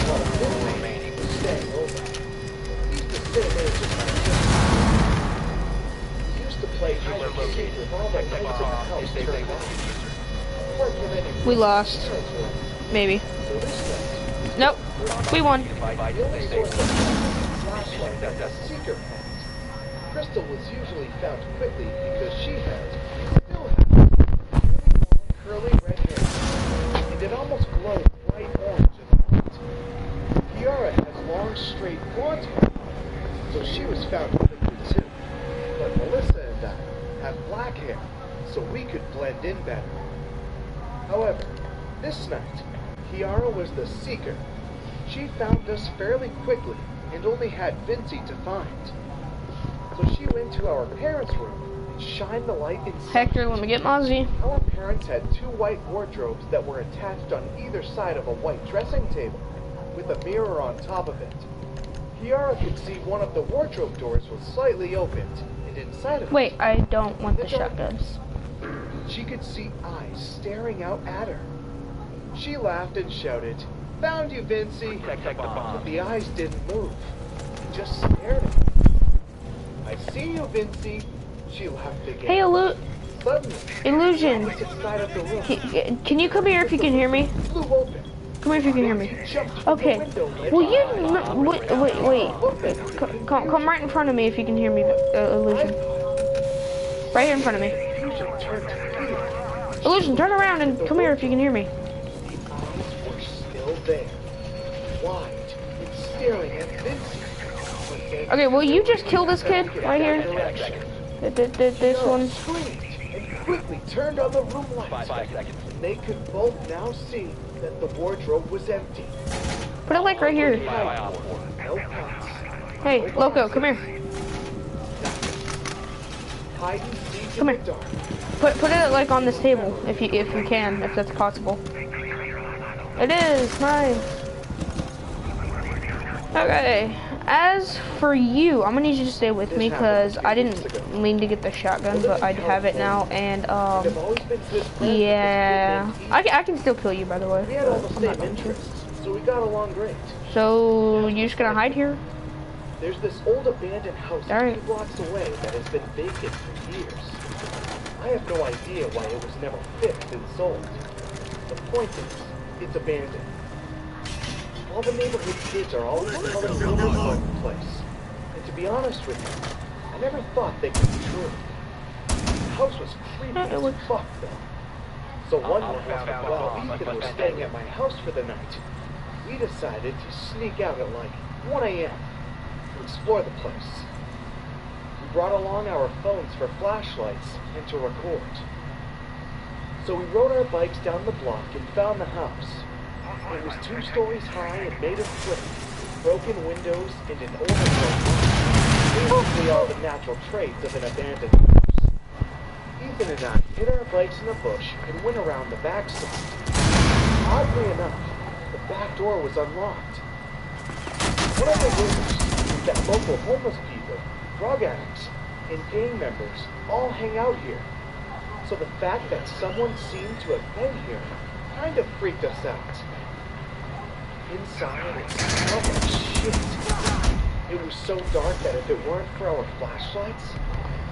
While Billy was staying over. He's the same age as my sister. We used to play hide and seek with all the lights in the house turned on. Apart from any We lost. Maybe. So this night, Nope. We won. the only source of flashlight that the seeker had. Crystal was usually found quickly because she still had, really long, curly red hair, and it almost glowed bright orange in the light. Kiara has long, straight blonde hair, so she was found quickly too. But Melissa and I have black hair, so we could blend in better. However, this night, Kiara was the seeker. She found us fairly quickly and only had Vincy to find. So she went to our parents' room and shined the light inside. Hector, let me get Mozzie. Our parents had 2 white wardrobes that were attached on either side of a white dressing table, with a mirror on top of it. Kiara could see one of the wardrobe doors was slightly opened, and inside of it... Wait, I don't want the shotguns. She could see eyes staring out at her. She laughed and shouted, "Found you, Vincy!" But the eyes didn't move. They just stared at her. "I see you, Vincy!" She laughed again. Hey, Suddenly, Illusion. inside of the room, Can you come here if you can hear me? flew open. Come here if you can hear me. Okay. Will you... Wait. Come right in front of me if you can hear me, Illusion. Right here in front of me. Illusion, turn around and come here if you can hear me. The eyes were still there, wide and staring at Vincy. Okay, will you just kill this kid right here? This one. Screamed and quickly turned on the room lights. 5 seconds. They could both now see that the wardrobe was empty. Put it like right here. No cuts. Hey, Loco, come here. Hide and seek Come in here. the dark. Put it like on this table, if you can, if that's possible. It is nice. Okay. As for you, I'm gonna need you to stay with me because I didn't mean to get the shotgun, but I have it now, and yeah, I can still kill you, by the way. We had all the same interests, so we got along great. So you're just gonna hide here? There's this old abandoned house All right. 2 blocks away that has been vacant for years. I have no idea why it was never fixed and sold. The point is, it's abandoned. All the neighborhood kids are always telling rumors about the place. And to be honest with you, I never thought they could be true. The house was creepy as fuck, though. So one night, while Ethan was staying at my house for the night, we decided to sneak out at like 1 a.m. to explore the place. We brought along our phones for flashlights and to record. So we rode our bikes down the block and found the house. It was 2 stories high and made of brick, broken windows, and an overgrown lawn. Basically all the natural traits of an abandoned house. Ethan and I hid our bikes in a bush and went around the back side. Oddly enough, the back door was unlocked. One of the rumors is that local homeless people, drug addicts, and gang members all hang out here. So the fact that someone seemed to have been here kind of freaked us out. Inside, it smelled like shit. It was so dark that if it weren't for our flashlights,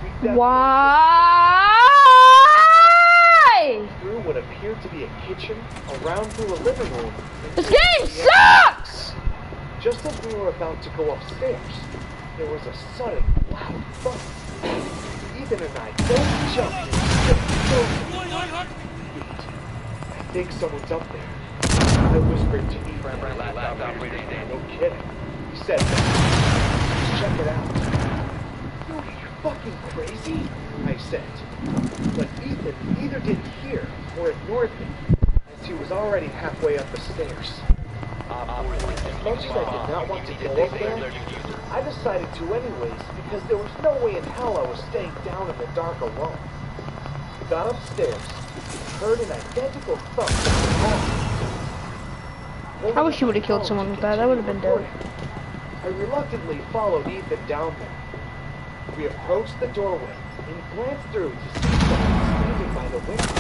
we'd definitely... Why? Through what appeared to be a kitchen, around through a living room. This game sucks! Just as we were about to go upstairs, there was a sudden, loud thump. Ethan and I both jumped and stood. I think someone's up there. I whispered to Ethan. No kidding. He said, "Just check it out." "You fucking crazy?" I said. But Ethan either didn't hear or ignored me, as he was already halfway up the stairs. As much as I did not want to go up there, I decided to anyways because there was no way in hell I was staying down in the dark alone. We got upstairs and heard an identical thump in the hall. I wish you would have killed someone with that. That would have been dope. I reluctantly followed Ethan down there. We approached the doorway and glanced through to see someone standing by the window.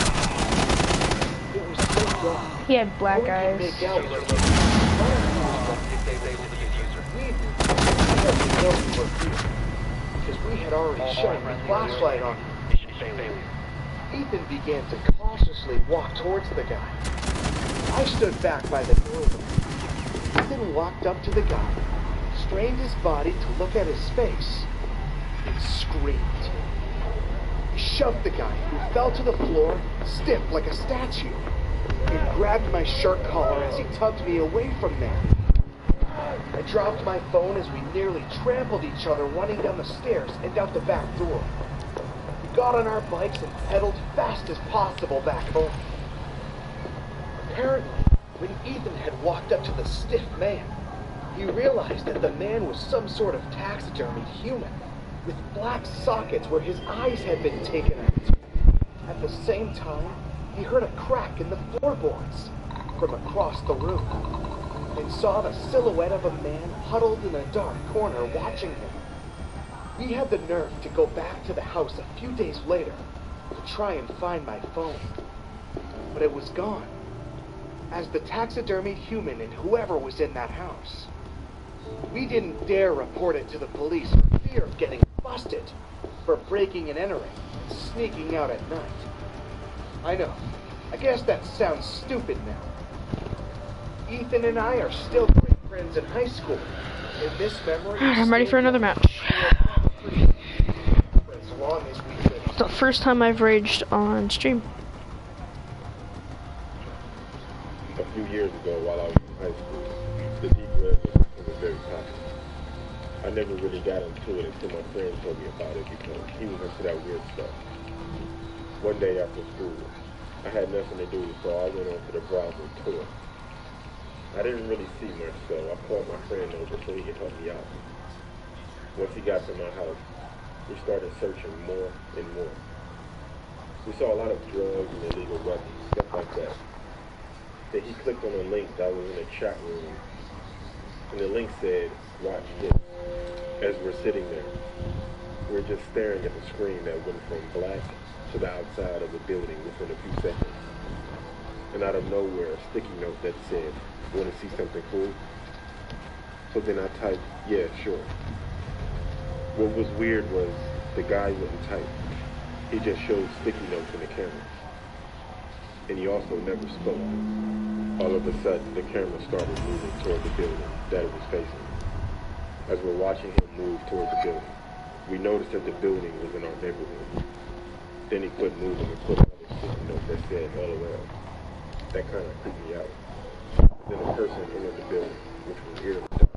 It was so dark. He had black eyes. We knew we were here because we had already shined the flashlight on him. Ethan began to cautiously walk towards the guy. I stood back by the doorway. Ethan walked up to the guy, strained his body to look at his face, and screamed. He shoved the guy, who fell to the floor, stiff like a statue, and grabbed my shirt collar as he tugged me away from there. I dropped my phone as we nearly trampled each other running down the stairs and out the back door. We got on our bikes and pedaled fast as possible back home. Apparently, when Ethan had walked up to the stiff man, he realized that the man was some sort of taxidermied human. with black sockets where his eyes had been taken out. At the same time, he heard a crack in the floorboards from across the room and saw the silhouette of a man huddled in a dark corner watching him. We had the nerve to go back to the house a few days later to try and find my phone, but it was gone, as the taxidermied human and whoever was in that house. We didn't dare report it to the police for fear of getting busted for breaking and entering and sneaking out at night. I know, I guess that sounds stupid now. Ethan and I are still great friends in high school, and this memory... I'm ready for another match. For as long as we could. It's the first time I've raged on stream. A few years ago, while I was in high school, the deep web was very popular. I never really got into it until my friend told me about it because he was into that weird stuff. One day after school, I had nothing to do, so I went onto the browser tour. I didn't really see much, so I called my friend over so he could help me out. Once he got to my house, we started searching more and more. We saw a lot of drugs and illegal weapons, stuff like that. Then he clicked on a link that was in a chat room, and the link said, "Watch this." As we're sitting there, we're just staring at the screen that went from black to the outside of the building within a few seconds. And out of nowhere, a sticky note that said, "Want to see something cool?" So then I typed, "Yeah, sure." What was weird was the guy wouldn't type. He just showed sticky notes in the camera. And he also never spoke. All of a sudden, the camera started moving toward the building that it was facing. As we're watching him move toward the building, we noticed that the building was in our neighborhood. Then he quit moving and put another sticky note that said LOL. That kind of creeped me out. Then a person entered the building, which was eerily dark.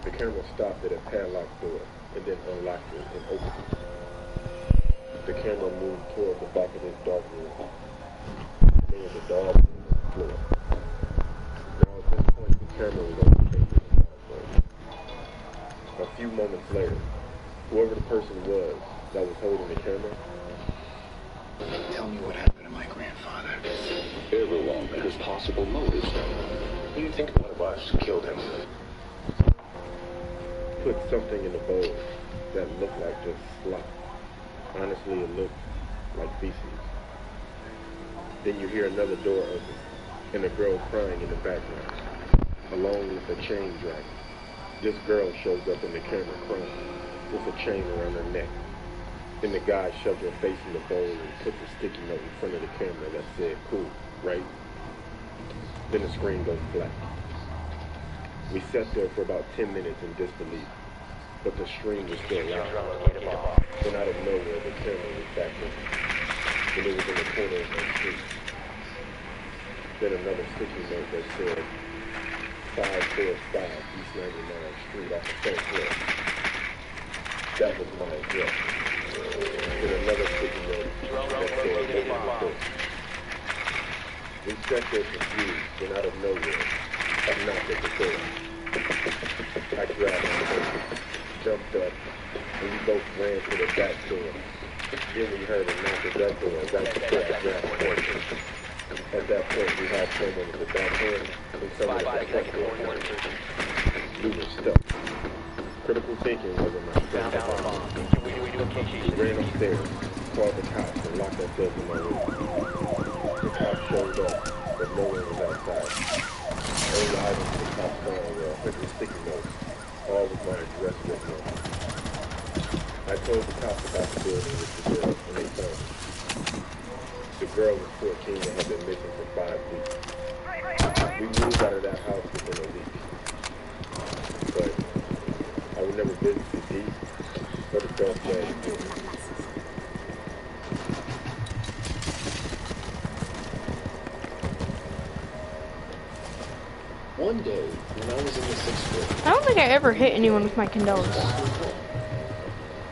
The camera stopped at a padlocked door and then unlocked it and opened it. The camera moved toward the back of this dark room. There was a dog on the floor. Now at this point, the camera was on the table. A few moments later, whoever the person was that was holding the camera. Tell me what happened to my grandfather. Everyone has possible motives. What do you think one of us killed him? Put something in the bowl that looked like just slop. Honestly, it looked like feces. Then you hear another door open, and a girl crying in the background, along with a chain dragging. This girl shows up in the camera crying, with a chain around her neck. Then the guy shoved her face in the bowl and put the sticky note in front of the camera that said, "Cool, right?" Then the screen goes black. We sat there for about 10 minutes in disbelief, but the stream was still loud. Then out of nowhere, the camera was back in. Then it was in the corner of my street. Then another sticky note that said, 545 East 99th Street off the first floor. That was my address. Then another sticky note that said, "Open the door." We sat there confused, then out of nowhere, I knocked at the door. I grabbed my phone, jumped up, and we both ran to the back door. Then we heard a knock at that door right before I grabbed the door. At that point, we had someone at the back door and someone at the front door. We were stuck. Critical thinking wasn't my strength. We ran upstairs, called the cops, and locked ourselves in my room. The cops showed up, but no one was outside. Only items the cops found were 100 sticky notes, all with my address written on. I told the cops about the building with the girl, and they found me. The girl was 14 and had been missing for 5 weeks. We moved out of that house within a week. But I would never visit the deep, but it felt bad. One day, when I was in the 6th grade, I don't think I ever hit anyone with my condolence.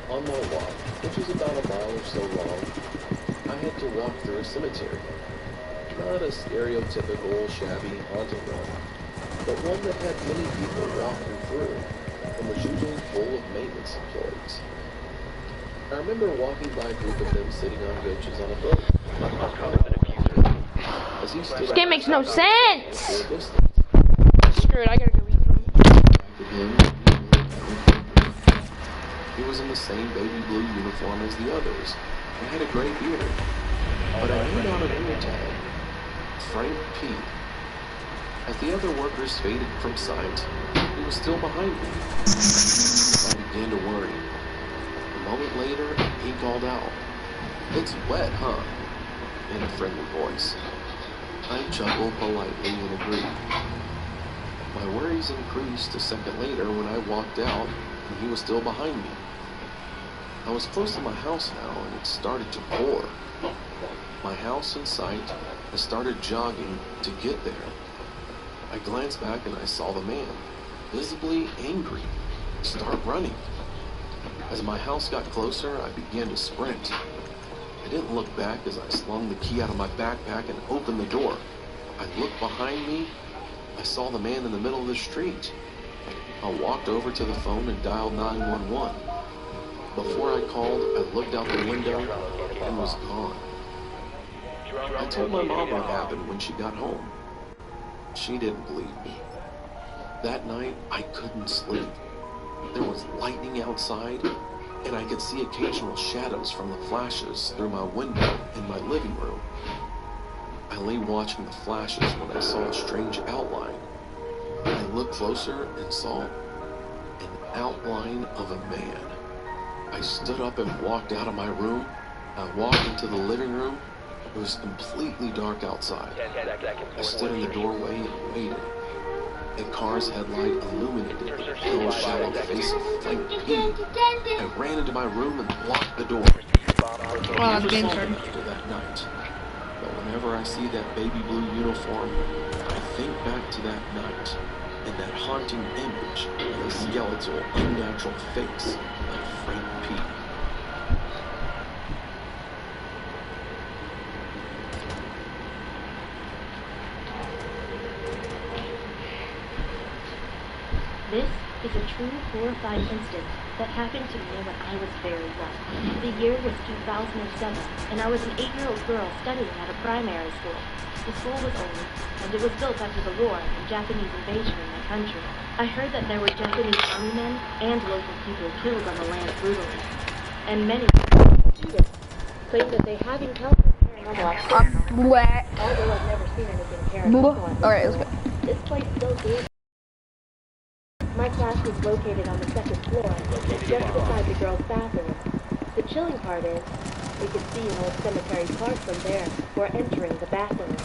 On my walk, which was about a mile or so long, I had to walk through a cemetery. Not a stereotypical shabby haunted one, but one that had many people walking through. and was usually full of maintenance employees. I remember walking by a group of them sitting on benches on a boat. As he stood This game makes no sense! Screw it, I gotta go eat. He was in the same baby blue uniform as the others and had a gray beard. But I knew on a name tag, Frank P. As the other workers faded from sight, he was still behind me. I began to worry. A moment later, he called out, "It's wet, huh?" in a friendly voice. I chuckled politely and agreed. My worries increased a second later when I walked out and he was still behind me. I was close to my house now and it started to pour. My house in sight, I started jogging to get there. I glanced back and I saw the man, visibly angry, start running. As my house got closer, I began to sprint. I didn't look back as I slung the key out of my backpack and opened the door. I looked behind me. I saw the man in the middle of the street. I walked over to the phone and dialed 911. Before I called, I looked out the window and was gone. I told my mom what happened when she got home. She didn't believe me. That night, I couldn't sleep. There was lightning outside, and I could see occasional shadows from the flashes through my window in my living room. I lay watching the flashes when I saw a strange outline. I looked closer and saw an outline of a man. I stood up and walked out of my room. I walked into the living room. It was completely dark outside. I stood in the doorway and waited. A car's headlight illuminated the pale, shallow face of Frank P. I ran into my room and locked the door. Oh, the game started. After that night. But whenever I see that baby blue uniform, I think back to that night and that haunting image of a skeletal, unnatural face like Frank P. This is a true horrifying incident that happened to me when I was very young. The year was 2007, and I was an 8-year-old girl studying at a primary school. The school was old, and it was built after the war and Japanese invasion in my country. I heard that there were Japanese army men and local people killed on the land brutally, and many students claim that they have encountered paranormal activity. Although I've never seen anything paranormal. Alright, let's go. This place still gave. My class was located on the 2nd floor, just beside the girls' bathroom. The chilling part is, we could see an old cemetery park from there, before entering the bathroom.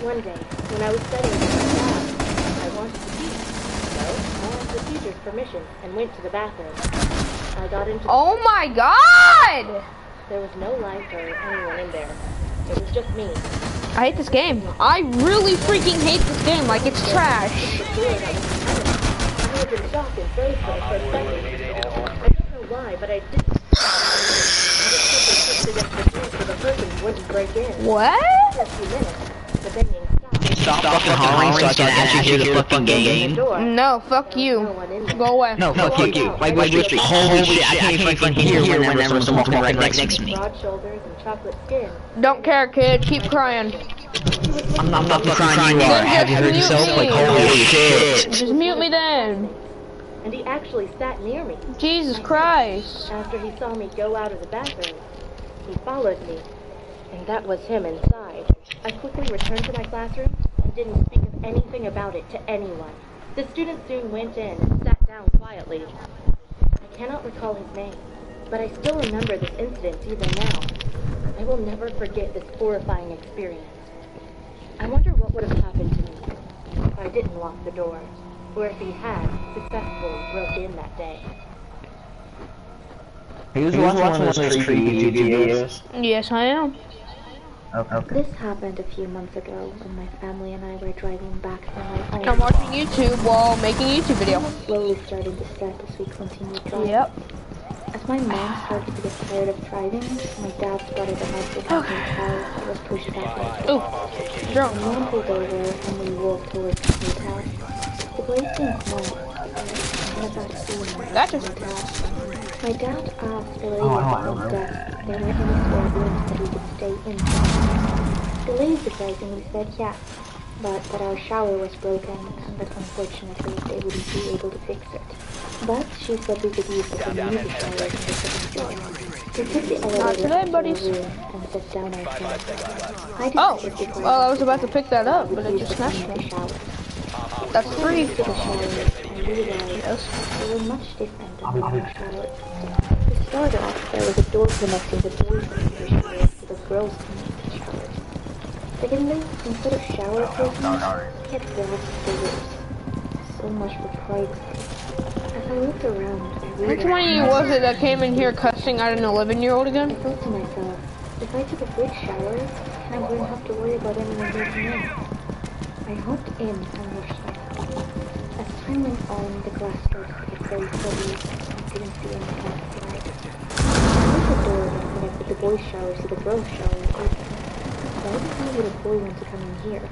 One day, when I was studying in my class, I wanted to pee. So, I asked the teacher's permission and went to the bathroom. I got into the Oh my god! There was no light or anyone in there. It was just me. I hate this game. I really freaking hate this game, like it's trash. I was in shock and froze for the first second. I don't know why, but I didn't. So the person wouldn't break in. What? For a few minutes, the banging stopped. Stop fucking hollering so I can actually hear the fucking game. No, fuck you. Go away. No, fuck you. Holy shit, I can't fucking hear whenever someone's walking right next to me. Broad shoulders and chocolate skin. Don't care, kid. Keep crying. I'm not fucking crying, you are. Have you heard yourself? Like, holy shit. Just mute me then. And he actually sat near me. Jesus Christ. After he saw me go out of the bathroom, he followed me. And that was him inside. I quickly returned to my classroom and didn't speak of anything about it to anyone. The student soon went in and sat down quietly. I cannot recall his name, but I still remember this incident even now. I will never forget this horrifying experience. I wonder what would have happened to me if I didn't lock the door, or if he had successfully broke in that day. Are you watching one of those creepy videos? Yes, I am. This happened a few months ago when my family and I were driving back from my home. I'm watching YouTube while making a YouTube video. Slowly starting to set as we continued driving. Yep. As my mom started to get tired of driving, my dad spotted a Mexican car that was pushed back. Ooh, drunk. My mom pulled over and we walked towards the house. The place seemed small. and about seeing Gotcha. my dad asked the lady at the front desk if there were any spare rooms that we could stay in. The lady surprisingly said yes, but that our shower was broken and that unfortunately they wouldn't be able to fix it. But she said we could use the community shower on the second floor. We took the elevator today, into buddies. our room and sat down ourselves. Well, I was about to pick that up, but it just smashed me. That's free. To the showers, I realized they were much different than normal showers. To start off, there was a door connecting the boys' community showers to the girls' community showers. Secondly, instead of shower curtains, we had glass doors. So much for privacy. As I looked around, I realized... Which one of you was it that came in here cussing at an 11-year-old again? I thought to myself, if I took a big shower, I wouldn't have to worry about anyone breaking in. I hopped in and washed up. As time went on, the glass started to get very heavy, and I didn't see anything outside. The door that connected the boys' shower to the girls' shower open. Why the hell would a boy want to come in here?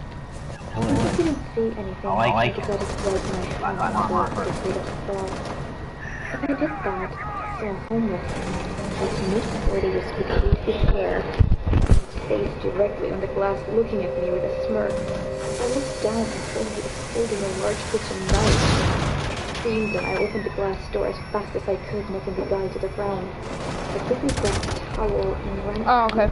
I didn't see anything, I decided to wipe my hands on the door to get rid of the fog. As I did that, I saw a homeless man, just mid-40s with 8 feet of hair, his face directly on the glass looking at me with a smirk. I looked down and saw he was holding a large kitchen knife. Screaming, I opened the glass door as fast as I could, knocking the guy to the ground. I quickly grabbed a towel and ran. Oh, okay.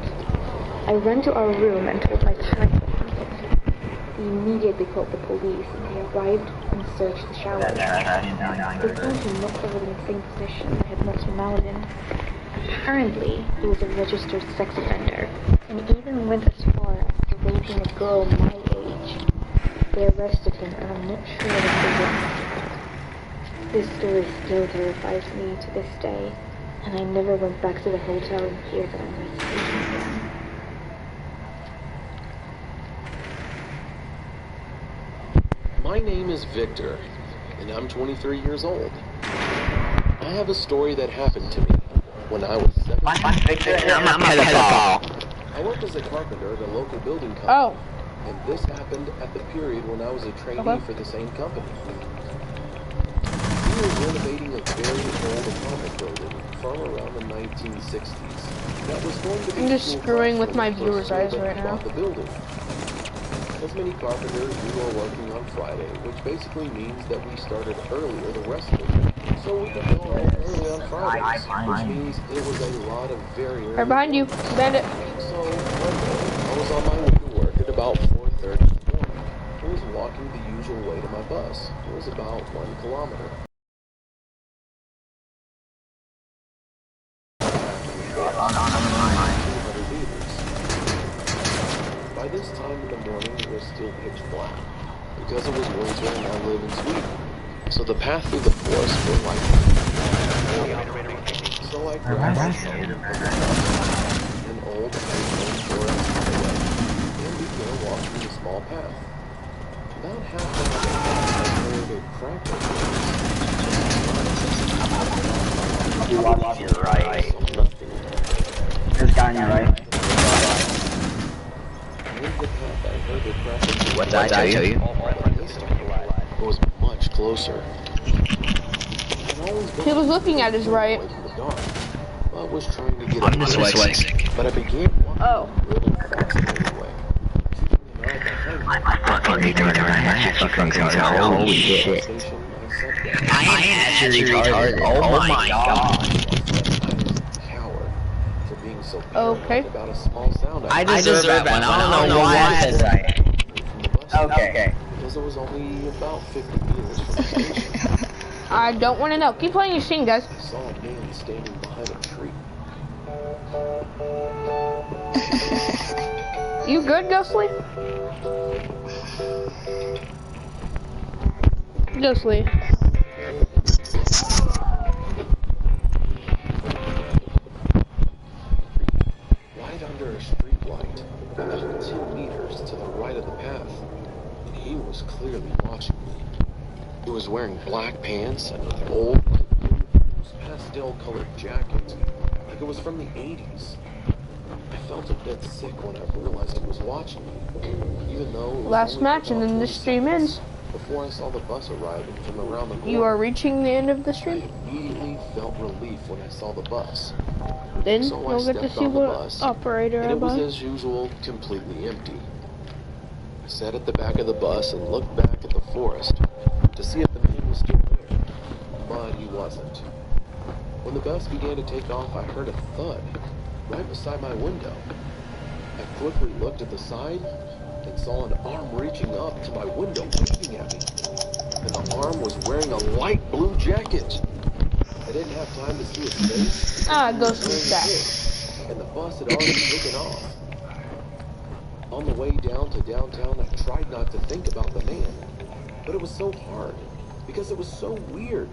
I ran to our room and told my parents what happened. We immediately called the police, and they arrived and searched the shower. They found him not covered in the same position I had knocked him out in. Apparently, he was a registered sex offender, and even went as far as to raping a girl my age. They arrested him, and I'm not sure what they did. This story still terrifies me to this day, and I never went back to the hotel in fear that I might see him again. My name is Victor, and I'm 23 years old. I have a story that happened to me when I was 17. I'm Victor, and I'm a pedophile. I worked as a carpenter at a local building company. Oh. And this happened at the period when I was a trainee for the same company. We were renovating a very old apartment building from around the 1960s. That was going to be I'm just screwing with my viewers' eyes right now. The building. As many carpenters, we were working on Friday, which basically means that we started earlier the rest of the week. So we could go home early on Fridays, which means it was a lot of very early. Right behind you, bandit. So one day, I was on my way to work at about 4:30 in the morning. I was walking the usual way to my bus. It was about 1 kilometer. By this time in the morning, it was still pitch black, because it was winter and I live in Sweden. So the path through the forest was like... So I grabbed an old forest highway and began walking the small path. About halfway up the path, I heard a crackling. You watch your right. There's a guy on your right. What did I tell you? It was much closer. He was looking at his right. I was trying to get I'm dyslexic. But I began Oh. really fast anyway. I fucking retarded. I actually fucking retarded. Holy shit. I am actually retarded. Oh my god. Okay. About a small sound I deserve that one. I don't know why I said that. Okay. Because it was only about 50 meters from the station. I don't want to know. Keep playing your scene, guys. I saw a man standing behind a tree. You good, Ghostly? Ghostly. Right under a street light, about 10 meters to the right of the path. And he was clearly watching me. He was wearing black pants and an old pastel-colored jacket, like it was from the 80s. I felt a bit sick when I realized he was watching me, even though it was Last only match and about then the 20 stream seconds. ends. before I saw the bus arriving from around the corner. You are reaching the end of the stream? I immediately felt relief when I saw the bus. Then so you'll get to see what operator and I it was, buy. as usual, completely empty. I sat at the back of the bus and looked back at the forest to see if the man was still there, but he wasn't. When the bus began to take off, I heard a thud right beside my window. I quickly looked at the side and saw an arm reaching up to my window waving at me, and the arm was wearing a light blue jacket. I didn't have time to see his face. Ghost is back. And the bus had already taken off. On the way down to downtown, I tried not to think about the man, but it was so hard because it was so weird,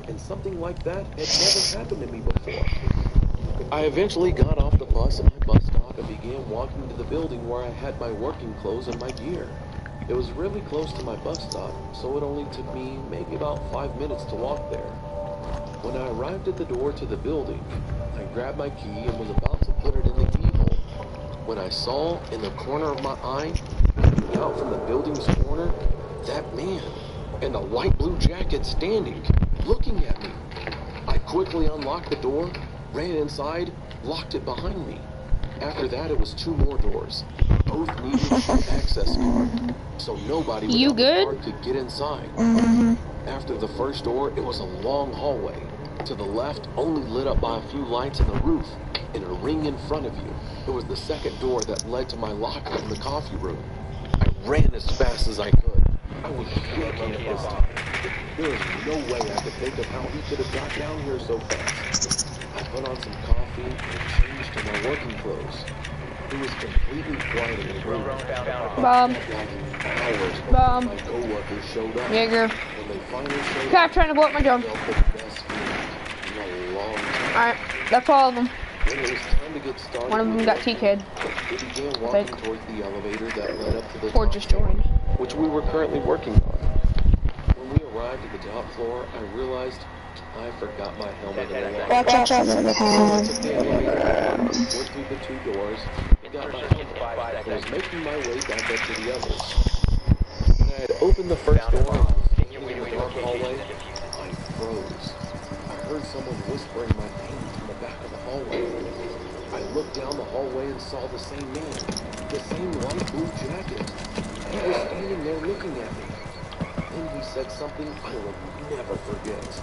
and something like that had never happened to me before. I eventually got off the bus at my bus stop and began walking to the building where I had my working clothes and my gear. It was really close to my bus stop, so it only took me maybe about 5 minutes to walk there. When I arrived at the door to the building, I grabbed my key and was about to put it in the keyhole when I saw in the corner of my eye, out from the building's corner, that man in the light blue jacket standing, looking at me. I quickly unlocked the door, ran inside, locked it behind me. After that, it was 2 more doors. Both needed an access card, so nobody without a card could get inside. After the first door, it was a long hallway. To the left, only lit up by a few lights in the roof, and a ring in front of you. It was the second door that led to my locker in the coffee room. I ran as fast as I could. I was shaking at this time. There was no way I could think of how he could have got down here so fast. I put on some coffee and changed to my working clothes. It was completely quiet in the room. Bob. My coworkers showed up. Jaeger. When they finally showed Okay, I'm trying to blow up my drone. Alright, that's all of them. When it was time to get started, one of them got TK'd. We began walking towards the elevator that led up to the Or just joined, which we were currently working on. When we arrived at the top floor, I realized I forgot my helmet in the locker. I took the elevator, went through the 2 doors, and got my helmet. I was making my way back up to the others. When I had opened the first door and was in the dark hallway, I froze. I heard someone whispering my name from the back of the hallway. I looked down the hallway and saw the same man, the same light blue jacket. He was standing there looking at me. Then he said something I will never forget.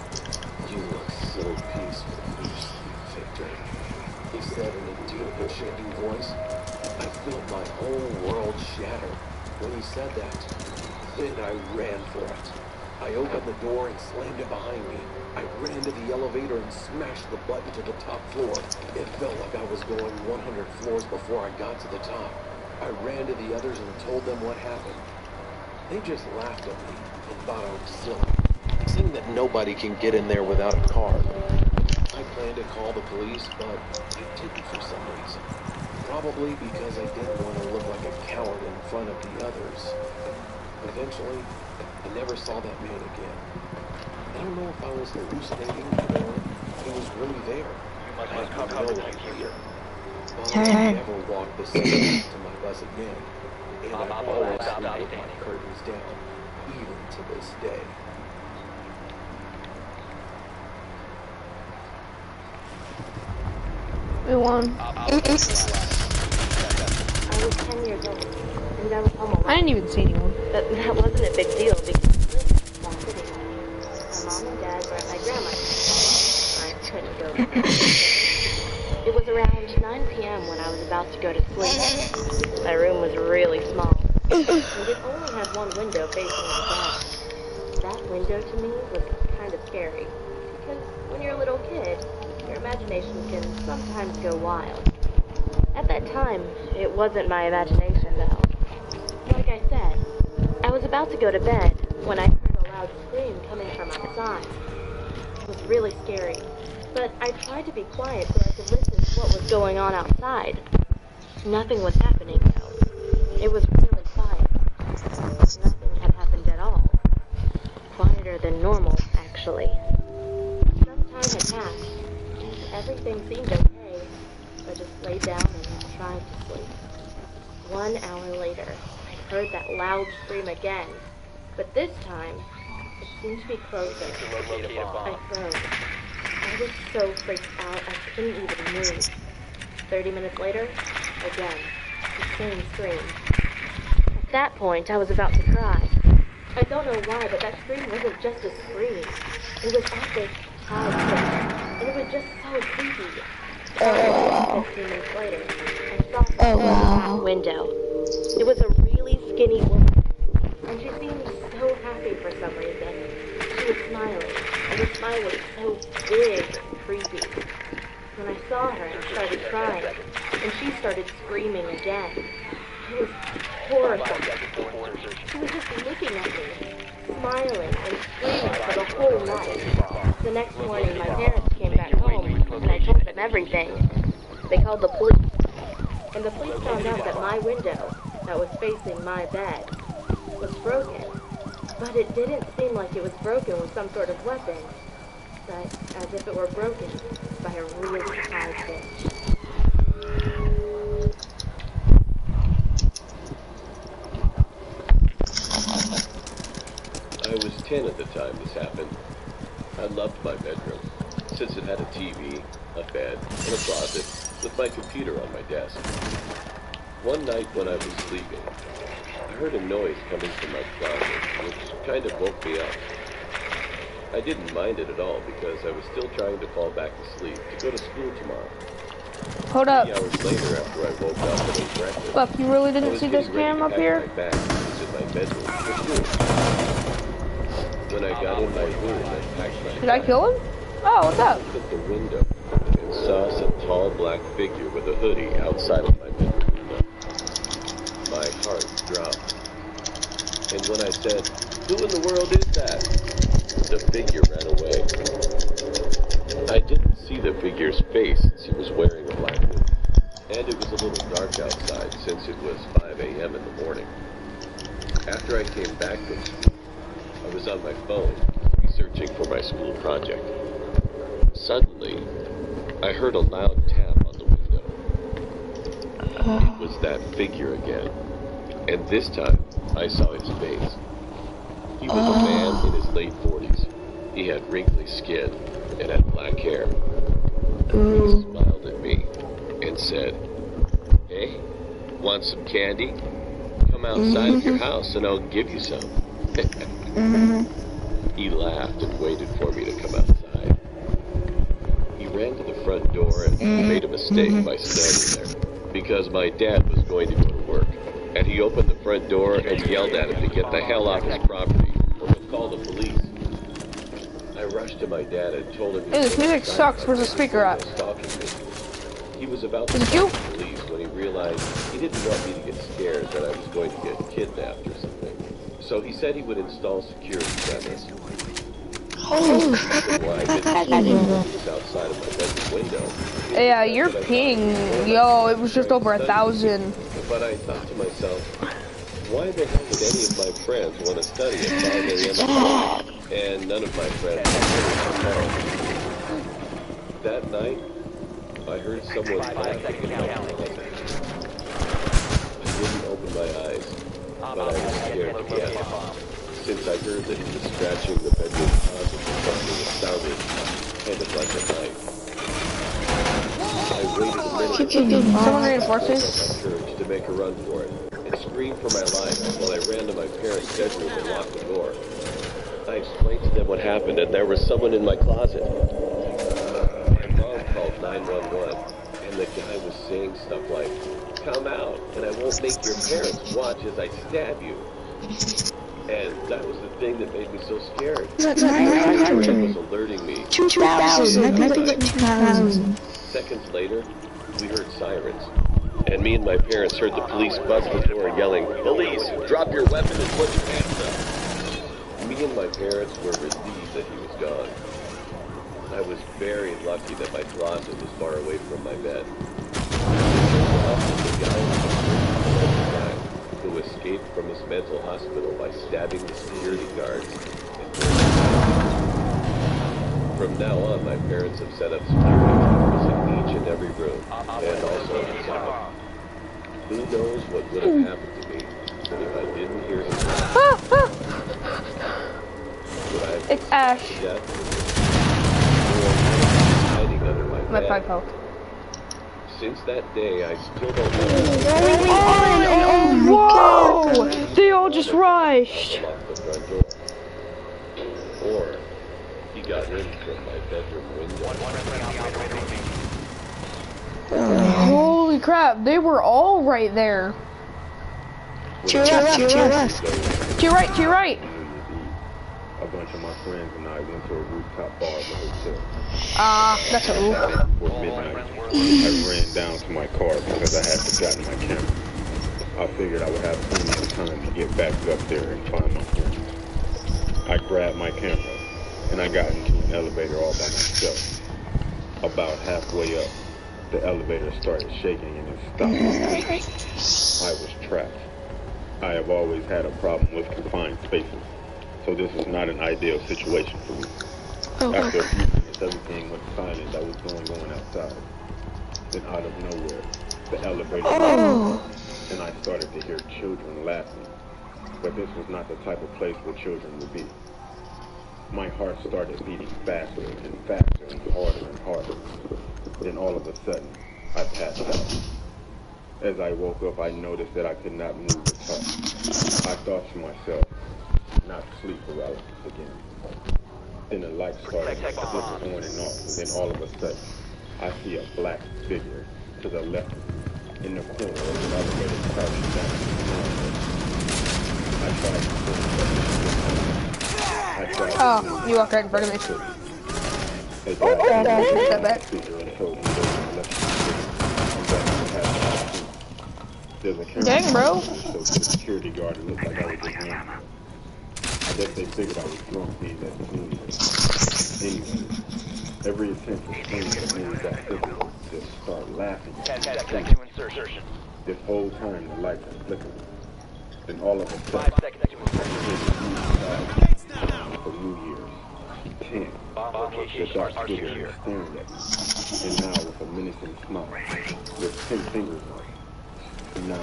"You look so peaceful, you sleep, Victor," he said in a deep and shaking voice. I felt my whole world shatter when he said that. Then I ran for it. I opened the door and slammed it behind me. I ran to the elevator and smashed the button to the top floor. It felt like I was going 100 floors before I got to the top. I ran to the others and told them what happened. They just laughed at me and thought I was silly, saying that nobody can get in there without a card. I planned to call the police, but I didn't for some reason. Probably because I didn't want to look like a coward in front of the others. Eventually, I never saw that man again. I don't know if I was hallucinating or he was really there. I have no idea. But I never walked the same to my bus again. And I always sleep with my curtains down, even to this day. We won. I was 10 years old, and I was home alone. I didn't even see anyone. But that wasn't a big deal because I lived in a small city. My mom and dad were at my grandma's. I couldn't go there. It was around 9 p.m. when I was about to go to sleep. My room was really small, and it only had one window facing my bed. That window to me was kind of scary, because when you're a little kid, your imagination can sometimes go wild. At that time, it wasn't my imagination though. Like I said, I was about to go to bed when I heard a loud scream coming from outside. It was really scary, but I tried to be quiet so I could listen to what was going on outside. Nothing was happening though. It was really quiet. Nothing had happened at all. Quieter than normal, actually. Some time had passed. Everything seemed okay. I just laid down and tried to sleep. 1 hour later, I heard that loud scream again. But this time, it seemed to be closer. I froze. I was so freaked out I couldn't even move. 30 minutes later, again, the same scream. At that point, I was about to cry. I don't know why, but that scream wasn't just a scream. It was epic, high-pitched, and it was just so creepy. 15 minutes later, I saw her in the window. It was a really skinny woman, and she seemed so happy for some reason. She was smiling, and the smile was so big and creepy. When I saw her, I started crying, and she started screaming again. I was horrified. She was just looking at me, smiling and screaming for the whole night. The next morning, my parents came back home, and I told them everything. They called the police, and the police found out that my window, that was facing my bed, was broken. But it didn't seem like it was broken with some sort of weapon, but as if it were broken by a really high pitch. I was 10 at the time this happened. I loved my bedroom, since it had a TV, a bed, and a closet, with my computer on my desk. One night when I was sleeping, I heard a noise coming from my closet, which kind of woke me up. I didn't mind it at all because I was still trying to fall back to sleep to go to school tomorrow. Hold up. 3 hours later, after I woke up and ate breakfast, Buff, you really didn't see this cam up here? my bag in my bedroom for school. When I got in my room and packed my Did I kill him? Oh, what's up? I looked at the window and saw some tall black figure with a hoodie outside of my bedroom window. My heart dropped. And when I said, "Who in the world is that?" the figure ran away. I didn't see the figure's face since he was wearing a black hood. And it was a little dark outside since it was 5 a.m. in the morning. After I came back from school, I was on my phone, researching for my school project. Suddenly, I heard a loud tap on the window. It was that figure again, and this time, I saw his face. He was a man in his late 40s. He had wrinkly skin and had black hair. He smiled at me and said, "Hey, want some candy? Come outside of your house and I'll give you some." He laughed and waited for me to come outside. He ran to the front door and made a mistake by standing there, because my dad was going to go to work, and he opened the front door and yelled at him to get the hell off his property, or he'll call the police. I rushed to my dad and told him... Hey, this music sucks. Where's the speaker at? Stalking me. He was about to call the police when he realized he didn't want me to get scared that I was going to get kidnapped or something. So he said he would install security cameras. Holy outside of my bedroom window. Yeah, your ping, yo, it was just over 1,000. But I thought to myself, why the hell would any of my friends want to study at 5 a.m. and none of my friends had That night, I heard someone laughing in my closet. I didn't open my eyes, but I was scared to death, since I heard that he was scratching the bedroom closet for something that sounded kind of like a knife. I waited a minute. Someone reinforces Courage to make a run for it, and screamed for my life while I ran to my parents' bedroom and locked the door. I explained to them what happened, and there was someone in my closet. My mom called 911, and the guy was saying stuff like, "Come out, and I won't make your parents watch as I stab you." And that was the thing that made me so scared. It was alerting me. 2,000. Maybe like 2,000. Seconds later, we heard sirens. And me and my parents heard the police buzz the door yelling, "Police, drop your weapon and put your hands up." Me and my parents were relieved that he was gone. I was very lucky that my closet was far away from my bed. The guy who escaped from his mental hospital by stabbing the security guards. From now on, my parents have set up security cameras in each and every room, and also inside. Who knows what would have happened to me if I didn't hear him? Ash. Death. Or hiding under my My bed. 5 health. Since that day, I still don't know. Oh, whoa! They all just rushed. Unlocked the front door. Or he got in from my bedroom window. Holy crap, they were all right there. To your left, to your left. To your right, to your right. A bunch of my friends and I went to a rooftop bar at the hotel. That's a roof. Before midnight, I ran down to my car because I had forgotten my camera. I figured I would have plenty of time to get back up there and find my friends. I grabbed my camera and I got into an elevator all by myself. About halfway up, the elevator started shaking and it stopped. I was trapped. I have always had a problem with confined spaces, so this was not an ideal situation for me. After a few minutes, everything went silent. I was going outside. Then out of nowhere, the elevator and I started to hear children laughing. But this was not the type of place where children would be. My heart started beating faster and faster and harder. Then all of a sudden, I passed out. As I woke up, I noticed that I could not move or talk. I thought to myself, not sleep paralysis again. Then the light started to flicker on and off, and then all of a sudden, I see a black figure to the left in the corner of the elevator crouching down. I tried to pull it. Oh, you walked right in front of me. Step back. Dang, bro. So the security guard looked like I was just drunk. I guess they figured I was drunk being that soon. Anyway, every attempt to scream that made that figure just start laughing. This whole time the lights are flickering. Then all of a sudden, for New Year's, 10. The dark figure is staring at me. And now with a menacing smile, with 10 fingers on it. 9.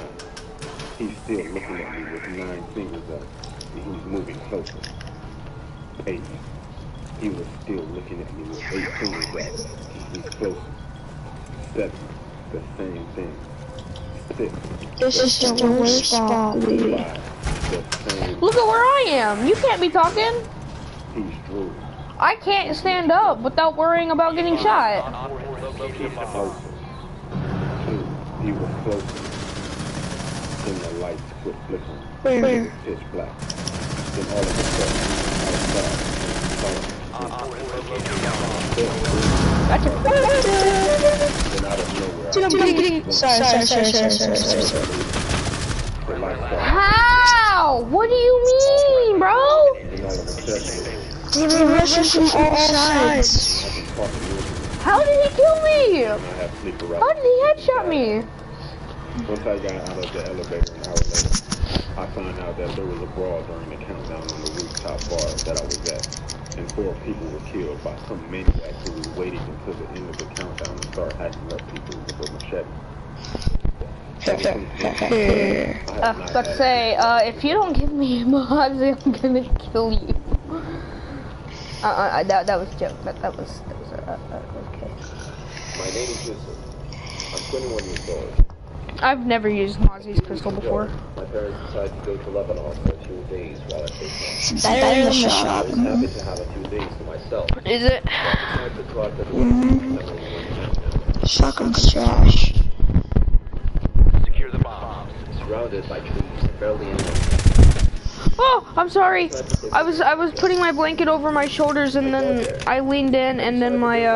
He's still looking at me with 9 fingers up, and he's moving closer. 8. He was still looking at me with 8 fingers up, and he's closer. 7. The same thing. 6. This is the worst spot, baby. 5. The same. Look at where I am. You can't be talking. He's drooling. I can't stand up without worrying about getting shot. He's closer. 2. He was closer. Then the lights quit flickering. Where? It was pitch black. Then all of a sudden, Gotcha. then out of nowhere, Sorry. How? What do you mean, bro? They were rushing from all sides. How did he kill me? How did he headshot me? Once I got out of the elevator an hour later, I found out that there was a brawl during the countdown on the rooftop bar that I was at, and 4 people were killed by some maniac who was waiting until the end of the countdown to start hacking up people with a machete. Let's say, if you don't give me mods, I'm gonna kill you. That was a joke. That was okay. My name is Yusuf. I'm 21 years old. I've never used Mozzie's pistol before. My parents decided to go to Lebanon for a few days while I stayed home. Better than the shop. I was happy to have a few days to myself. Is it? Shotgun's trash. Secure the bombs. Surrounded by trees, barely anyone. Oh, I'm sorry. I was putting my blanket over my shoulders and then I leaned in and then my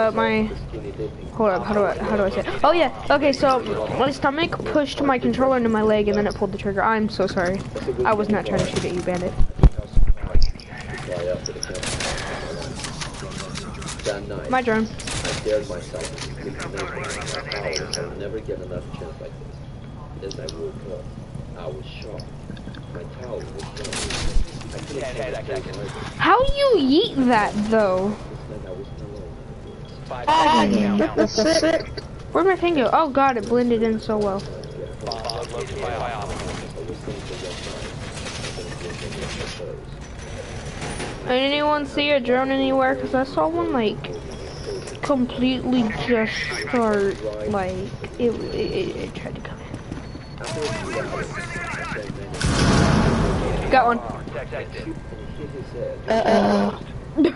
hold up, how do I say it? Oh yeah, okay, so my stomach pushed my controller into my leg and then it pulled the trigger. I'm so sorry. I was not trying to shoot at you, bandit. My drone. I dared myself to keep my powers. I would never get another chance like this. As I woke up, I was shocked. My towel was gone. I couldn't. How do you yeet that though? Where'd my thing go? Oh god, it blended in so well. Anyone see a drone anywhere? Because I saw one, like, completely just start, like, it tried to come in. Got one. Uh-oh. That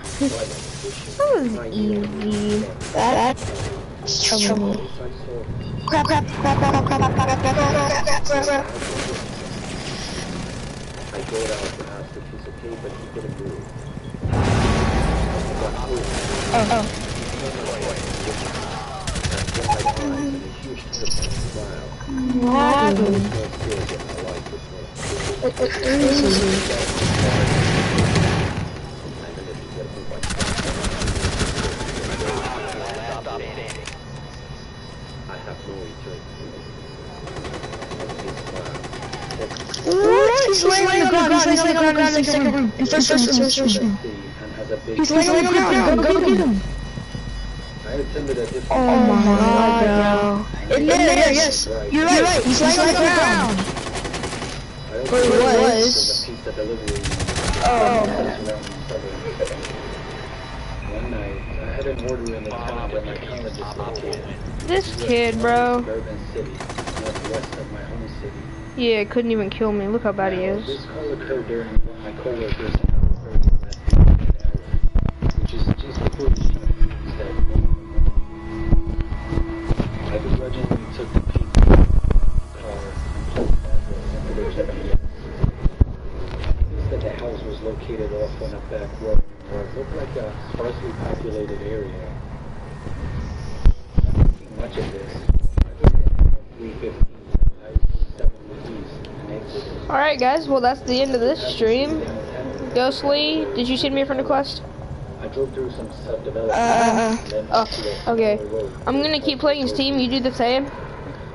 was easy. That's trouble. Crap. I told Alex to ask if he's okay, but he couldn't do it. Oh. He's laying on the ground. He's laying on the ground in the second room. In first room. He's laying on the ground. Go get him. Oh my god, bro. In there, yes. You're right. He's laying on the ground. Or he was. Oh. One night, I had an order in the town where my college is located. This kid, bro. Urban city, northwest of my home city. Yeah, couldn't even kill me. Look how bad he is. This call occurred during one of my coworkers and I was very which is just before the news that I begrudgingly took the peak car and plugged that into the GPS. That the house was located off on a back road where it looked like a sparsely populated area. Not thinking much of this. I took 315. Alright guys, well that's the end of this stream. Ghostly, did you send me a friend request? I drove through some subdevelopment. Oh, okay. I'm gonna keep playing Steam, you do the same.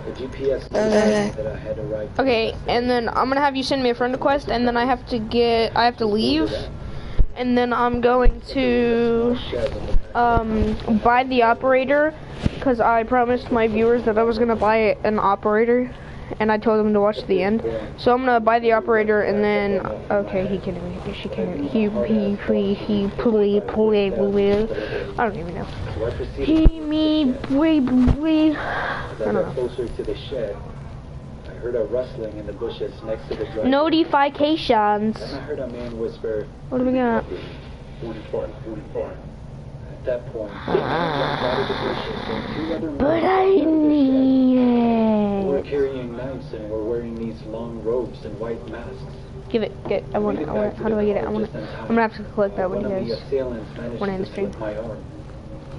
The GPS that I had to write. Okay, and then I'm gonna have you send me a friend request, and then I have to leave. And then I'm going to buy the operator, because I promised my viewers that I was gonna buy an operator. And I told him to watch the end. So I'm gonna buy the operator and then okay, he can't even she can't he play I don't even know. He me play I don't know. Closer to the shed, I heard a rustling in the bushes next to the driveway. Notifications. Then I heard a man whisper, what do we got? 44. At that point, out of the bushes, and two other men but I need it. were carrying knives and were wearing these long robes and white masks. Give it, I want it, how do I get it? I'm gonna have to collect that with you guys when I end the stream. My arm.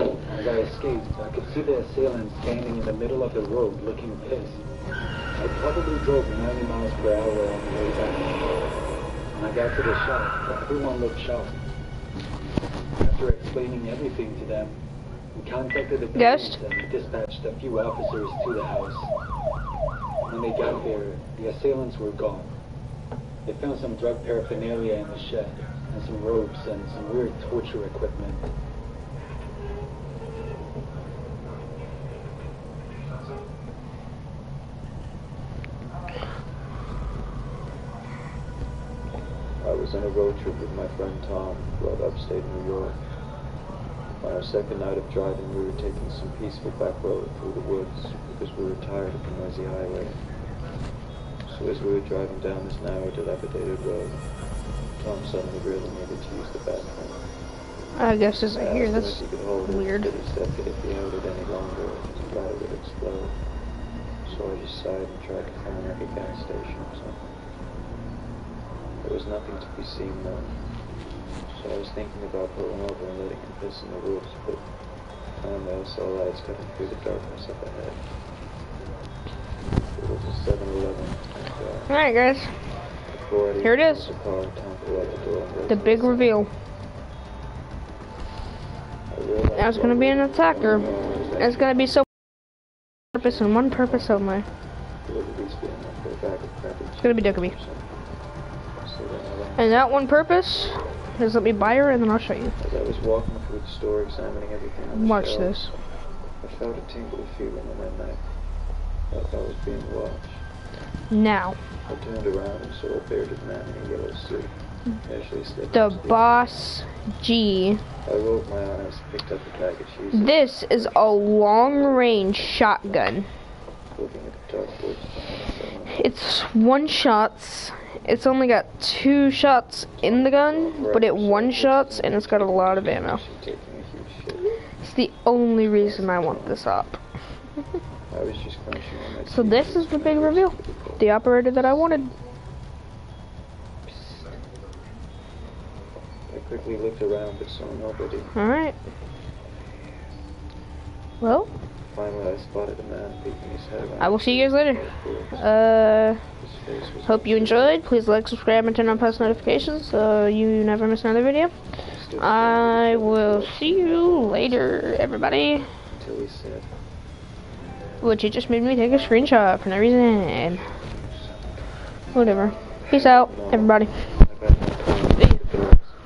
As I escaped, I could see the assailant standing in the middle of the road looking pissed. I probably drove 90 miles per hour on the way back. When I got to the shop, everyone looked shocked. After explaining everything to them, we contacted the police and dispatched a few officers to the house. When they got there, the assailants were gone. They found some drug paraphernalia in the shed, and some ropes and some weird torture equipment. I was on a road trip with my friend Tom throughout upstate New York. On our second night of driving, we were taking some peaceful back road through the woods because we were tired of the noisy highway. So as we were driving down this narrow, dilapidated road, Tom suddenly really needed to use the bathroom. I guess it's here. That's weird. He said that if he held it any longer, his body would explode. So I just sighed and tried to find like a gas station or something. There was nothing to be seen though. So I was thinking about pulling over and letting him piss in the woods, but finally I saw lights cutting through the darkness up ahead. It was a 7-Eleven. Alright guys. Here it is. The big reveal. Now it's gonna be an attacker. It's gonna be so purpose and one purpose only. It's gonna be Duckabee. And that one purpose is let me buy her and then I'll show you. As I was walking through the store examining everything on the watch shelves, this. I felt a tingly feeling in my neck, like I was being watched. Now. I turned around and saw a bearded man in a yellow suit. the Boss G. I rolled my eyes, picked up the package. This is a long-range shotgun. Looking at the dartboard. It's one shots. It's only got 2 shots in the gun, but it one shots and it's got a lot of ammo. It's the only reason I want this up. So this is the big reveal. The operator that I wanted. I quickly looked around but saw nobody. Alright. Well, finally I spotted a man peeking his head around. I will see you guys later. Hope you enjoyed. Please like, subscribe, and turn on post notifications so you never miss another video. I will see you later, everybody. Until he said, which it just made me take a screenshot for no reason. Whatever. Peace out, everybody.